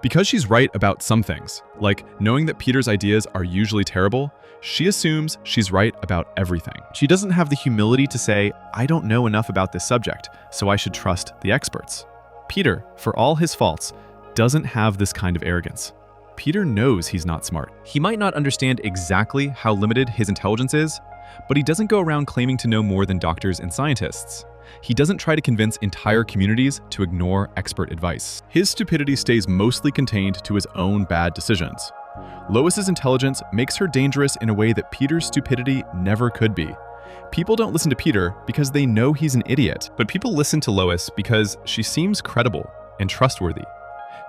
Because she's right about some things, like knowing that Peter's ideas are usually terrible, she assumes she's right about everything. She doesn't have the humility to say, I don't know enough about this subject, so I should trust the experts. Peter, for all his faults, doesn't have this kind of arrogance. Peter knows he's not smart. He might not understand exactly how limited his intelligence is, but he doesn't go around claiming to know more than doctors and scientists. He doesn't try to convince entire communities to ignore expert advice. His stupidity stays mostly contained to his own bad decisions. Lois's intelligence makes her dangerous in a way that Peter's stupidity never could be. People don't listen to Peter because they know he's an idiot, but people listen to Lois because she seems credible and trustworthy.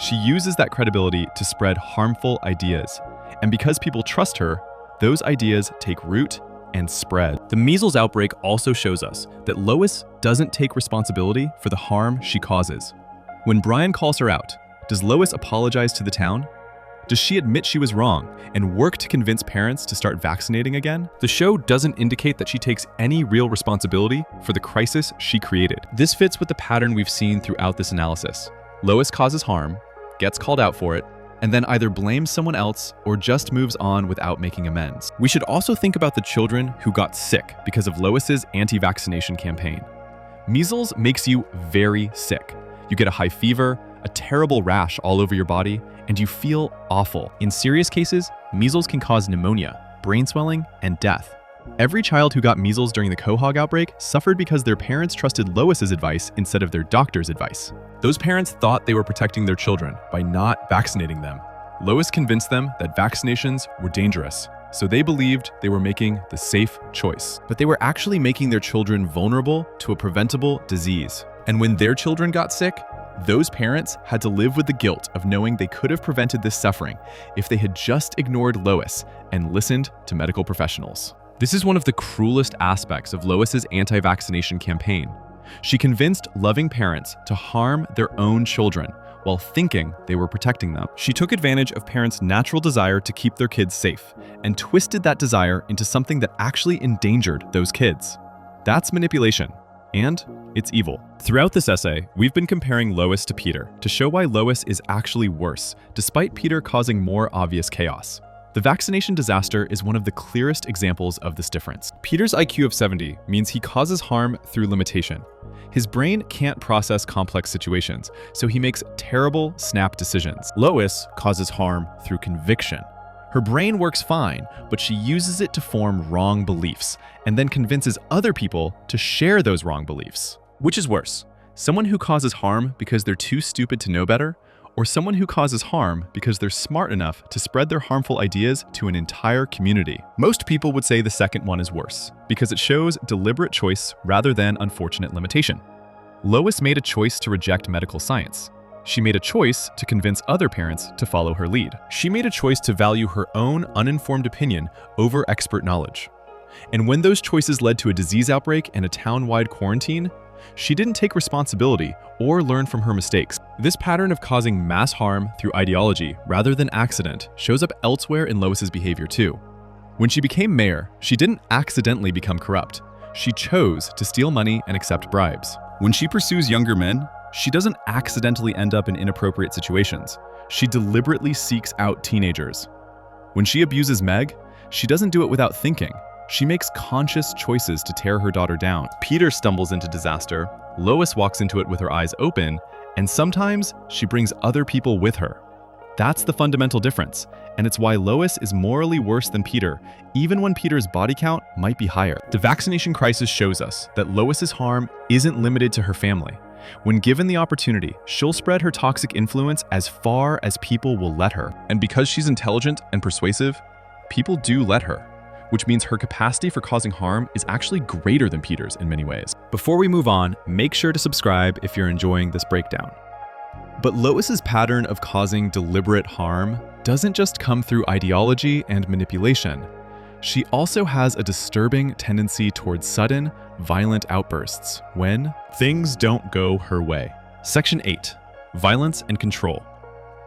She uses that credibility to spread harmful ideas, and because people trust her, those ideas take root and spread. The measles outbreak also shows us that Lois doesn't take responsibility for the harm she causes. When Brian calls her out, does Lois apologize to the town? Does she admit she was wrong and work to convince parents to start vaccinating again? The show doesn't indicate that she takes any real responsibility for the crisis she created. This fits with the pattern we've seen throughout this analysis. Lois causes harm, gets called out for it, and then either blames someone else or just moves on without making amends. We should also think about the children who got sick because of Lois's anti-vaccination campaign. Measles makes you very sick. You get a high fever, a terrible rash all over your body, and you feel awful. In serious cases, measles can cause pneumonia, brain swelling, and death. Every child who got measles during the quahog outbreak suffered because their parents trusted Lois's advice instead of their doctor's advice. Those parents thought they were protecting their children by not vaccinating them. Lois convinced them that vaccinations were dangerous, so they believed they were making the safe choice. But they were actually making their children vulnerable to a preventable disease. And when their children got sick, those parents had to live with the guilt of knowing they could have prevented this suffering if they had just ignored Lois and listened to medical professionals. This is one of the cruelest aspects of Lois's anti-vaccination campaign. She convinced loving parents to harm their own children while thinking they were protecting them. She took advantage of parents' natural desire to keep their kids safe and twisted that desire into something that actually endangered those kids. That's manipulation, and it's evil. Throughout this essay, we've been comparing Lois to Peter to show why Lois is actually worse, despite Peter causing more obvious chaos. The vaccination disaster is one of the clearest examples of this difference. Peter's IQ of 70 means he causes harm through limitation. His brain can't process complex situations, so he makes terrible, snap decisions. Lois causes harm through conviction. Her brain works fine, but she uses it to form wrong beliefs, and then convinces other people to share those wrong beliefs. Which is worse, someone who causes harm because they're too stupid to know better, or someone who causes harm because they're smart enough to spread their harmful ideas to an entire community? Most people would say the second one is worse, because it shows deliberate choice rather than unfortunate limitation. Lois made a choice to reject medical science. She made a choice to convince other parents to follow her lead. She made a choice to value her own uninformed opinion over expert knowledge. And when those choices led to a disease outbreak and a town-wide quarantine, she didn't take responsibility or learn from her mistakes. This pattern of causing mass harm through ideology rather than accident shows up elsewhere in Lois's behavior too. When she became mayor, she didn't accidentally become corrupt. She chose to steal money and accept bribes. When she pursues younger men, she doesn't accidentally end up in inappropriate situations. She deliberately seeks out teenagers. When she abuses Meg, she doesn't do it without thinking. She makes conscious choices to tear her daughter down. Peter stumbles into disaster, Lois walks into it with her eyes open, and sometimes she brings other people with her. That's the fundamental difference, and it's why Lois is morally worse than Peter, even when Peter's body count might be higher. The vaccination crisis shows us that Lois's harm isn't limited to her family. When given the opportunity, she'll spread her toxic influence as far as people will let her. And because she's intelligent and persuasive, people do let her, which means her capacity for causing harm is actually greater than Peter's in many ways. Before we move on, make sure to subscribe if you're enjoying this breakdown. But Lois's pattern of causing deliberate harm doesn't just come through ideology and manipulation. She also has a disturbing tendency towards sudden, violent outbursts when things don't go her way. Section 8. Violence and Control.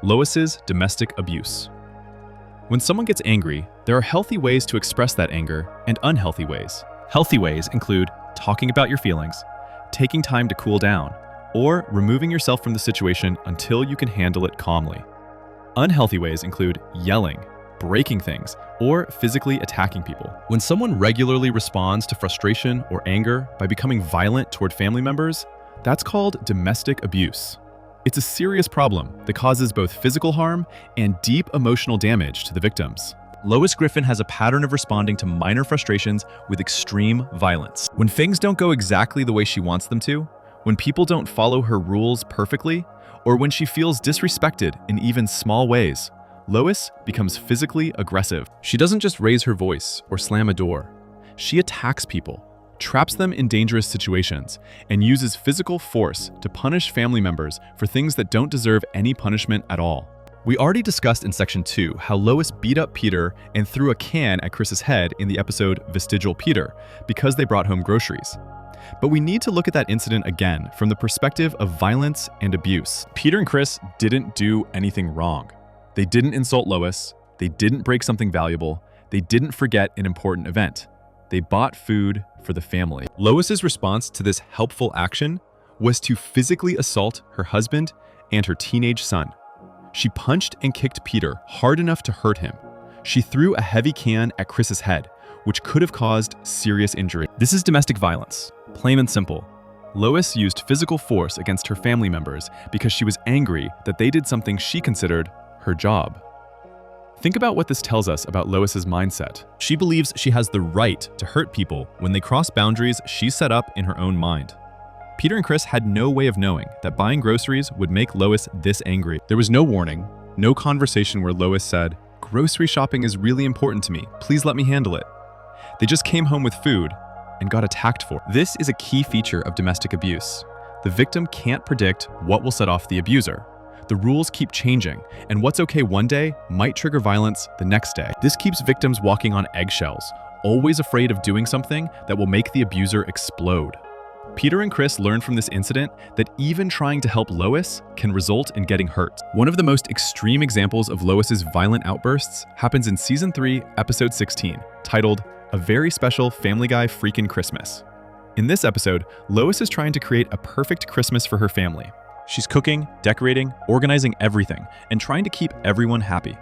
Lois's domestic abuse. When someone gets angry, there are healthy ways to express that anger and unhealthy ways. Healthy ways include talking about your feelings, taking time to cool down, or removing yourself from the situation until you can handle it calmly. Unhealthy ways include yelling, breaking things, or physically attacking people. When someone regularly responds to frustration or anger by becoming violent toward family members, that's called domestic abuse. It's a serious problem that causes both physical harm and deep emotional damage to the victims. Lois Griffin has a pattern of responding to minor frustrations with extreme violence. When things don't go exactly the way she wants them to, when people don't follow her rules perfectly, or when she feels disrespected in even small ways, Lois becomes physically aggressive. She doesn't just raise her voice or slam a door. She attacks people, traps them in dangerous situations, and uses physical force to punish family members for things that don't deserve any punishment at all. We already discussed in Section 2 how Lois beat up Peter and threw a can at Chris's head in the episode Vestigial Peter because they brought home groceries. But we need to look at that incident again from the perspective of violence and abuse. Peter and Chris didn't do anything wrong. They didn't insult Lois, they didn't break something valuable, they didn't forget an important event. They bought food for the family. Lois's response to this helpful action was to physically assault her husband and her teenage son. She punched and kicked Peter hard enough to hurt him. She threw a heavy can at Chris's head, which could have caused serious injury. This is domestic violence, plain and simple. Lois used physical force against her family members because she was angry that they did something she considered her job. Think about what this tells us about Lois's mindset. She believes she has the right to hurt people when they cross boundaries she set up in her own mind. Peter and Chris had no way of knowing that buying groceries would make Lois this angry. There was no warning, no conversation where Lois said, "Grocery shopping is really important to me. Please let me handle it." They just came home with food and got attacked for it. This is a key feature of domestic abuse. The victim can't predict what will set off the abuser. The rules keep changing, and what's okay one day might trigger violence the next day. This keeps victims walking on eggshells, always afraid of doing something that will make the abuser explode. Peter and Chris learned from this incident that even trying to help Lois can result in getting hurt. One of the most extreme examples of Lois's violent outbursts happens in Season 3, Episode 16, titled "A Very Special Family Guy Freakin' Christmas." In this episode, Lois is trying to create a perfect Christmas for her family. She's cooking, decorating, organizing everything, and trying to keep everyone happy.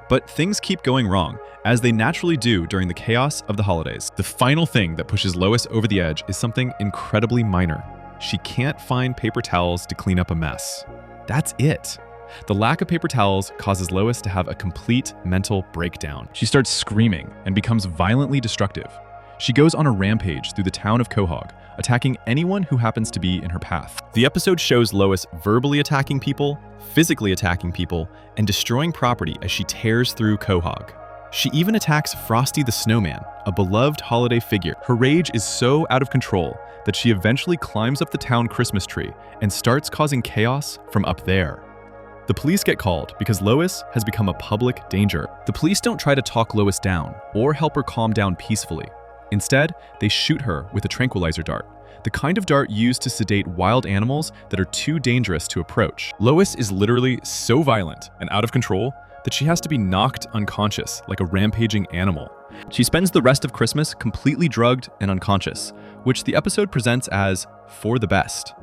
But things keep going wrong, as they naturally do during the chaos of the holidays. The final thing that pushes Lois over the edge is something incredibly minor. she can't find paper towels to clean up a mess. That's it. The lack of paper towels causes Lois to have a complete mental breakdown. She starts screaming and becomes violently destructive. She goes on a rampage through the town of Quahog, attacking anyone who happens to be in her path. The episode shows Lois verbally attacking people, physically attacking people, and destroying property as she tears through Quahog. She even attacks Frosty the Snowman, a beloved holiday figure. Her rage is so out of control that she eventually climbs up the town Christmas tree and starts causing chaos from up there. The police get called because Lois has become a public danger. The police don't try to talk Lois down or help her calm down peacefully. Instead, they shoot her with a tranquilizer dart, the kind of dart used to sedate wild animals that are too dangerous to approach. Lois is literally so violent and out of control that she has to be knocked unconscious like a rampaging animal. She spends the rest of Christmas completely drugged and unconscious, which the episode presents as for the best.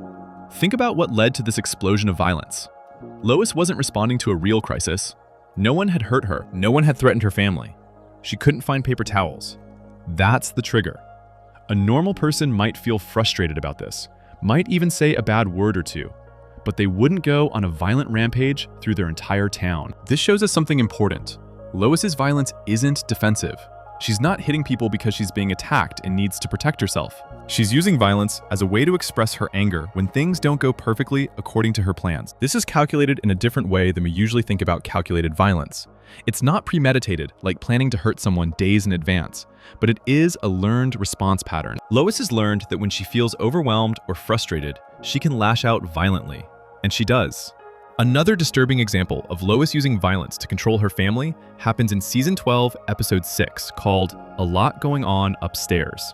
Think about what led to this explosion of violence. Lois wasn't responding to a real crisis. No one had hurt her. No one had threatened her family. She couldn't find paper towels. That's the trigger. A normal person might feel frustrated about this, might even say a bad word or two, but they wouldn't go on a violent rampage through their entire town. This shows us something important. Lois's violence isn't defensive. She's not hitting people because she's being attacked and needs to protect herself. She's using violence as a way to express her anger when things don't go perfectly according to her plans. This is calculated in a different way than we usually think about calculated violence. It's not premeditated, like planning to hurt someone days in advance, but it is a learned response pattern. Lois has learned that when she feels overwhelmed or frustrated, she can lash out violently, and she does. Another disturbing example of Lois using violence to control her family happens in Season 12, Episode 6, called A Lot Going On Upstairs.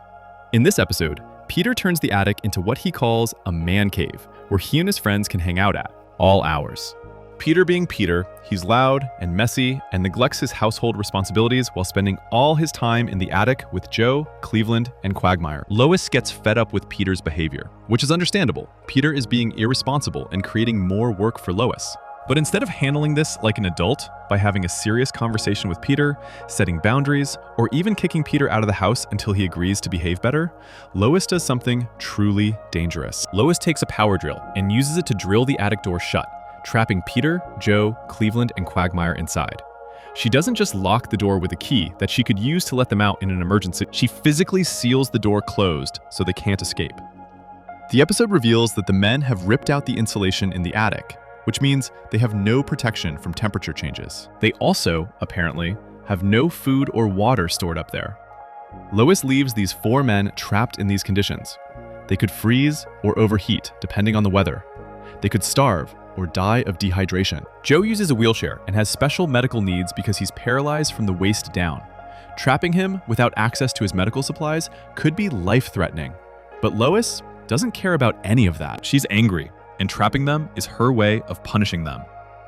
In this episode, Peter turns the attic into what he calls a man cave, where he and his friends can hang out at all hours. Peter being Peter, he's loud and messy and neglects his household responsibilities while spending all his time in the attic with Joe, Cleveland, and Quagmire. Lois gets fed up with Peter's behavior, which is understandable. Peter is being irresponsible and creating more work for Lois. But instead of handling this like an adult, by having a serious conversation with Peter, setting boundaries, or even kicking Peter out of the house until he agrees to behave better, Lois does something truly dangerous. Lois takes a power drill and uses it to drill the attic door shut, trapping Peter, Joe, Cleveland, and Quagmire inside. She doesn't just lock the door with a key that she could use to let them out in an emergency. She physically seals the door closed so they can't escape. The episode reveals that the men have ripped out the insulation in the attic, which means they have no protection from temperature changes. They also, apparently, have no food or water stored up there. Lois leaves these 4 men trapped in these conditions. They could freeze or overheat, depending on the weather. They could starve or die of dehydration. Joe uses a wheelchair and has special medical needs because he's paralyzed from the waist down. Trapping him without access to his medical supplies could be life-threatening. But Lois doesn't care about any of that. She's angry, and trapping them is her way of punishing them.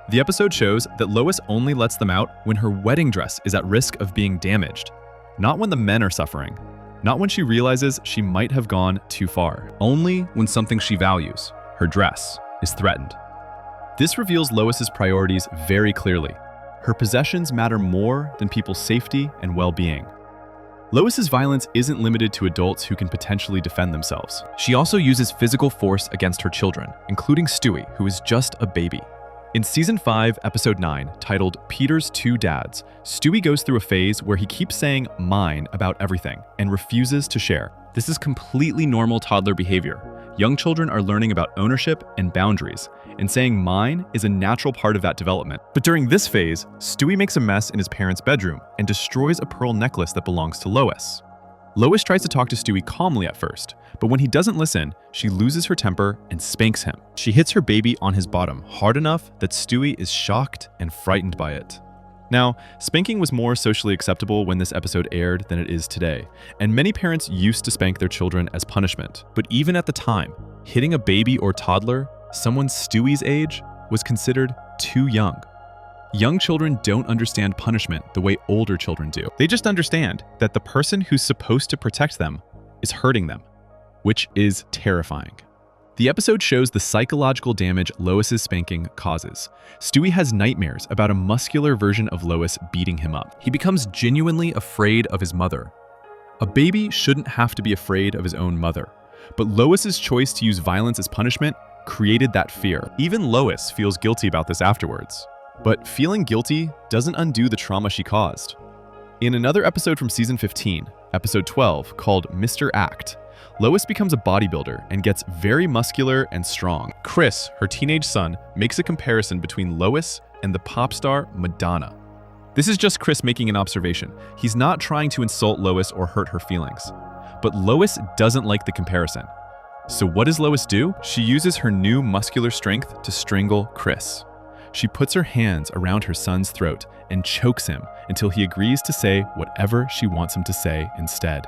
The episode shows that Lois only lets them out when her wedding dress is at risk of being damaged, not when the men are suffering, not when she realizes she might have gone too far, only when something she values, her dress, is threatened. This reveals Lois's priorities very clearly. Her possessions matter more than people's safety and well-being. Lois's violence isn't limited to adults who can potentially defend themselves. She also uses physical force against her children, including Stewie, who is just a baby. In Season 5, Episode 9, titled Peter's Two Dads, Stewie goes through a phase where he keeps saying mine about everything and refuses to share. This is completely normal toddler behavior. Young children are learning about ownership and boundaries, and saying mine is a natural part of that development. But during this phase, Stewie makes a mess in his parents' bedroom and destroys a pearl necklace that belongs to Lois. Lois tries to talk to Stewie calmly at first, but when he doesn't listen, she loses her temper and spanks him. She hits her baby on his bottom hard enough that Stewie is shocked and frightened by it. Now, spanking was more socially acceptable when this episode aired than it is today, and many parents used to spank their children as punishment. But even at the time, hitting a baby or toddler, someone Stewie's age, was considered too young. Young children don't understand punishment the way older children do. They just understand that the person who's supposed to protect them is hurting them, which is terrifying. The episode shows the psychological damage Lois's spanking causes. Stewie has nightmares about a muscular version of Lois beating him up. He becomes genuinely afraid of his mother. A baby shouldn't have to be afraid of his own mother, But Lois's choice to use violence as punishment created that fear. Even Lois feels guilty about this afterwards. But feeling guilty doesn't undo the trauma she caused. In another episode from season 15, episode 12, called Mr. Act, Lois becomes a bodybuilder and gets very muscular and strong. Chris, her teenage son, makes a comparison between Lois and the pop star Madonna. This is just Chris making an observation. He's not trying to insult Lois or hurt her feelings. But Lois doesn't like the comparison. So what does Lois do? She uses her new muscular strength to strangle Chris. She puts her hands around her son's throat and chokes him until he agrees to say whatever she wants him to say instead.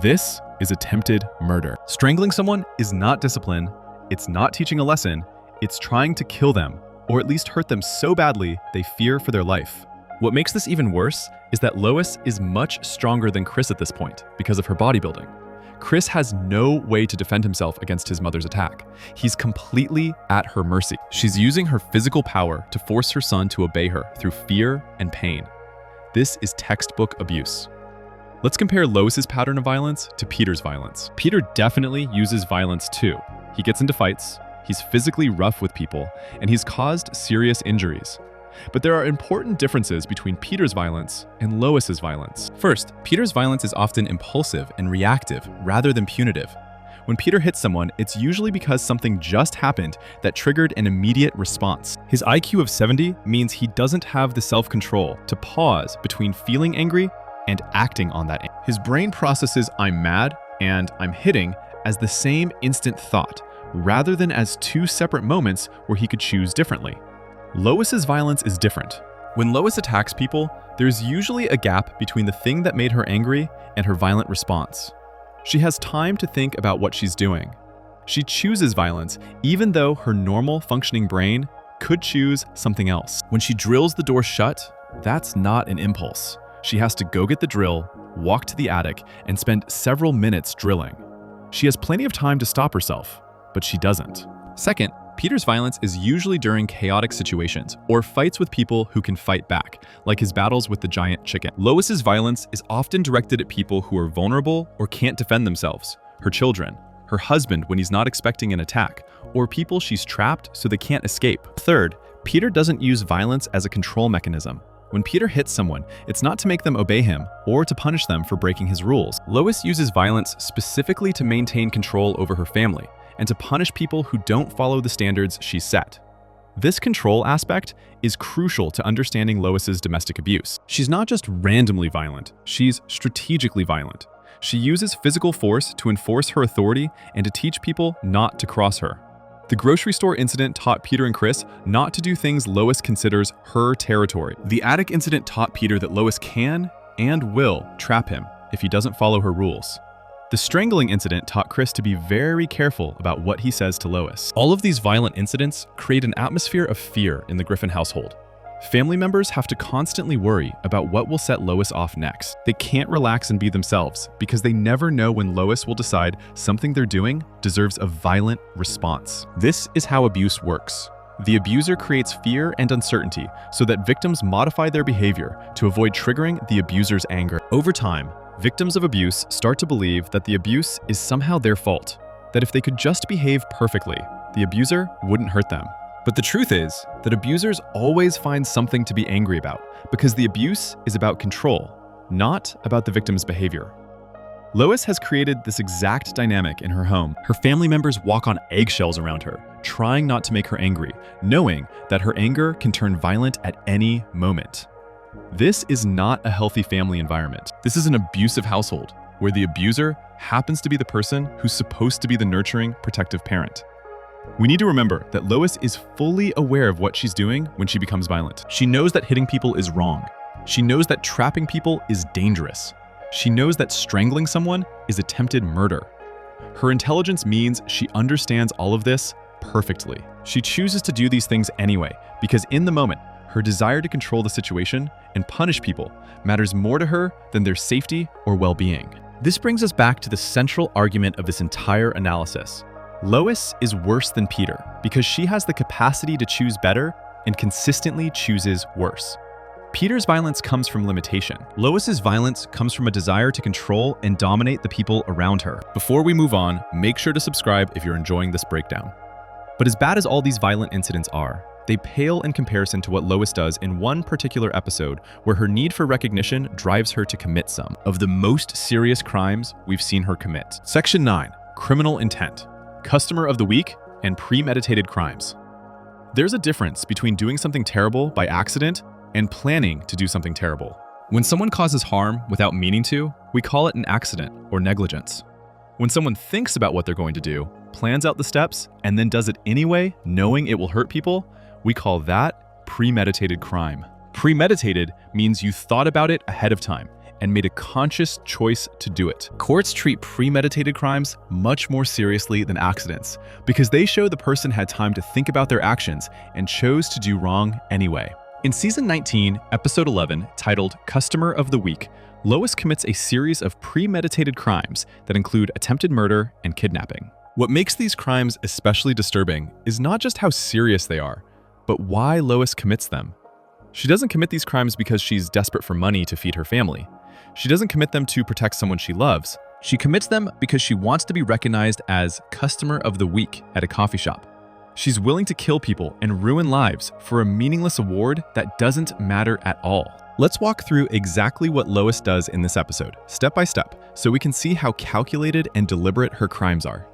This is attempted murder. Strangling someone is not discipline, it's not teaching a lesson, it's trying to kill them, or at least hurt them so badly they fear for their life. What makes this even worse is that Lois is much stronger than Chris at this point because of her bodybuilding. Chris has no way to defend himself against his mother's attack. He's completely at her mercy. She's using her physical power to force her son to obey her through fear and pain. This is textbook abuse. Let's compare Lois's pattern of violence to Peter's violence. Peter definitely uses violence too. He gets into fights, he's physically rough with people, and he's caused serious injuries. But there are important differences between Peter's violence and Lois's violence. First, Peter's violence is often impulsive and reactive rather than punitive. When Peter hits someone, it's usually because something just happened that triggered an immediate response. His IQ of 70 means he doesn't have the self-control to pause between feeling angry and acting on that anger. His brain processes "I'm mad" and "I'm hitting" as the same instant thought, rather than as two separate moments where he could choose differently. Lois's violence is different. When Lois attacks people, there's usually a gap between the thing that made her angry and her violent response. She has time to think about what she's doing. She chooses violence, even though her normal functioning brain could choose something else. When she drills the door shut, that's not an impulse. She has to go get the drill, walk to the attic, and spend several minutes drilling. She has plenty of time to stop herself, but she doesn't. Second, Peter's violence is usually during chaotic situations or fights with people who can fight back, like his battles with the giant chicken. Lois's violence is often directed at people who are vulnerable or can't defend themselves, her children, her husband when he's not expecting an attack, or people she's trapped so they can't escape. Third, Peter doesn't use violence as a control mechanism. When Peter hits someone, it's not to make them obey him or to punish them for breaking his rules. Lois uses violence specifically to maintain control over her family and to punish people who don't follow the standards she set. This control aspect is crucial to understanding Lois's domestic abuse. She's not just randomly violent, she's strategically violent. She uses physical force to enforce her authority and to teach people not to cross her. The grocery store incident taught Peter and Chris not to do things Lois considers her territory. The attic incident taught Peter that Lois can and will trap him if he doesn't follow her rules. The strangling incident taught Chris to be very careful about what he says to Lois. All of these violent incidents create an atmosphere of fear in the Griffin household. Family members have to constantly worry about what will set Lois off next. They can't relax and be themselves because they never know when Lois will decide something they're doing deserves a violent response. This is how abuse works. The abuser creates fear and uncertainty so that victims modify their behavior to avoid triggering the abuser's anger. Over time, victims of abuse start to believe that the abuse is somehow their fault, that if they could just behave perfectly, the abuser wouldn't hurt them. But the truth is that abusers always find something to be angry about because the abuse is about control, not about the victim's behavior. Lois has created this exact dynamic in her home. Her family members walk on eggshells around her, trying not to make her angry, knowing that her anger can turn violent at any moment. This is not a healthy family environment. This is an abusive household where the abuser happens to be the person who's supposed to be the nurturing, protective parent. We need to remember that Lois is fully aware of what she's doing when she becomes violent. She knows that hitting people is wrong. She knows that trapping people is dangerous. She knows that strangling someone is attempted murder. Her intelligence means she understands all of this perfectly. She chooses to do these things anyway because in the moment, her desire to control the situation and punish people matters more to her than their safety or well-being. This brings us back to the central argument of this entire analysis. Lois is worse than Peter because she has the capacity to choose better and consistently chooses worse. Peter's violence comes from limitation. Lois's violence comes from a desire to control and dominate the people around her. Before we move on, make sure to subscribe if you're enjoying this breakdown. But as bad as all these violent incidents are, they pale in comparison to what Lois does in one particular episode where her need for recognition drives her to commit some of the most serious crimes we've seen her commit. Section 9, Criminal Intent, Customer of the Week, and Premeditated Crimes. There's a difference between doing something terrible by accident and planning to do something terrible. When someone causes harm without meaning to, we call it an accident or negligence. When someone thinks about what they're going to do, plans out the steps, and then does it anyway, knowing it will hurt people, we call that premeditated crime. Premeditated means you thought about it ahead of time and made a conscious choice to do it. Courts treat premeditated crimes much more seriously than accidents because they show the person had time to think about their actions and chose to do wrong anyway. In Season 19, Episode 11, titled Customer of the Week, Lois commits a series of premeditated crimes that include attempted murder and kidnapping. What makes these crimes especially disturbing is not just how serious they are, but why Lois commits them. She doesn't commit these crimes because she's desperate for money to feed her family. She doesn't commit them to protect someone she loves. She commits them because she wants to be recognized as Customer of the Week at a coffee shop. She's willing to kill people and ruin lives for a meaningless award that doesn't matter at all. Let's walk through exactly what Lois does in this episode, step by step, so we can see how calculated and deliberate her crimes are.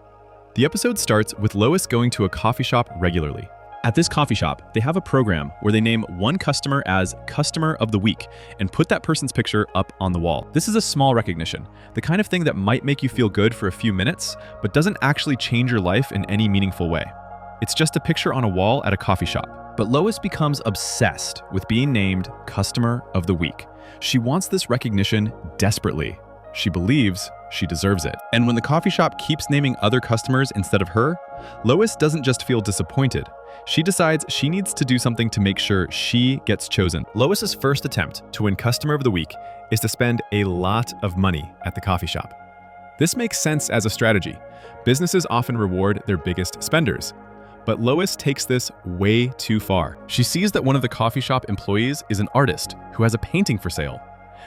The episode starts with Lois going to a coffee shop regularly. At this coffee shop, they have a program where they name one customer as Customer of the Week and put that person's picture up on the wall. This is a small recognition, the kind of thing that might make you feel good for a few minutes, but doesn't actually change your life in any meaningful way. It's just a picture on a wall at a coffee shop. But Lois becomes obsessed with being named Customer of the Week. She wants this recognition desperately. She believes she deserves it. And when the coffee shop keeps naming other customers instead of her, Lois doesn't just feel disappointed. She decides she needs to do something to make sure she gets chosen. Lois's first attempt to win Customer of the Week is to spend a lot of money at the coffee shop. This makes sense as a strategy. Businesses often reward their biggest spenders. But Lois takes this way too far. She sees that one of the coffee shop employees is an artist who has a painting for sale.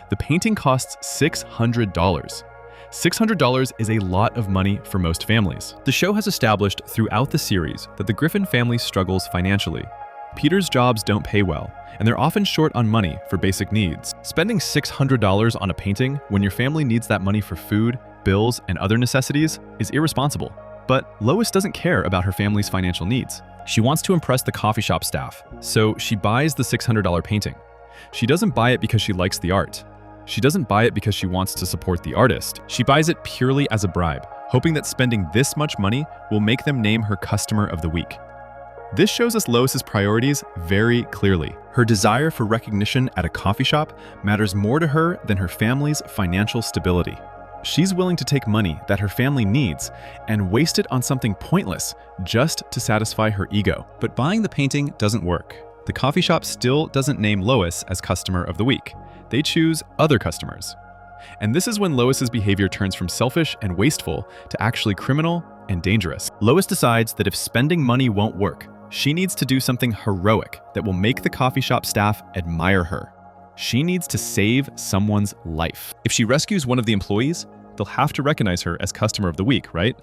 The painting costs $600. $600 is a lot of money for most families. The show has established throughout the series that the Griffin family struggles financially. Peter's jobs don't pay well, and they're often short on money for basic needs. Spending $600 on a painting when your family needs that money for food, bills, and other necessities is irresponsible. But Lois doesn't care about her family's financial needs. She wants to impress the coffee shop staff, so she buys the $600 painting. She doesn't buy it because she likes the art. She doesn't buy it because she wants to support the artist. She buys it purely as a bribe, hoping that spending this much money will make them name her Customer of the Week. This shows us Lois's priorities very clearly. Her desire for recognition at a coffee shop matters more to her than her family's financial stability. She's willing to take money that her family needs and waste it on something pointless just to satisfy her ego. But buying the painting doesn't work. The coffee shop still doesn't name Lois as Customer of the Week. They choose other customers. And this is when Lois's behavior turns from selfish and wasteful to actually criminal and dangerous. Lois decides that if spending money won't work, she needs to do something heroic that will make the coffee shop staff admire her. She needs to save someone's life. If she rescues one of the employees, they'll have to recognize her as Customer of the Week, right?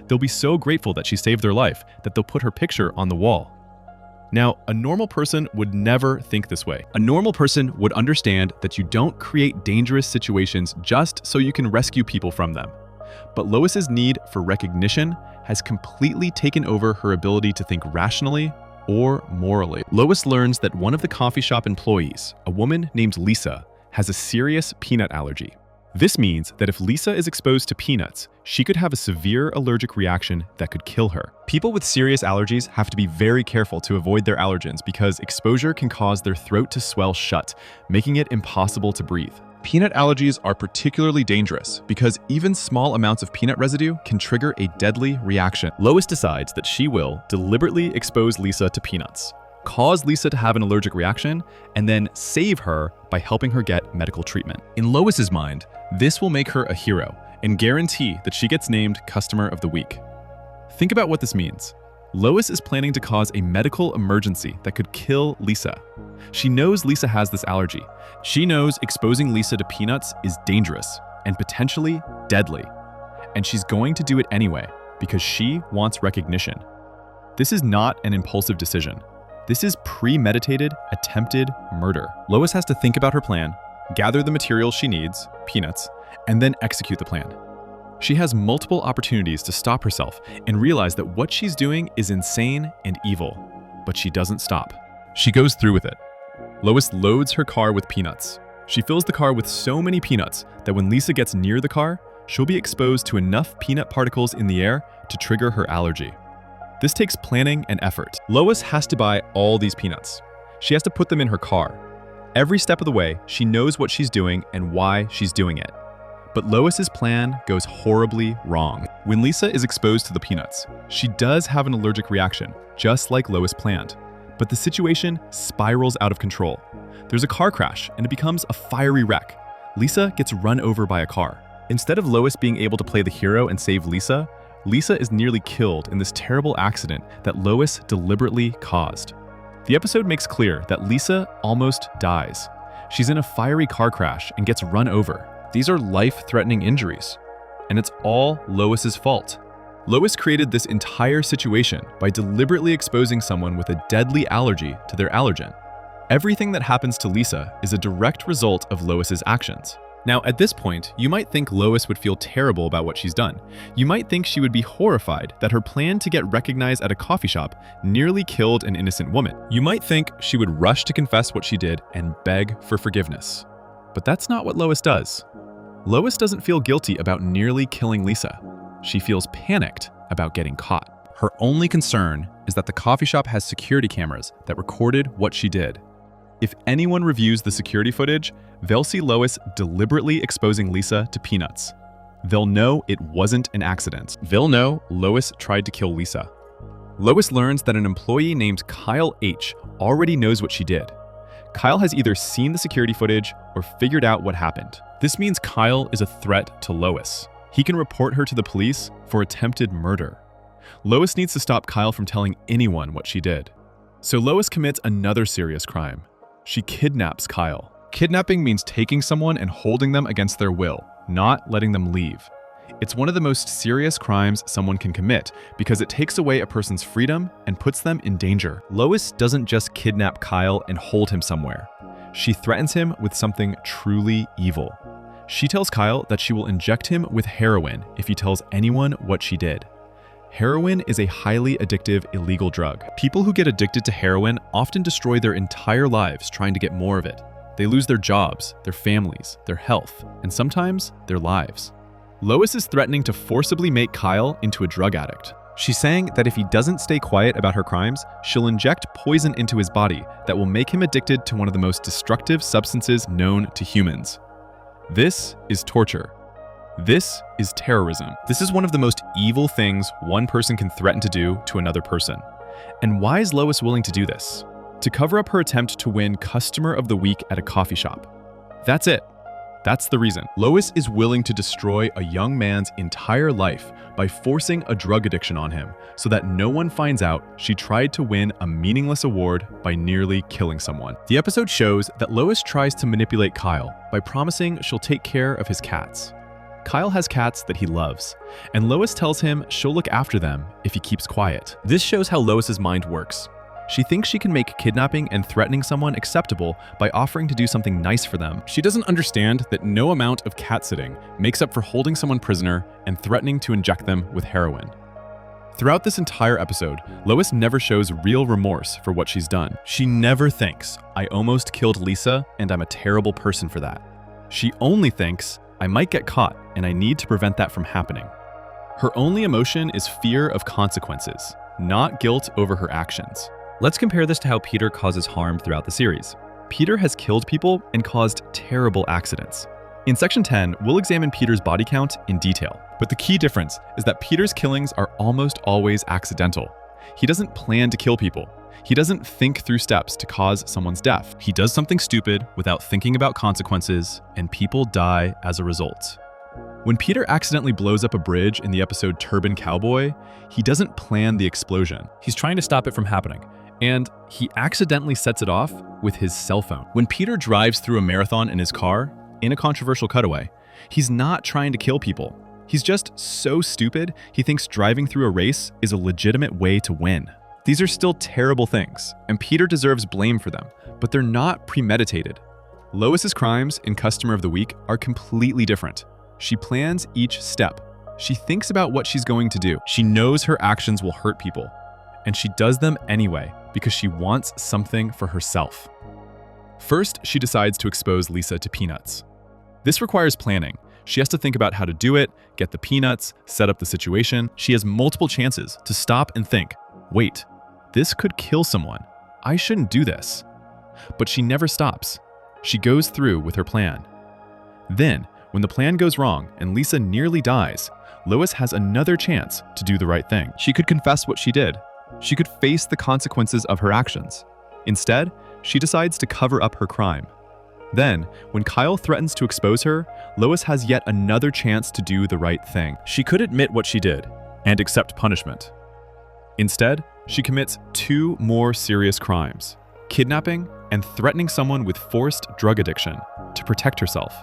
They'll be so grateful that she saved their life that they'll put her picture on the wall. Now, a normal person would never think this way. A normal person would understand that you don't create dangerous situations just so you can rescue people from them. But Lois's need for recognition has completely taken over her ability to think rationally or morally. Lois learns that one of the coffee shop employees, a woman named Lisa, has a serious peanut allergy. This means that if Lisa is exposed to peanuts, she could have a severe allergic reaction that could kill her. People with serious allergies have to be very careful to avoid their allergens because exposure can cause their throat to swell shut, making it impossible to breathe. Peanut allergies are particularly dangerous because even small amounts of peanut residue can trigger a deadly reaction. Lois decides that she will deliberately expose Lisa to peanuts, cause Lisa to have an allergic reaction, and then save her by helping her get medical treatment. In Lois's mind, this will make her a hero and guarantee that she gets named Customer of the Week. Think about what this means. Lois is planning to cause a medical emergency that could kill Lisa. She knows Lisa has this allergy. She knows exposing Lisa to peanuts is dangerous and potentially deadly. And she's going to do it anyway because she wants recognition. This is not an impulsive decision. This is premeditated, attempted murder. Lois has to think about her plan, gather the materials she needs, peanuts, and then execute the plan. She has multiple opportunities to stop herself and realize that what she's doing is insane and evil, but she doesn't stop. She goes through with it. Lois loads her car with peanuts. She fills the car with so many peanuts that when Lisa gets near the car, she'll be exposed to enough peanut particles in the air to trigger her allergy. This takes planning and effort. Lois has to buy all these peanuts. She has to put them in her car. Every step of the way, she knows what she's doing and why she's doing it. But Lois's plan goes horribly wrong. When Lisa is exposed to the peanuts, she does have an allergic reaction, just like Lois planned. But the situation spirals out of control. There's a car crash and it becomes a fiery wreck. Lisa gets run over by a car. Instead of Lois being able to play the hero and save Lisa, Lisa is nearly killed in this terrible accident that Lois deliberately caused. The episode makes clear that Lisa almost dies. She's in a fiery car crash and gets run over. These are life-threatening injuries, and it's all Lois's fault. Lois created this entire situation by deliberately exposing someone with a deadly allergy to their allergen. Everything that happens to Lisa is a direct result of Lois's actions. Now, at this point, you might think Lois would feel terrible about what she's done. You might think she would be horrified that her plan to get recognized at a coffee shop nearly killed an innocent woman. You might think she would rush to confess what she did and beg for forgiveness. But that's not what Lois does. Lois doesn't feel guilty about nearly killing Lisa. She feels panicked about getting caught. Her only concern is that the coffee shop has security cameras that recorded what she did. If anyone reviews the security footage, they'll see Lois deliberately exposing Lisa to peanuts. They'll know it wasn't an accident. They'll know Lois tried to kill Lisa. Lois learns that an employee named Kyle H. already knows what she did. Kyle has either seen the security footage or figured out what happened. This means Kyle is a threat to Lois. He can report her to the police for attempted murder. Lois needs to stop Kyle from telling anyone what she did. So Lois commits another serious crime. She kidnaps Kyle. Kidnapping means taking someone and holding them against their will, not letting them leave. It's one of the most serious crimes someone can commit because it takes away a person's freedom and puts them in danger. Lois doesn't just kidnap Kyle and hold him somewhere. She threatens him with something truly evil. She tells Kyle that she will inject him with heroin if he tells anyone what she did. Heroin is a highly addictive, illegal drug. People who get addicted to heroin often destroy their entire lives trying to get more of it. They lose their jobs, their families, their health, and sometimes their lives. Lois is threatening to forcibly make Kyle into a drug addict. She's saying that if he doesn't stay quiet about her crimes, she'll inject poison into his body that will make him addicted to one of the most destructive substances known to humans. This is torture. This is terrorism. This is one of the most evil things one person can threaten to do to another person. And why is Lois willing to do this? To cover up her attempt to win Customer of the Week at a coffee shop. That's it. That's the reason. Lois is willing to destroy a young man's entire life by forcing a drug addiction on him so that no one finds out she tried to win a meaningless award by nearly killing someone. The episode shows that Lois tries to manipulate Kyle by promising she'll take care of his cats. Kyle has cats that he loves, and Lois tells him she'll look after them if he keeps quiet. This shows how Lois's mind works. She thinks she can make kidnapping and threatening someone acceptable by offering to do something nice for them. She doesn't understand that no amount of cat sitting makes up for holding someone prisoner and threatening to inject them with heroin. Throughout this entire episode, Lois never shows real remorse for what she's done. She never thinks, "I almost killed Lisa and I'm a terrible person for that." She only thinks, "I might get caught and I need to prevent that from happening." Her only emotion is fear of consequences, not guilt over her actions. Let's compare this to how Peter causes harm throughout the series. Peter has killed people and caused terrible accidents. In Section 10, we'll examine Peter's body count in detail. But the key difference is that Peter's killings are almost always accidental. He doesn't plan to kill people. He doesn't think through steps to cause someone's death. He does something stupid without thinking about consequences, and people die as a result. When Peter accidentally blows up a bridge in the episode Turban Cowboy, he doesn't plan the explosion. He's trying to stop it from happening, and he accidentally sets it off with his cell phone. When Peter drives through a marathon in his car, in a controversial cutaway, he's not trying to kill people. He's just so stupid, he thinks driving through a race is a legitimate way to win. These are still terrible things, and Peter deserves blame for them, but they're not premeditated. Lois's crimes in Customer of the Week are completely different. She plans each step. She thinks about what she's going to do. She knows her actions will hurt people, and she does them anyway because she wants something for herself. First, she decides to expose Lisa to peanuts. This requires planning. She has to think about how to do it, get the peanuts, set up the situation. She has multiple chances to stop and think, wait, this could kill someone. I shouldn't do this. But she never stops. She goes through with her plan. Then, when the plan goes wrong and Lisa nearly dies, Lois has another chance to do the right thing. She could confess what she did. She could face the consequences of her actions. Instead, she decides to cover up her crime. Then, when Kyle threatens to expose her, Lois has yet another chance to do the right thing. She could admit what she did and accept punishment. Instead, she commits 2 more serious crimes: kidnapping and threatening someone with forced drug addiction to protect herself.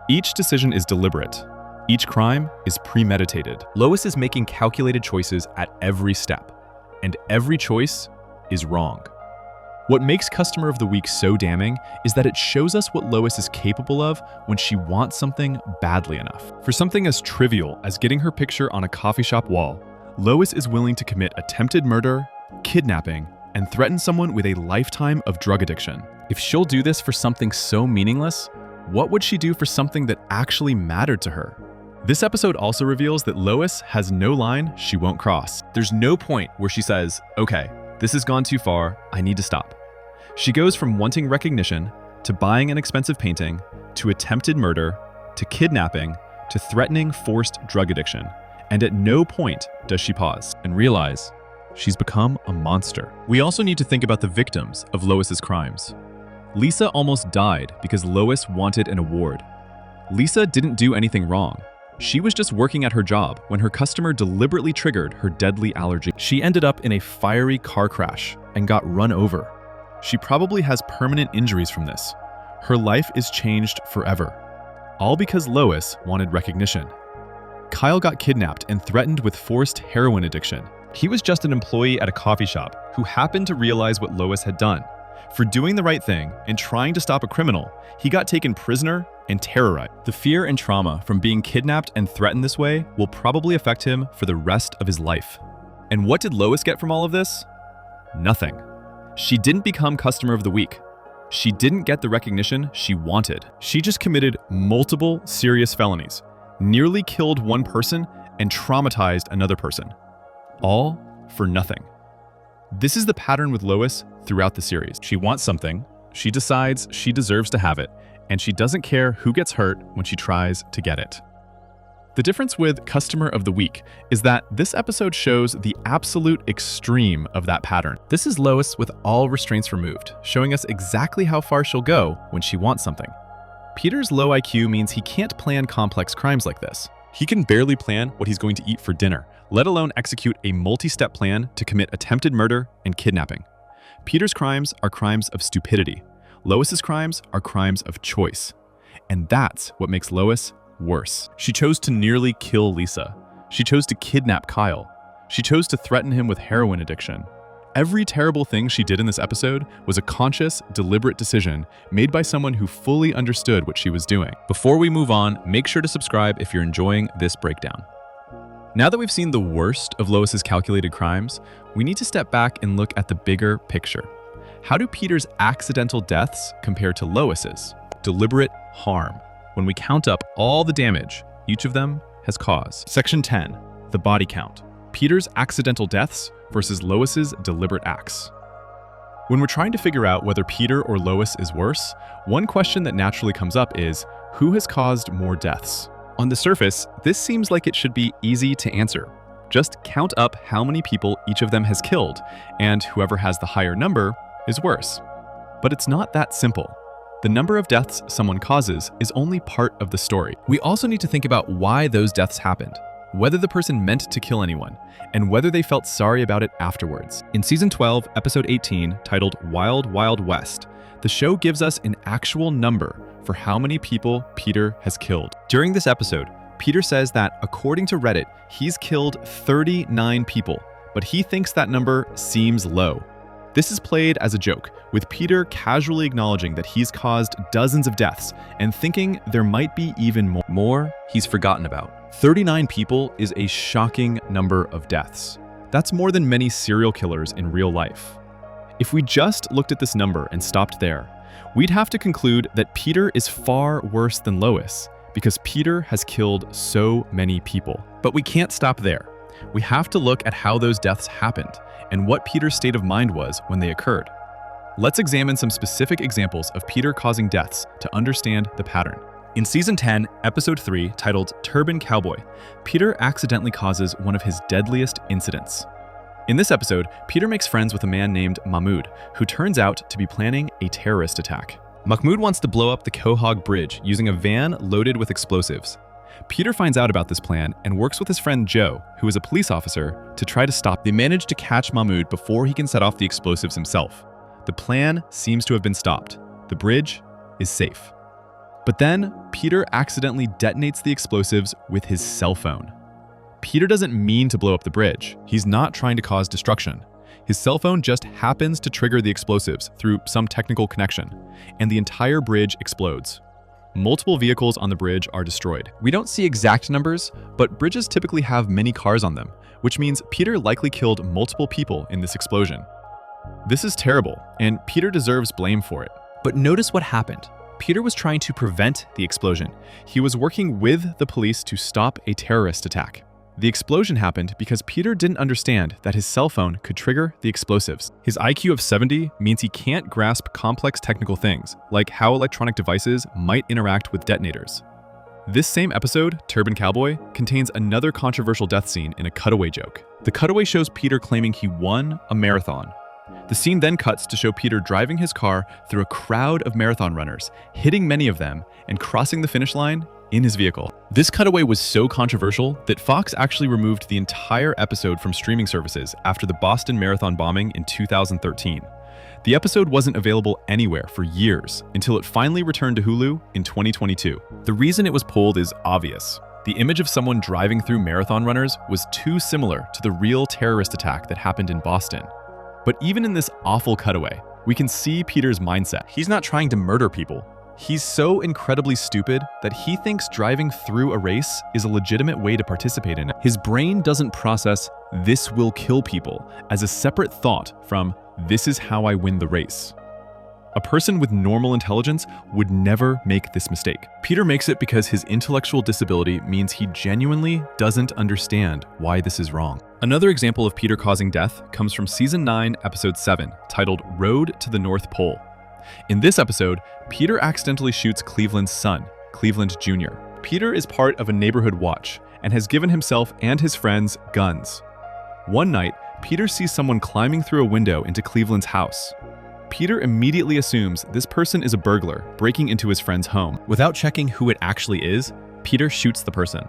Each decision is deliberate. Each crime is premeditated. Lois is making calculated choices at every step, and every choice is wrong. What makes Customer of the Week so damning is that it shows us what Lois is capable of when she wants something badly enough. For something as trivial as getting her picture on a coffee shop wall, Lois is willing to commit attempted murder, kidnapping, and threaten someone with a lifetime of drug addiction. If she'll do this for something so meaningless, what would she do for something that actually mattered to her? This episode also reveals that Lois has no line she won't cross. There's no point where she says, okay, this has gone too far, I need to stop. She goes from wanting recognition, to buying an expensive painting, to attempted murder, to kidnapping, to threatening forced drug addiction. And at no point does she pause and realize she's become a monster. We also need to think about the victims of Lois's crimes. Lisa almost died because Lois wanted an award. Lisa didn't do anything wrong. She was just working at her job when her customer deliberately triggered her deadly allergy. She ended up in a fiery car crash and got run over. She probably has permanent injuries from this. Her life is changed forever. All because Lois wanted recognition. Kyle got kidnapped and threatened with forced heroin addiction. He was just an employee at a coffee shop who happened to realize what Lois had done. For doing the right thing and trying to stop a criminal, he got taken prisoner and terrorized. The fear and trauma from being kidnapped and threatened this way will probably affect him for the rest of his life. And what did Lois get from all of this? Nothing. She didn't become Customer of the Week. She didn't get the recognition she wanted. She just committed multiple serious felonies, nearly killed one person, and traumatized another person. All for nothing. This is the pattern with Lois throughout the series. She wants something, she decides she deserves to have it, and she doesn't care who gets hurt when she tries to get it. The difference with Customer of the Week is that this episode shows the absolute extreme of that pattern. This is Lois with all restraints removed, showing us exactly how far she'll go when she wants something. Peter's low IQ means he can't plan complex crimes like this. He can barely plan what he's going to eat for dinner, let alone execute a multi-step plan to commit attempted murder and kidnapping. Peter's crimes are crimes of stupidity. Lois's crimes are crimes of choice. And that's what makes Lois worse. She chose to nearly kill Lisa. She chose to kidnap Kyle. She chose to threaten him with heroin addiction. Every terrible thing she did in this episode was a conscious, deliberate decision made by someone who fully understood what she was doing. Before we move on, make sure to subscribe if you're enjoying this breakdown. Now that we've seen the worst of Lois's calculated crimes, we need to step back and look at the bigger picture. How do Peter's accidental deaths compare to Lois's deliberate harm? When we count up all the damage each of them has caused. Section 10, the body count. Peter's accidental deaths versus Lois's deliberate acts. When we're trying to figure out whether Peter or Lois is worse, one question that naturally comes up is, who has caused more deaths? On the surface, this seems like it should be easy to answer. Just count up how many people each of them has killed, and whoever has the higher number is worse. But it's not that simple. The number of deaths someone causes is only part of the story. We also need to think about why those deaths happened, whether the person meant to kill anyone, and whether they felt sorry about it afterwards. In Season 12, Episode 18, titled Wild Wild West, the show gives us an actual number for how many people Peter has killed. During this episode, Peter says that, according to Reddit, he's killed 39 people, but he thinks that number seems low. This is played as a joke, with Peter casually acknowledging that he's caused dozens of deaths and thinking there might be even more he's forgotten about. 39 people is a shocking number of deaths. That's more than many serial killers in real life. If we just looked at this number and stopped there, we'd have to conclude that Peter is far worse than Lois, because Peter has killed so many people. But we can't stop there. We have to look at how those deaths happened and what Peter's state of mind was when they occurred. Let's examine some specific examples of Peter causing deaths to understand the pattern. In Season 10, Episode 3, titled Turban Cowboy, Peter accidentally causes one of his deadliest incidents. In this episode, Peter makes friends with a man named Mahmoud, who turns out to be planning a terrorist attack. Mahmoud wants to blow up the Quahog Bridge using a van loaded with explosives. Peter finds out about this plan and works with his friend Joe, who is a police officer, to try to stop. They manage to catch Mahmoud before he can set off the explosives himself. The plan seems to have been stopped. The bridge is safe. But then, Peter accidentally detonates the explosives with his cell phone. Peter doesn't mean to blow up the bridge. He's not trying to cause destruction. His cell phone just happens to trigger the explosives through some technical connection, and the entire bridge explodes. Multiple vehicles on the bridge are destroyed. We don't see exact numbers, but bridges typically have many cars on them, which means Peter likely killed multiple people in this explosion. This is terrible, and Peter deserves blame for it. But notice what happened. Peter was trying to prevent the explosion. He was working with the police to stop a terrorist attack. The explosion happened because Peter didn't understand that his cell phone could trigger the explosives. His IQ of 70 means he can't grasp complex technical things, like how electronic devices might interact with detonators. This same episode, Turban Cowboy, contains another controversial death scene in a cutaway joke. The cutaway shows Peter claiming he won a marathon. The scene then cuts to show Peter driving his car through a crowd of marathon runners, hitting many of them, and crossing the finish line in his vehicle. This cutaway was so controversial that Fox actually removed the entire episode from streaming services after the Boston Marathon bombing in 2013. The episode wasn't available anywhere for years until it finally returned to Hulu in 2022. The reason it was pulled is obvious. The image of someone driving through marathon runners was too similar to the real terrorist attack that happened in Boston. But even in this awful cutaway, we can see Peter's mindset. He's not trying to murder people. He's so incredibly stupid that he thinks driving through a race is a legitimate way to participate in it. His brain doesn't process "this will kill people" as a separate thought from "this is how I win the race." A person with normal intelligence would never make this mistake. Peter makes it because his intellectual disability means he genuinely doesn't understand why this is wrong. Another example of Peter causing death comes from Season 9, Episode 7, titled Road to the North Pole. In this episode, Peter accidentally shoots Cleveland's son, Cleveland Jr. Peter is part of a neighborhood watch and has given himself and his friends guns. One night, Peter sees someone climbing through a window into Cleveland's house. Peter immediately assumes this person is a burglar breaking into his friend's home. Without checking who it actually is, Peter shoots the person.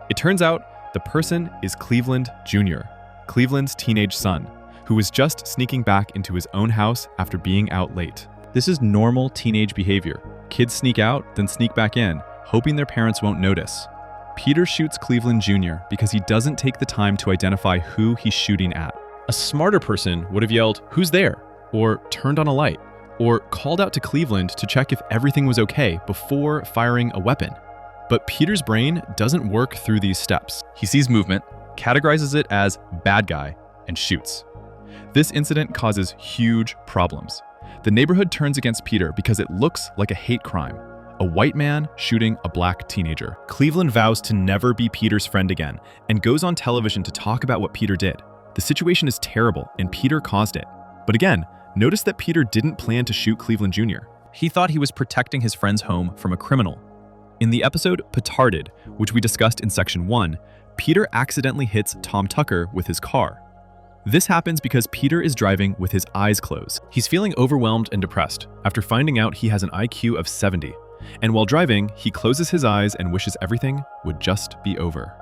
It turns out the person is Cleveland Jr., Cleveland's teenage son, who was just sneaking back into his own house after being out late. This is normal teenage behavior. Kids sneak out, then sneak back in, hoping their parents won't notice. Peter shoots Cleveland Jr. because he doesn't take the time to identify who he's shooting at. A smarter person would have yelled, "Who's there?" or turned on a light, or called out to Cleveland to check if everything was okay before firing a weapon. But Peter's brain doesn't work through these steps. He sees movement, categorizes it as bad guy, and shoots. This incident causes huge problems. The neighborhood turns against Peter because it looks like a hate crime. A white man shooting a black teenager. Cleveland vows to never be Peter's friend again and goes on television to talk about what Peter did. The situation is terrible and Peter caused it. But again, notice that Peter didn't plan to shoot Cleveland Jr. He thought he was protecting his friend's home from a criminal. In the episode Petarded, which we discussed in Section 1, Peter accidentally hits Tom Tucker with his car. This happens because Peter is driving with his eyes closed. He's feeling overwhelmed and depressed after finding out he has an IQ of 70. And while driving, he closes his eyes and wishes everything would just be over.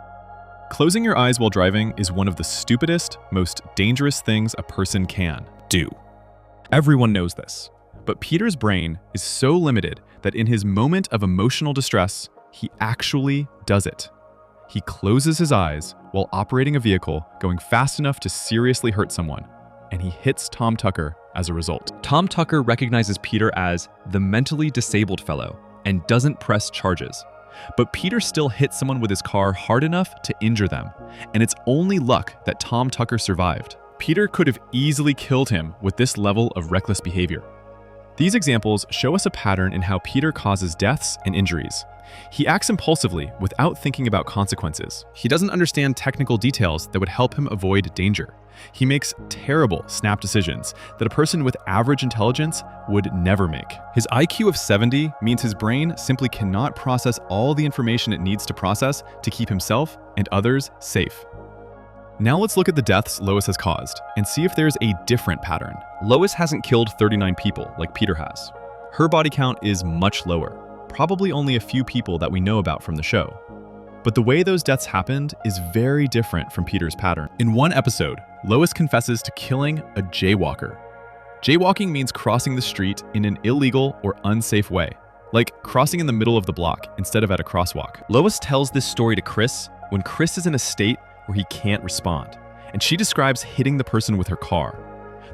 Closing your eyes while driving is one of the stupidest, most dangerous things a person can do. Everyone knows this, but Peter's brain is so limited that in his moment of emotional distress, he actually does it. He closes his eyes while operating a vehicle going fast enough to seriously hurt someone, and he hits Tom Tucker as a result. Tom Tucker recognizes Peter as the mentally disabled fellow and doesn't press charges. But Peter still hits someone with his car hard enough to injure them, and it's only luck that Tom Tucker survived. Peter could have easily killed him with this level of reckless behavior. These examples show us a pattern in how Peter causes deaths and injuries. He acts impulsively without thinking about consequences. He doesn't understand technical details that would help him avoid danger. He makes terrible snap decisions that a person with average intelligence would never make. His IQ of 70 means his brain simply cannot process all the information it needs to process to keep himself and others safe. Now let's look at the deaths Lois has caused and see if there's a different pattern. Lois hasn't killed 39 people like Peter has. Her body count is much lower. Probably only a few people that we know about from the show. But the way those deaths happened is very different from Peter's pattern. In one episode, Lois confesses to killing a jaywalker. Jaywalking means crossing the street in an illegal or unsafe way, like crossing in the middle of the block instead of at a crosswalk. Lois tells this story to Chris when Chris is in a state where he can't respond, and she describes hitting the person with her car.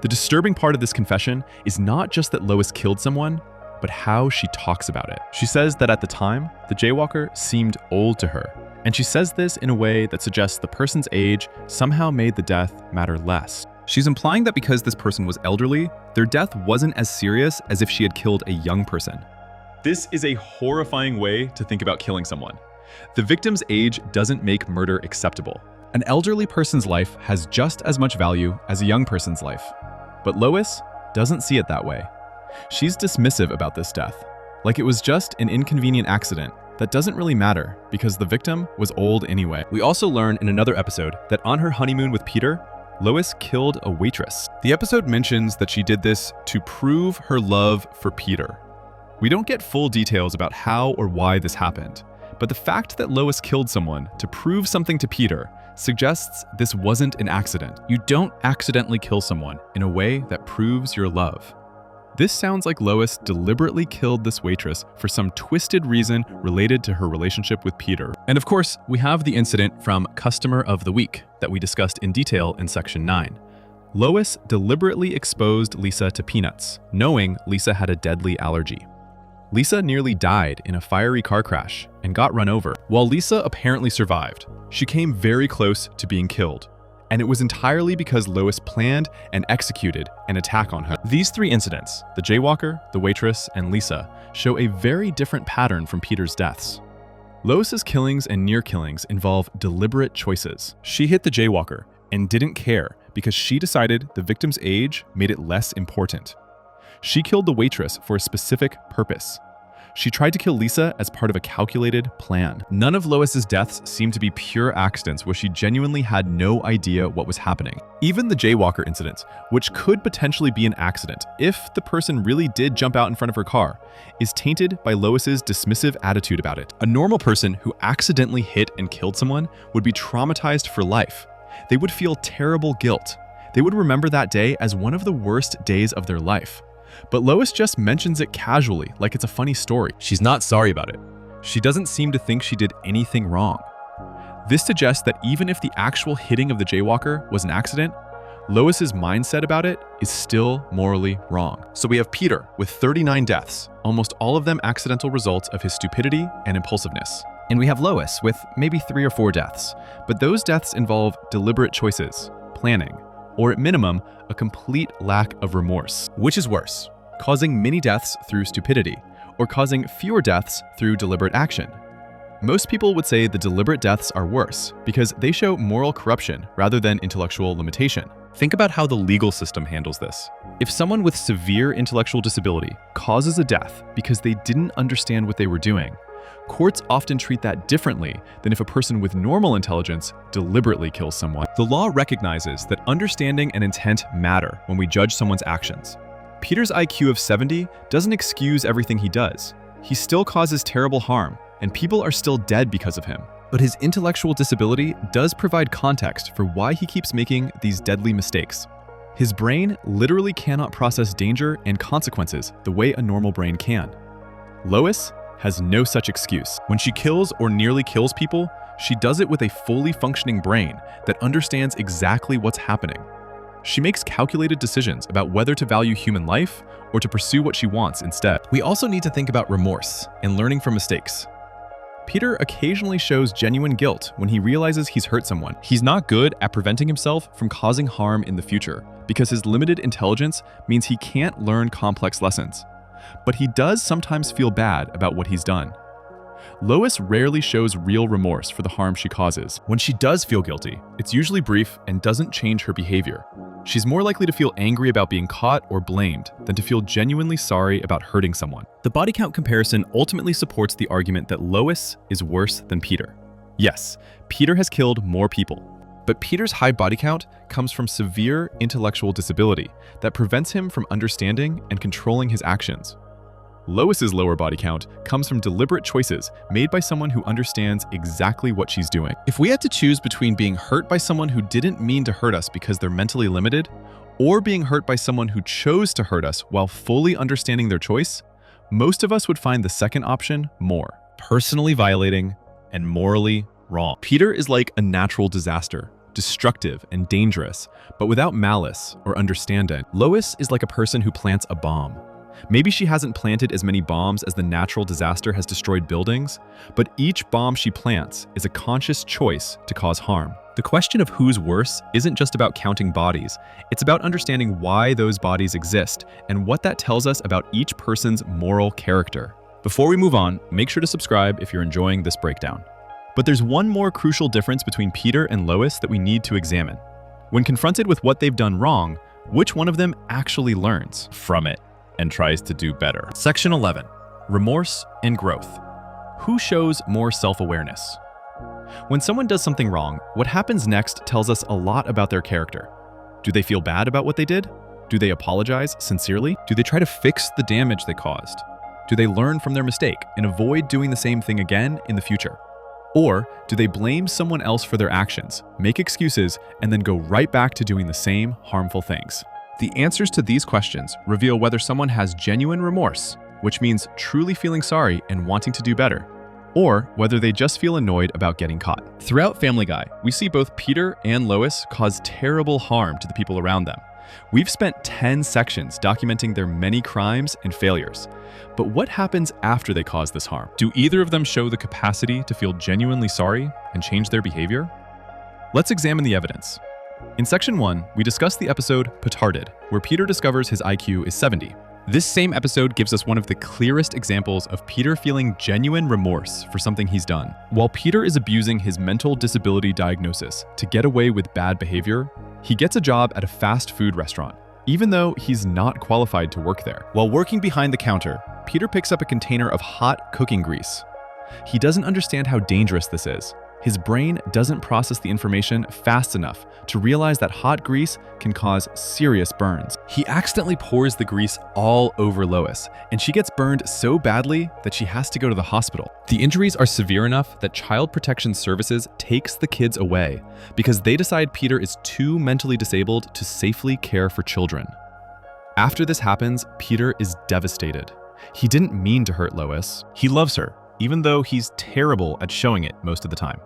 The disturbing part of this confession is not just that Lois killed someone, but how she talks about it. She says that at the time, the jaywalker seemed old to her, and she says this in a way that suggests the person's age somehow made the death matter less. She's implying that because this person was elderly, their death wasn't as serious as if she had killed a young person. This is a horrifying way to think about killing someone. The victim's age doesn't make murder acceptable. An elderly person's life has just as much value as a young person's life. But Lois doesn't see it that way. She's dismissive about this death, like it was just an inconvenient accident that doesn't really matter because the victim was old anyway. We also learn in another episode that on her honeymoon with Peter, Lois killed a waitress. The episode mentions that she did this to prove her love for Peter. We don't get full details about how or why this happened, but the fact that Lois killed someone to prove something to Peter suggests this wasn't an accident. You don't accidentally kill someone in a way that proves your love. This sounds like Lois deliberately killed this waitress for some twisted reason related to her relationship with Peter. And of course, we have the incident from Customer of the Week that we discussed in detail in Section 9. Lois deliberately exposed Lisa to peanuts, knowing Lisa had a deadly allergy. Lisa nearly died in a fiery car crash and got run over. While Lisa apparently survived, she came very close to being killed. And it was entirely because Lois planned and executed an attack on her. These three incidents, the jaywalker, the waitress, and Lisa, show a very different pattern from Peter's deaths. Lois's killings and near killings involve deliberate choices. She hit the jaywalker and didn't care because she decided the victim's age made it less important. She killed the waitress for a specific purpose. She tried to kill Lisa as part of a calculated plan. None of Lois's deaths seem to be pure accidents where she genuinely had no idea what was happening. Even the jaywalker incident, which could potentially be an accident if the person really did jump out in front of her car, is tainted by Lois's dismissive attitude about it. A normal person who accidentally hit and killed someone would be traumatized for life. They would feel terrible guilt. They would remember that day as one of the worst days of their life. But Lois just mentions it casually, like it's a funny story. She's not sorry about it. She doesn't seem to think she did anything wrong. This suggests that even if the actual hitting of the jaywalker was an accident, Lois's mindset about it is still morally wrong. So we have Peter with 39 deaths, almost all of them accidental results of his stupidity and impulsiveness. And we have Lois with maybe 3 or 4 deaths, but those deaths involve deliberate choices, planning, or at minimum, a complete lack of remorse. Which is worse, causing many deaths through stupidity, or causing fewer deaths through deliberate action? Most people would say the deliberate deaths are worse because they show moral corruption rather than intellectual limitation. Think about how the legal system handles this. If someone with severe intellectual disability causes a death because they didn't understand what they were doing, Courts often treat that differently than if a person with normal intelligence deliberately kills someone. The law recognizes that understanding and intent matter when we judge someone's actions. Peter's IQ of 70 doesn't excuse everything he does. He still causes terrible harm, and people are still dead because of him. But his intellectual disability does provide context for why he keeps making these deadly mistakes. His brain literally cannot process danger and consequences the way a normal brain can. Lois has no such excuse. When she kills or nearly kills people, she does it with a fully functioning brain that understands exactly what's happening. She makes calculated decisions about whether to value human life or to pursue what she wants instead. We also need to think about remorse and learning from mistakes. Peter occasionally shows genuine guilt when he realizes he's hurt someone. He's not good at preventing himself from causing harm in the future because his limited intelligence means he can't learn complex lessons. But he does sometimes feel bad about what he's done. Lois rarely shows real remorse for the harm she causes. When she does feel guilty, it's usually brief and doesn't change her behavior. She's more likely to feel angry about being caught or blamed than to feel genuinely sorry about hurting someone. The body count comparison ultimately supports the argument that Lois is worse than Peter. Yes, Peter has killed more people, but Peter's high body count comes from severe intellectual disability that prevents him from understanding and controlling his actions. Lois's lower body count comes from deliberate choices made by someone who understands exactly what she's doing. If we had to choose between being hurt by someone who didn't mean to hurt us because they're mentally limited, or being hurt by someone who chose to hurt us while fully understanding their choice, most of us would find the second option more personally violating and morally wrong. Peter is like a natural disaster, destructive and dangerous, but without malice or understanding. Lois is like a person who plants a bomb. Maybe she hasn't planted as many bombs as the natural disaster has destroyed buildings, but each bomb she plants is a conscious choice to cause harm. The question of who's worse isn't just about counting bodies. It's about understanding why those bodies exist and what that tells us about each person's moral character. Before we move on, make sure to subscribe if you're enjoying this breakdown. But there's one more crucial difference between Peter and Lois that we need to examine. When confronted with what they've done wrong, which one of them actually learns from it and tries to do better? Section 11, Remorse and Growth. Who shows more self-awareness? When someone does something wrong, what happens next tells us a lot about their character. Do they feel bad about what they did? Do they apologize sincerely? Do they try to fix the damage they caused? Do they learn from their mistake and avoid doing the same thing again in the future? Or do they blame someone else for their actions, make excuses, and then go right back to doing the same harmful things? The answers to these questions reveal whether someone has genuine remorse, which means truly feeling sorry and wanting to do better, or whether they just feel annoyed about getting caught. Throughout Family Guy, we see both Peter and Lois cause terrible harm to the people around them. We've spent 10 sections documenting their many crimes and failures. But what happens after they cause this harm? Do either of them show the capacity to feel genuinely sorry and change their behavior? Let's examine the evidence. In Section 1, we discussed the episode Petarded, where Peter discovers his IQ is 70. This same episode gives us one of the clearest examples of Peter feeling genuine remorse for something he's done. While Peter is abusing his mental disability diagnosis to get away with bad behavior, he gets a job at a fast food restaurant, even though he's not qualified to work there. While working behind the counter, Peter picks up a container of hot cooking grease. He doesn't understand how dangerous this is. His brain doesn't process the information fast enough to realize that hot grease can cause serious burns. He accidentally pours the grease all over Lois, and she gets burned so badly that she has to go to the hospital. The injuries are severe enough that Child Protection Services takes the kids away because they decide Peter is too mentally disabled to safely care for children. After this happens, Peter is devastated. He didn't mean to hurt Lois. He loves her, even though he's terrible at showing it most of the time.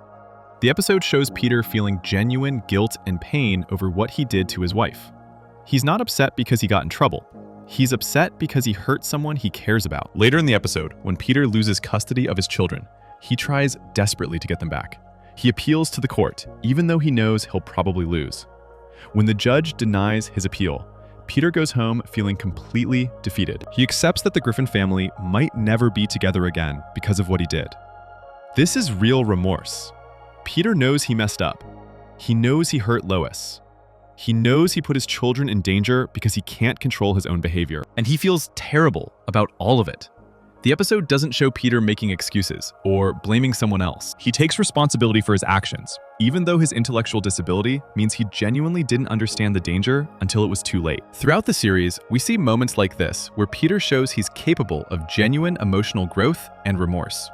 The episode shows Peter feeling genuine guilt and pain over what he did to his wife. He's not upset because he got in trouble. He's upset because he hurt someone he cares about. Later in the episode, when Peter loses custody of his children, he tries desperately to get them back. He appeals to the court, even though he knows he'll probably lose. When the judge denies his appeal, Peter goes home feeling completely defeated. He accepts that the Griffin family might never be together again because of what he did. This is real remorse. Peter knows he messed up. He knows he hurt Lois. He knows he put his children in danger because he can't control his own behavior, and he feels terrible about all of it. The episode doesn't show Peter making excuses or blaming someone else. He takes responsibility for his actions, even though his intellectual disability means he genuinely didn't understand the danger until it was too late. Throughout the series, we see moments like this where Peter shows he's capable of genuine emotional growth and remorse.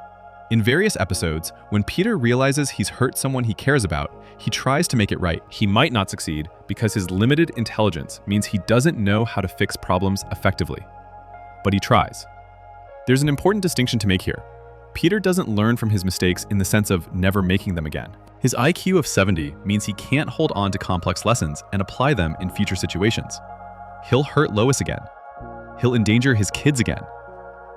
In various episodes, when Peter realizes he's hurt someone he cares about, he tries to make it right. He might not succeed because his limited intelligence means he doesn't know how to fix problems effectively. But he tries. There's an important distinction to make here. Peter doesn't learn from his mistakes in the sense of never making them again. His IQ of 70 means he can't hold on to complex lessons and apply them in future situations. He'll hurt Lois again. He'll endanger his kids again.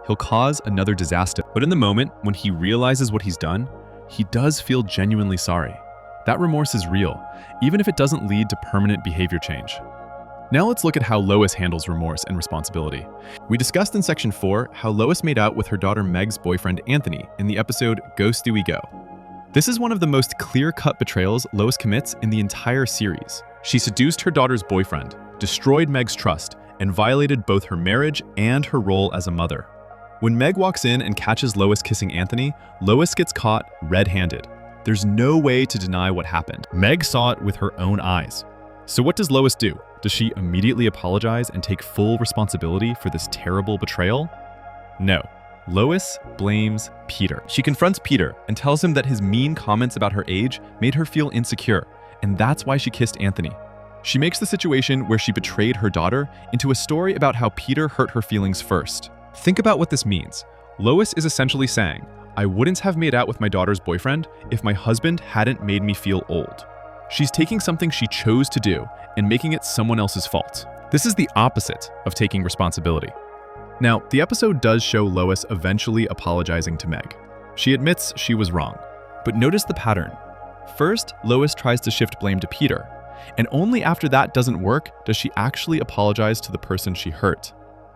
He'll cause another disaster. But in the moment when he realizes what he's done, he does feel genuinely sorry. That remorse is real, even if it doesn't lead to permanent behavior change. Now let's look at how Lois handles remorse and responsibility. We discussed in Section 4 how Lois made out with her daughter Meg's boyfriend Anthony in the episode Go Stewie Go. This is one of the most clear-cut betrayals Lois commits in the entire series. She seduced her daughter's boyfriend, destroyed Meg's trust, and violated both her marriage and her role as a mother. When Meg walks in and catches Lois kissing Anthony, Lois gets caught red-handed. There's no way to deny what happened. Meg saw it with her own eyes. So what does Lois do? Does she immediately apologize and take full responsibility for this terrible betrayal? No. Lois blames Peter. She confronts Peter and tells him that his mean comments about her age made her feel insecure, and that's why she kissed Anthony. She makes the situation where she betrayed her daughter into a story about how Peter hurt her feelings first. Think about what this means. Lois is essentially saying, I wouldn't have made out with my daughter's boyfriend if my husband hadn't made me feel old. She's taking something she chose to do and making it someone else's fault. This is the opposite of taking responsibility. Now, the episode does show Lois eventually apologizing to Meg. She admits she was wrong. But notice the pattern. First, Lois tries to shift blame to Peter, and only after that doesn't work does she actually apologize to the person she hurt.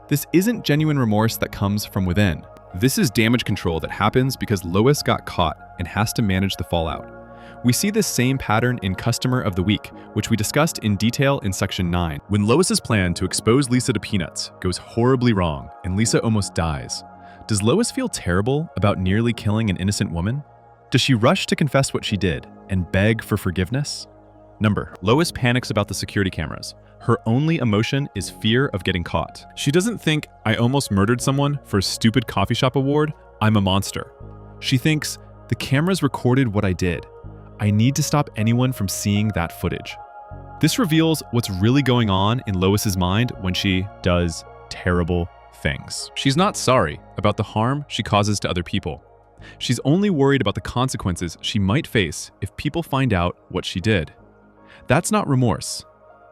This isn't genuine remorse that comes from within. This is damage control that happens because Lois got caught and has to manage the fallout. We see this same pattern in Customer of the Week, which we discussed in detail in Section 9. When Lois's plan to expose Lisa to peanuts goes horribly wrong and Lisa almost dies, does Lois feel terrible about nearly killing an innocent woman? Does she rush to confess what she did and beg for forgiveness? Lois panics about the security cameras. Her only emotion is fear of getting caught. She doesn't think, I almost murdered someone for a stupid coffee shop award, I'm a monster. She thinks, the cameras recorded what I did. I need to stop anyone from seeing that footage. This reveals what's really going on in Lois's mind when she does terrible things. She's not sorry about the harm she causes to other people. She's only worried about the consequences she might face if people find out what she did. That's not remorse.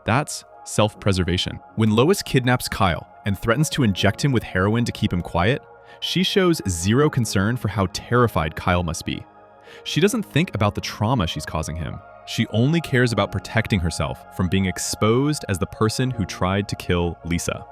That's self-preservation. When Lois kidnaps Kyle and threatens to inject him with heroin to keep him quiet, she shows zero concern for how terrified Kyle must be. She doesn't think about the trauma she's causing him. She only cares about protecting herself from being exposed as the person who tried to kill Lisa.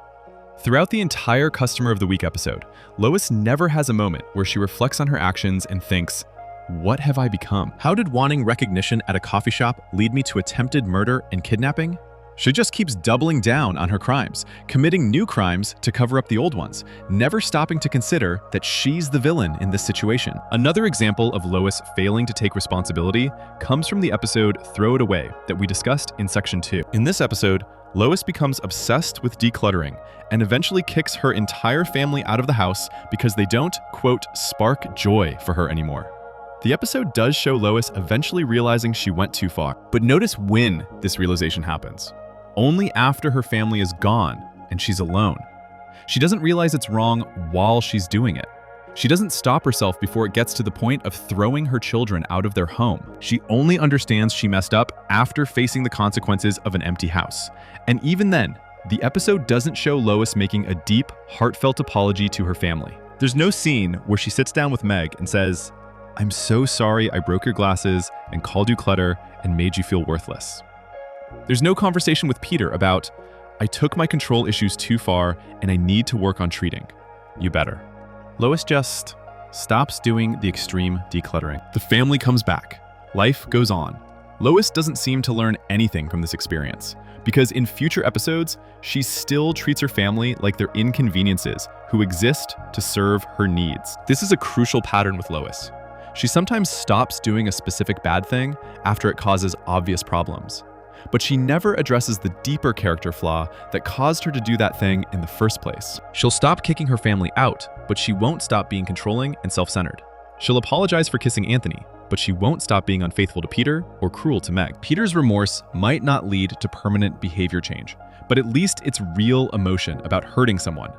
Throughout the entire Customer of the Week episode, Lois never has a moment where she reflects on her actions and thinks, what have I become? How did wanting recognition at a coffee shop lead me to attempted murder and kidnapping? She just keeps doubling down on her crimes, committing new crimes to cover up the old ones, never stopping to consider that she's the villain in this situation. Another example of Lois failing to take responsibility comes from the episode Throw It Away that we discussed in Section 2. In this episode, Lois becomes obsessed with decluttering and eventually kicks her entire family out of the house because they don't, quote, spark joy for her anymore. The episode does show Lois eventually realizing she went too far, but notice when this realization happens. Only after her family is gone and she's alone. She doesn't realize it's wrong while she's doing it. She doesn't stop herself before it gets to the point of throwing her children out of their home. She only understands she messed up after facing the consequences of an empty house. And even then, the episode doesn't show Lois making a deep, heartfelt apology to her family. There's no scene where she sits down with Meg and says, I'm so sorry I broke your glasses and called you clutter and made you feel worthless. There's no conversation with Peter about, I took my control issues too far and I need to work on treating. You better. Lois just stops doing the extreme decluttering. The family comes back. Life goes on. Lois doesn't seem to learn anything from this experience, because in future episodes, she still treats her family like they're inconveniences who exist to serve her needs. This is a crucial pattern with Lois. She sometimes stops doing a specific bad thing after it causes obvious problems, but she never addresses the deeper character flaw that caused her to do that thing in the first place. She'll stop kicking her family out, but she won't stop being controlling and self-centered. She'll apologize for kissing Anthony, but she won't stop being unfaithful to Peter or cruel to Meg. Peter's remorse might not lead to permanent behavior change, but at least it's real emotion about hurting someone.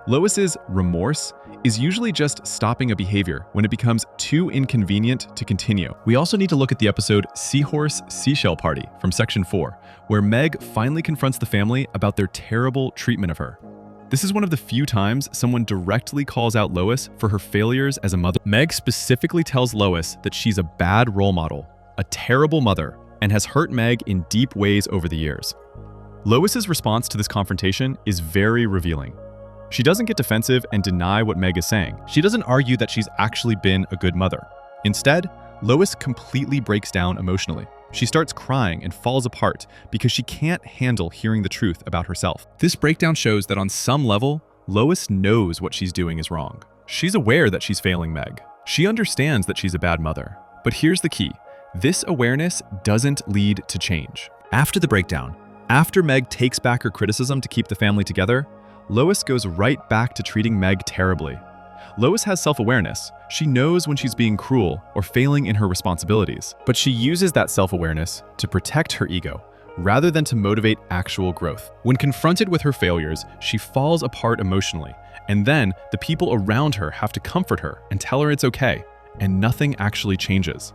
Lois's remorse is usually just stopping a behavior when it becomes too inconvenient to continue. We also need to look at the episode Seahorse Seashell Party from Section 4, where Meg finally confronts the family about their terrible treatment of her. This is one of the few times someone directly calls out Lois for her failures as a mother. Meg specifically tells Lois that she's a bad role model, a terrible mother, and has hurt Meg in deep ways over the years. Lois's response to this confrontation is very revealing. She doesn't get defensive and deny what Meg is saying. She doesn't argue that she's actually been a good mother. Instead, Lois completely breaks down emotionally. She starts crying and falls apart because she can't handle hearing the truth about herself. This breakdown shows that on some level, Lois knows what she's doing is wrong. She's aware that she's failing Meg. She understands that she's a bad mother. But here's the key. This awareness doesn't lead to change. After the breakdown, after Meg takes back her criticism to keep the family together, Lois goes right back to treating Meg terribly. Lois has self-awareness. She knows when she's being cruel or failing in her responsibilities, but she uses that self-awareness to protect her ego rather than to motivate actual growth. When confronted with her failures, she falls apart emotionally, and then the people around her have to comfort her and tell her it's okay, and nothing actually changes.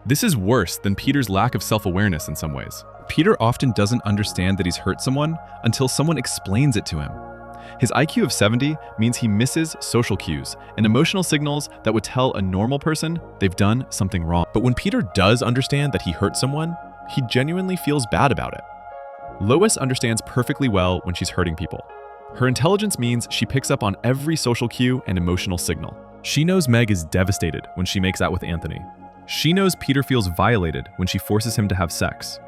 This is worse than Peter's lack of self-awareness in some ways. Peter often doesn't understand that he's hurt someone until someone explains it to him. His IQ of 70 means he misses social cues and emotional signals that would tell a normal person they've done something wrong. But when Peter does understand that he hurt someone, he genuinely feels bad about it. Lois understands perfectly well when she's hurting people. Her intelligence means she picks up on every social cue and emotional signal. She knows Meg is devastated when she makes out with Anthony. She knows Peter feels violated when she forces him to have sex.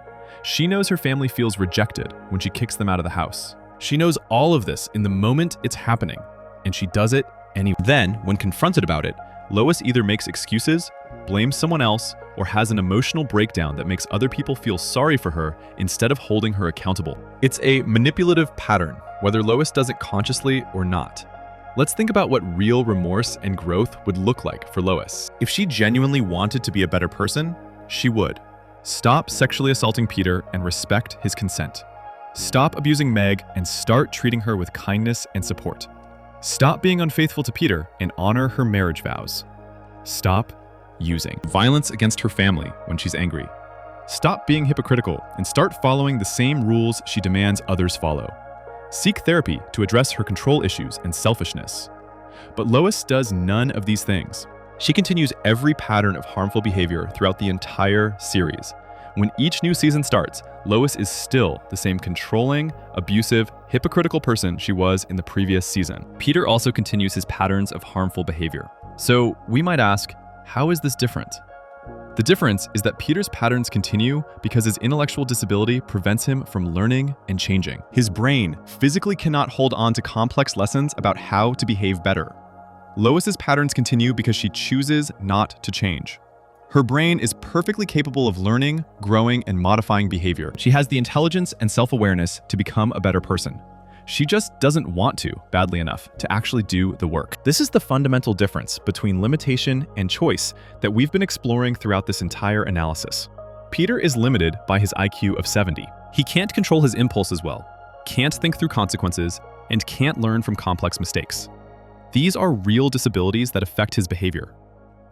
She knows her family feels rejected when she kicks them out of the house. She knows all of this in the moment it's happening, and she does it anyway. Then, when confronted about it, Lois either makes excuses, blames someone else, or has an emotional breakdown that makes other people feel sorry for her instead of holding her accountable. It's a manipulative pattern, whether Lois does it consciously or not. Let's think about what real remorse and growth would look like for Lois. If she genuinely wanted to be a better person, she would stop sexually assaulting Peter and respect his consent. Stop abusing Meg and start treating her with kindness and support. Stop being unfaithful to Peter and honor her marriage vows. Stop using violence against her family when she's angry. Stop being hypocritical and start following the same rules she demands others follow. Seek therapy to address her control issues and selfishness. But Lois does none of these things. She continues every pattern of harmful behavior throughout the entire series. When each new season starts, Lois is still the same controlling, abusive, hypocritical person she was in the previous season. Peter also continues his patterns of harmful behavior. So we might ask, how is this different? The difference is that Peter's patterns continue because his intellectual disability prevents him from learning and changing. His brain physically cannot hold on to complex lessons about how to behave better. Lois's patterns continue because she chooses not to change. Her brain is perfectly capable of learning, growing, and modifying behavior. She has the intelligence and self-awareness to become a better person. She just doesn't want to badly enough to actually do the work. This is the fundamental difference between limitation and choice that we've been exploring throughout this entire analysis. Peter is limited by his IQ of 70. He can't control his impulses well, can't think through consequences, and can't learn from complex mistakes. These are real disabilities that affect his behavior.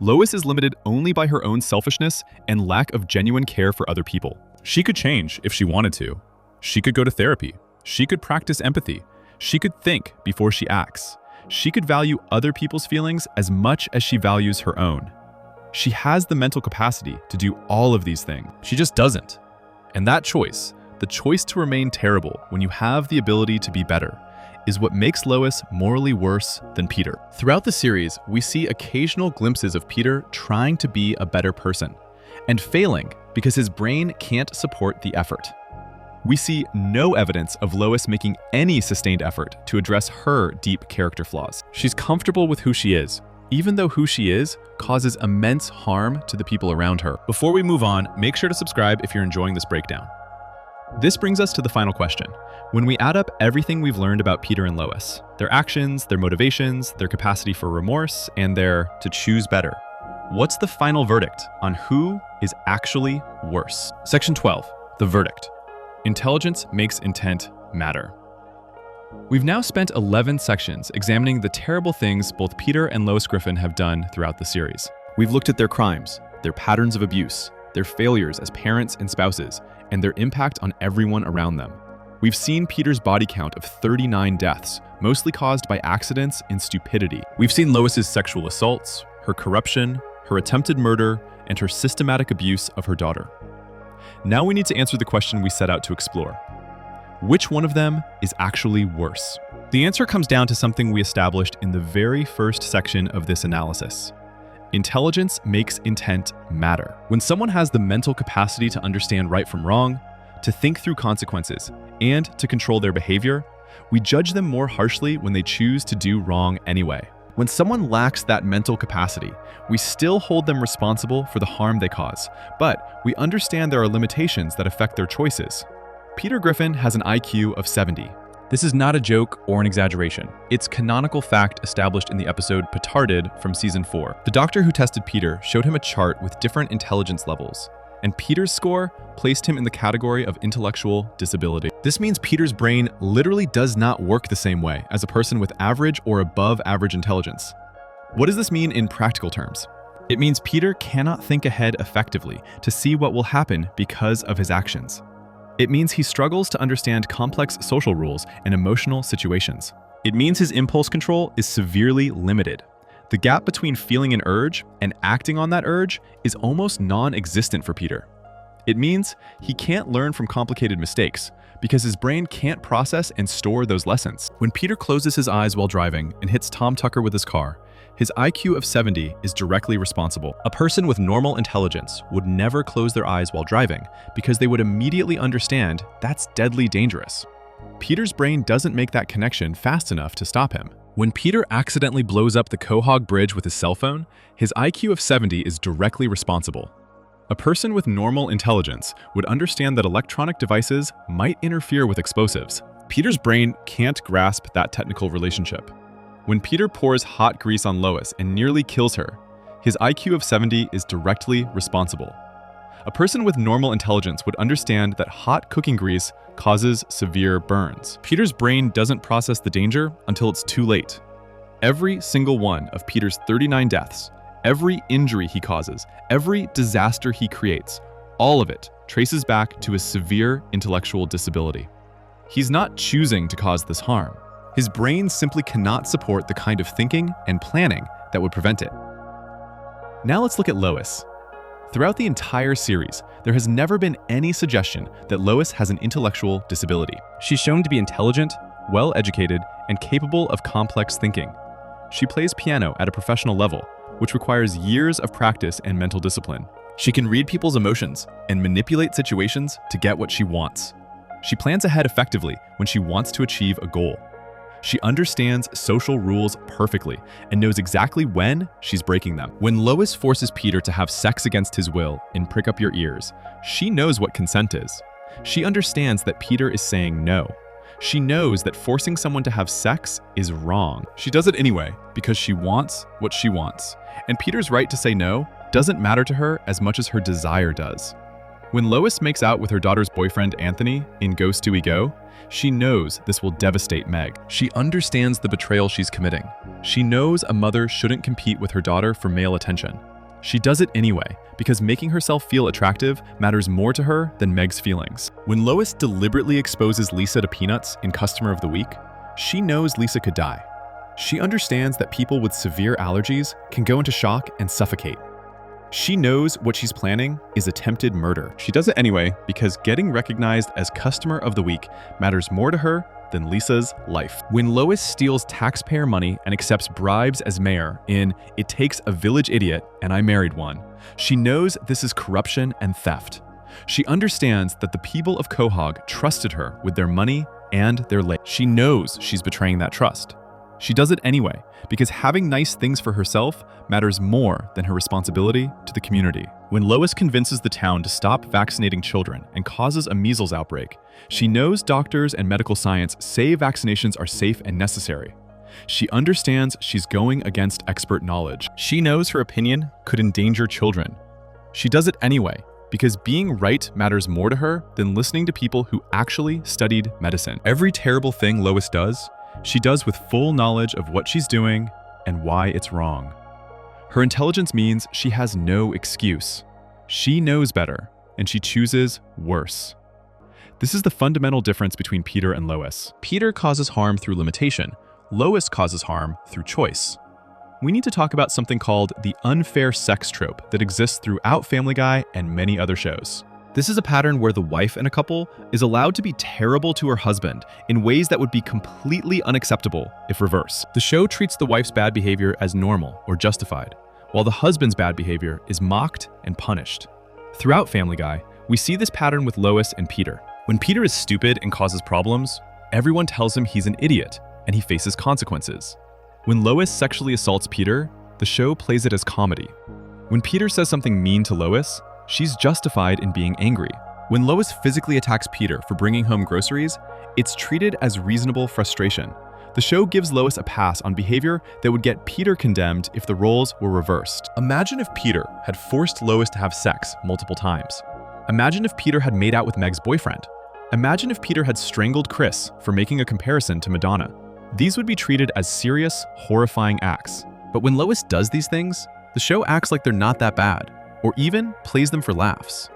Lois is limited only by her own selfishness and lack of genuine care for other people. She could change if she wanted to. She could go to therapy. She could practice empathy. She could think before she acts. She could value other people's feelings as much as she values her own. She has the mental capacity to do all of these things. She just doesn't. And that choice, the choice to remain terrible when you have the ability to be better, is what makes Lois morally worse than Peter. Throughout the series, we see occasional glimpses of Peter trying to be a better person and failing because his brain can't support the effort. We see no evidence of Lois making any sustained effort to address her deep character flaws. She's comfortable with who she is, even though who she is causes immense harm to the people around her. Before we move on, make sure to subscribe if you're enjoying this breakdown. This brings us to the final question. When we add up everything we've learned about Peter and Lois, their actions, their motivations, their capacity for remorse, and their to choose better, what's the final verdict on who is actually worse? Section 12, the verdict. Intelligence makes intent matter. We've now spent 11 sections examining the terrible things both Peter and Lois Griffin have done throughout the series. We've looked at their crimes, their patterns of abuse, their failures as parents and spouses, and their impact on everyone around them. We've seen Peter's body count of 39 deaths, mostly caused by accidents and stupidity. We've seen Lois's sexual assaults, her corruption, her attempted murder, and her systematic abuse of her daughter. Now we need to answer the question we set out to explore. Which one of them is actually worse? The answer comes down to something we established in the very first section of this analysis. Intelligence makes intent matter. When someone has the mental capacity to understand right from wrong, to think through consequences, and to control their behavior, we judge them more harshly when they choose to do wrong anyway. When someone lacks that mental capacity, we still hold them responsible for the harm they cause, but we understand there are limitations that affect their choices. Peter Griffin has an IQ of 70. This is not a joke or an exaggeration. It's canonical fact established in the episode Petarded from season 4. The doctor who tested Peter showed him a chart with different intelligence levels, and Peter's score placed him in the category of intellectual disability. This means Peter's brain literally does not work the same way as a person with average or above average intelligence. What does this mean in practical terms? It means Peter cannot think ahead effectively to see what will happen because of his actions. It means he struggles to understand complex social rules and emotional situations. It means his impulse control is severely limited. The gap between feeling an urge and acting on that urge is almost non-existent for Peter. It means he can't learn from complicated mistakes because his brain can't process and store those lessons. When Peter closes his eyes while driving and hits Tom Tucker with his car, his IQ of 70 is directly responsible. A person with normal intelligence would never close their eyes while driving because they would immediately understand that's deadly dangerous. Peter's brain doesn't make that connection fast enough to stop him. When Peter accidentally blows up the Quahog Bridge with his cell phone, his IQ of 70 is directly responsible. A person with normal intelligence would understand that electronic devices might interfere with explosives. Peter's brain can't grasp that technical relationship. When Peter pours hot grease on Lois and nearly kills her, his IQ of 70 is directly responsible. A person with normal intelligence would understand that hot cooking grease causes severe burns. Peter's brain doesn't process the danger until it's too late. Every single one of Peter's 39 deaths, every injury he causes, every disaster he creates, all of it traces back to his severe intellectual disability. He's not choosing to cause this harm. His brain simply cannot support the kind of thinking and planning that would prevent it. Now let's look at Lois. Throughout the entire series, there has never been any suggestion that Lois has an intellectual disability. She's shown to be intelligent, well-educated, and capable of complex thinking. She plays piano at a professional level, which requires years of practice and mental discipline. She can read people's emotions and manipulate situations to get what she wants. She plans ahead effectively when she wants to achieve a goal. She understands social rules perfectly and knows exactly when she's breaking them. When Lois forces Peter to have sex against his will in Prick Up Your Ears, she knows what consent is. She understands that Peter is saying no. She knows that forcing someone to have sex is wrong. She does it anyway because she wants what she wants. And Peter's right to say no doesn't matter to her as much as her desire does. When Lois makes out with her daughter's boyfriend Anthony in Ghost Do We Go, she knows this will devastate Meg. She understands the betrayal she's committing. She knows a mother shouldn't compete with her daughter for male attention. She does it anyway, because making herself feel attractive matters more to her than Meg's feelings. When Lois deliberately exposes Lisa to peanuts in Customer of the Week, she knows Lisa could die. She understands that people with severe allergies can go into shock and suffocate. She knows what she's planning is attempted murder. She does it anyway because getting recognized as Customer of the Week matters more to her than Lisa's life. When Lois steals taxpayer money and accepts bribes as mayor in It Takes a Village Idiot and I Married One, she knows this is corruption and theft. She understands that the people of Quahog trusted her with their money and their life. She knows she's betraying that trust. She does it anyway, because having nice things for herself matters more than her responsibility to the community. When Lois convinces the town to stop vaccinating children and causes a measles outbreak, she knows doctors and medical science say vaccinations are safe and necessary. She understands she's going against expert knowledge. She knows her opinion could endanger children. She does it anyway, because being right matters more to her than listening to people who actually studied medicine. Every terrible thing Lois does, she does with full knowledge of what she's doing and why it's wrong. Her intelligence means she has no excuse. She knows better, and she chooses worse. This is the fundamental difference between Peter and Lois. Peter causes harm through limitation. Lois causes harm through choice. We need to talk about something called the unfair sex trope that exists throughout Family Guy and many other shows. This is a pattern where the wife in a couple is allowed to be terrible to her husband in ways that would be completely unacceptable if reversed. The show treats the wife's bad behavior as normal or justified, while the husband's bad behavior is mocked and punished. Throughout Family Guy, we see this pattern with Lois and Peter. When Peter is stupid and causes problems, everyone tells him he's an idiot and he faces consequences. When Lois sexually assaults Peter, the show plays it as comedy. When Peter says something mean to Lois, she's justified in being angry. When Lois physically attacks Peter for bringing home groceries, it's treated as reasonable frustration. The show gives Lois a pass on behavior that would get Peter condemned if the roles were reversed. Imagine if Peter had forced Lois to have sex multiple times. Imagine if Peter had made out with Meg's boyfriend. Imagine if Peter had strangled Chris for making a comparison to Madonna. These would be treated as serious, horrifying acts. But when Lois does these things, the show acts like they're not that bad, or even plays them for laughs.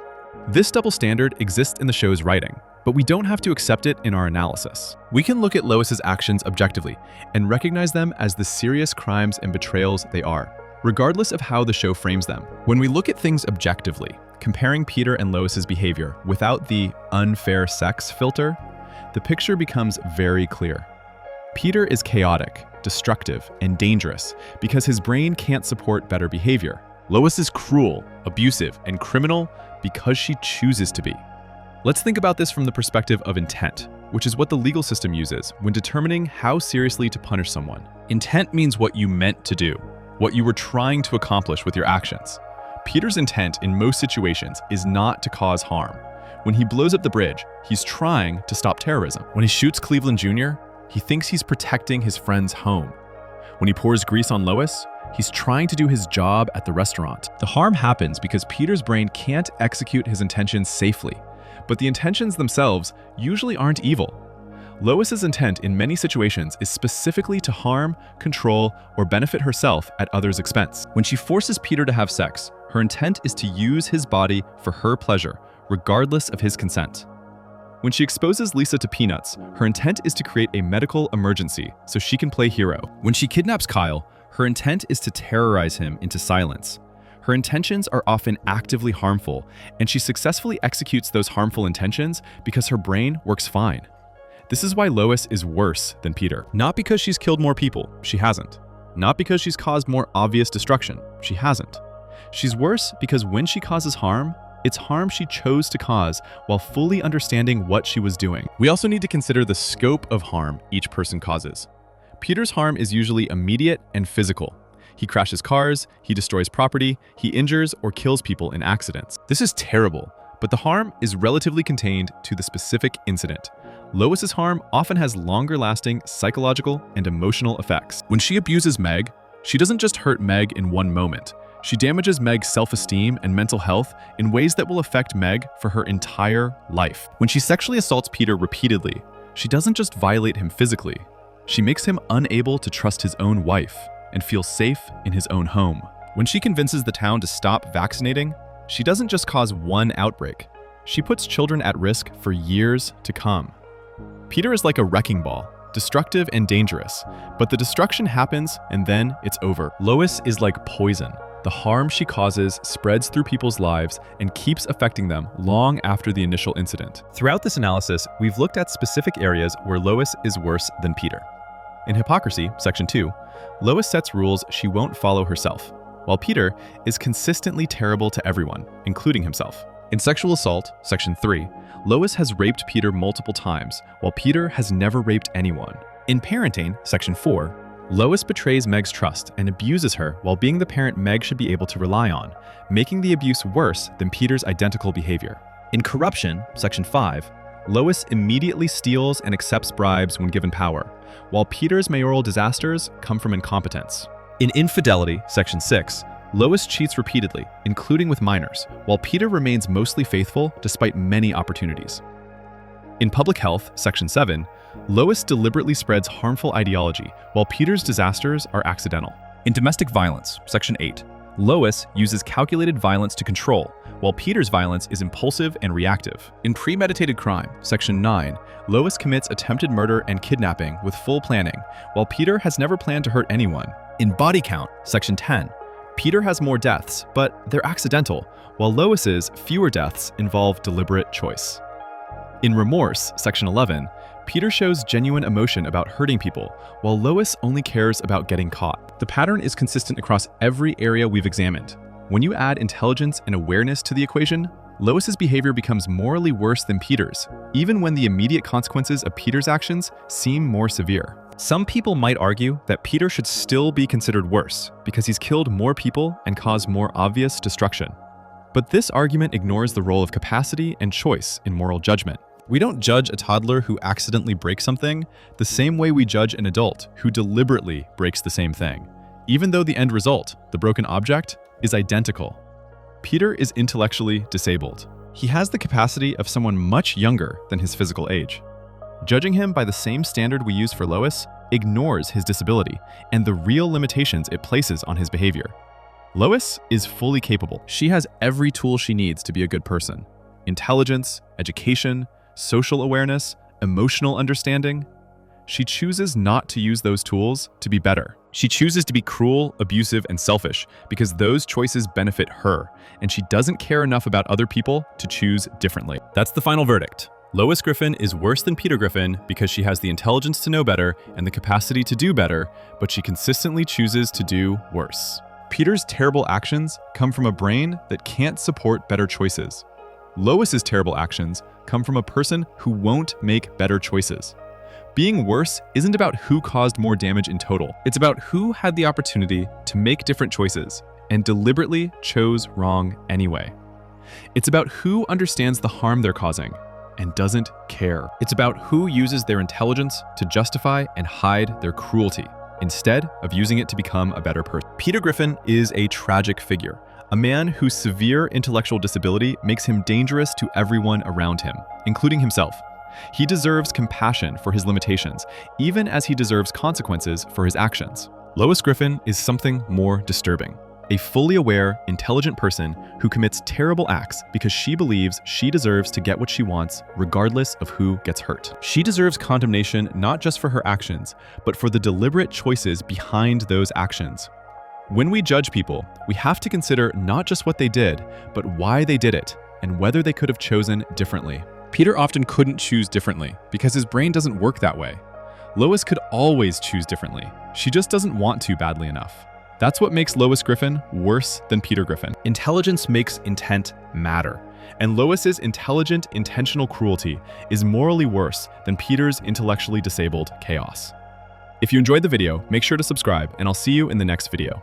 This double standard exists in the show's writing, but we don't have to accept it in our analysis. We can look at Lois's actions objectively and recognize them as the serious crimes and betrayals they are, regardless of how the show frames them. When we look at things objectively, comparing Peter and Lois's behavior without the unfair sex filter, the picture becomes very clear. Peter is chaotic, destructive, and dangerous because his brain can't support better behavior. Lois is cruel, abusive, and criminal because she chooses to be. Let's think about this from the perspective of intent, which is what the legal system uses when determining how seriously to punish someone. Intent means what you meant to do, what you were trying to accomplish with your actions. Peter's intent in most situations is not to cause harm. When he blows up the bridge, he's trying to stop terrorism. When he shoots Cleveland Jr., he thinks he's protecting his friend's home. When he pours grease on Lois, he's trying to do his job at the restaurant. The harm happens because Peter's brain can't execute his intentions safely, but the intentions themselves usually aren't evil. Lois's intent in many situations is specifically to harm, control, or benefit herself at others' expense. When she forces Peter to have sex, her intent is to use his body for her pleasure, regardless of his consent. When she exposes Lisa to peanuts, her intent is to create a medical emergency so she can play hero. When she kidnaps Kyle, her intent is to terrorize him into silence. Her intentions are often actively harmful, and she successfully executes those harmful intentions because her brain works fine. This is why Lois is worse than Peter. Not because she's killed more people, she hasn't. Not because she's caused more obvious destruction, she hasn't. She's worse because when she causes harm, it's harm she chose to cause while fully understanding what she was doing. We also need to consider the scope of harm each person causes. Peter's harm is usually immediate and physical. He crashes cars, he destroys property, he injures or kills people in accidents. This is terrible, but the harm is relatively contained to the specific incident. Lois's harm often has longer-lasting psychological and emotional effects. When she abuses Meg, she doesn't just hurt Meg in one moment. She damages Meg's self-esteem and mental health in ways that will affect Meg for her entire life. When she sexually assaults Peter repeatedly, she doesn't just violate him physically. She makes him unable to trust his own wife and feel safe in his own home. When she convinces the town to stop vaccinating, she doesn't just cause one outbreak. She puts children at risk for years to come. Peter is like a wrecking ball, destructive and dangerous, but the destruction happens and then it's over. Lois is like poison. The harm she causes spreads through people's lives and keeps affecting them long after the initial incident. Throughout this analysis, we've looked at specific areas where Lois is worse than Peter. In hypocrisy, section 2, Lois sets rules she won't follow herself, while Peter is consistently terrible to everyone, including himself. In sexual assault, section 3, Lois has raped Peter multiple times, while Peter has never raped anyone. In parenting, section 4, Lois betrays Meg's trust and abuses her while being the parent Meg should be able to rely on, making the abuse worse than Peter's identical behavior. In corruption, section 5, Lois immediately steals and accepts bribes when given power, while Peter's mayoral disasters come from incompetence. In infidelity, section 6, Lois cheats repeatedly, including with minors, while Peter remains mostly faithful despite many opportunities. In public health, section 7, Lois deliberately spreads harmful ideology, while Peter's disasters are accidental. In domestic violence, section 8, Lois uses calculated violence to control, while Peter's violence is impulsive and reactive. In premeditated crime, section 9, Lois commits attempted murder and kidnapping with full planning, while Peter has never planned to hurt anyone. In body count, section 10, Peter has more deaths, but they're accidental, while Lois's fewer deaths involve deliberate choice. In remorse, section 11, Peter shows genuine emotion about hurting people, while Lois only cares about getting caught. The pattern is consistent across every area we've examined. When you add intelligence and awareness to the equation, Lois's behavior becomes morally worse than Peter's, even when the immediate consequences of Peter's actions seem more severe. Some people might argue that Peter should still be considered worse because he's killed more people and caused more obvious destruction. But this argument ignores the role of capacity and choice in moral judgment. We don't judge a toddler who accidentally breaks something the same way we judge an adult who deliberately breaks the same thing, even though the end result, the broken object, is identical. Peter is intellectually disabled. He has the capacity of someone much younger than his physical age. Judging him by the same standard we use for Lois ignores his disability and the real limitations it places on his behavior. Lois is fully capable. She has every tool she needs to be a good person: intelligence, education, social awareness, emotional understanding. She chooses not to use those tools to be better. She chooses to be cruel, abusive, and selfish because those choices benefit her, and she doesn't care enough about other people to choose differently. That's the final verdict. Lois Griffin is worse than Peter Griffin because she has the intelligence to know better and the capacity to do better, but she consistently chooses to do worse. Peter's terrible actions come from a brain that can't support better choices. Lois's terrible actions come from a person who won't make better choices. Being worse isn't about who caused more damage in total. It's about who had the opportunity to make different choices and deliberately chose wrong anyway. It's about who understands the harm they're causing and doesn't care. It's about who uses their intelligence to justify and hide their cruelty, instead of using it to become a better person. Peter Griffin is a tragic figure, a man whose severe intellectual disability makes him dangerous to everyone around him, including himself. He deserves compassion for his limitations, even as he deserves consequences for his actions. Lois Griffin is something more disturbing. A fully aware, intelligent person who commits terrible acts because she believes she deserves to get what she wants regardless of who gets hurt. She deserves condemnation not just for her actions, but for the deliberate choices behind those actions. When we judge people, we have to consider not just what they did, but why they did it, and whether they could have chosen differently. Peter often couldn't choose differently because his brain doesn't work that way. Lois could always choose differently. She just doesn't want to badly enough. That's what makes Lois Griffin worse than Peter Griffin. Intelligence makes intent matter, and Lois's intelligent, intentional cruelty is morally worse than Peter's intellectually disabled chaos. If you enjoyed the video, make sure to subscribe, and I'll see you in the next video.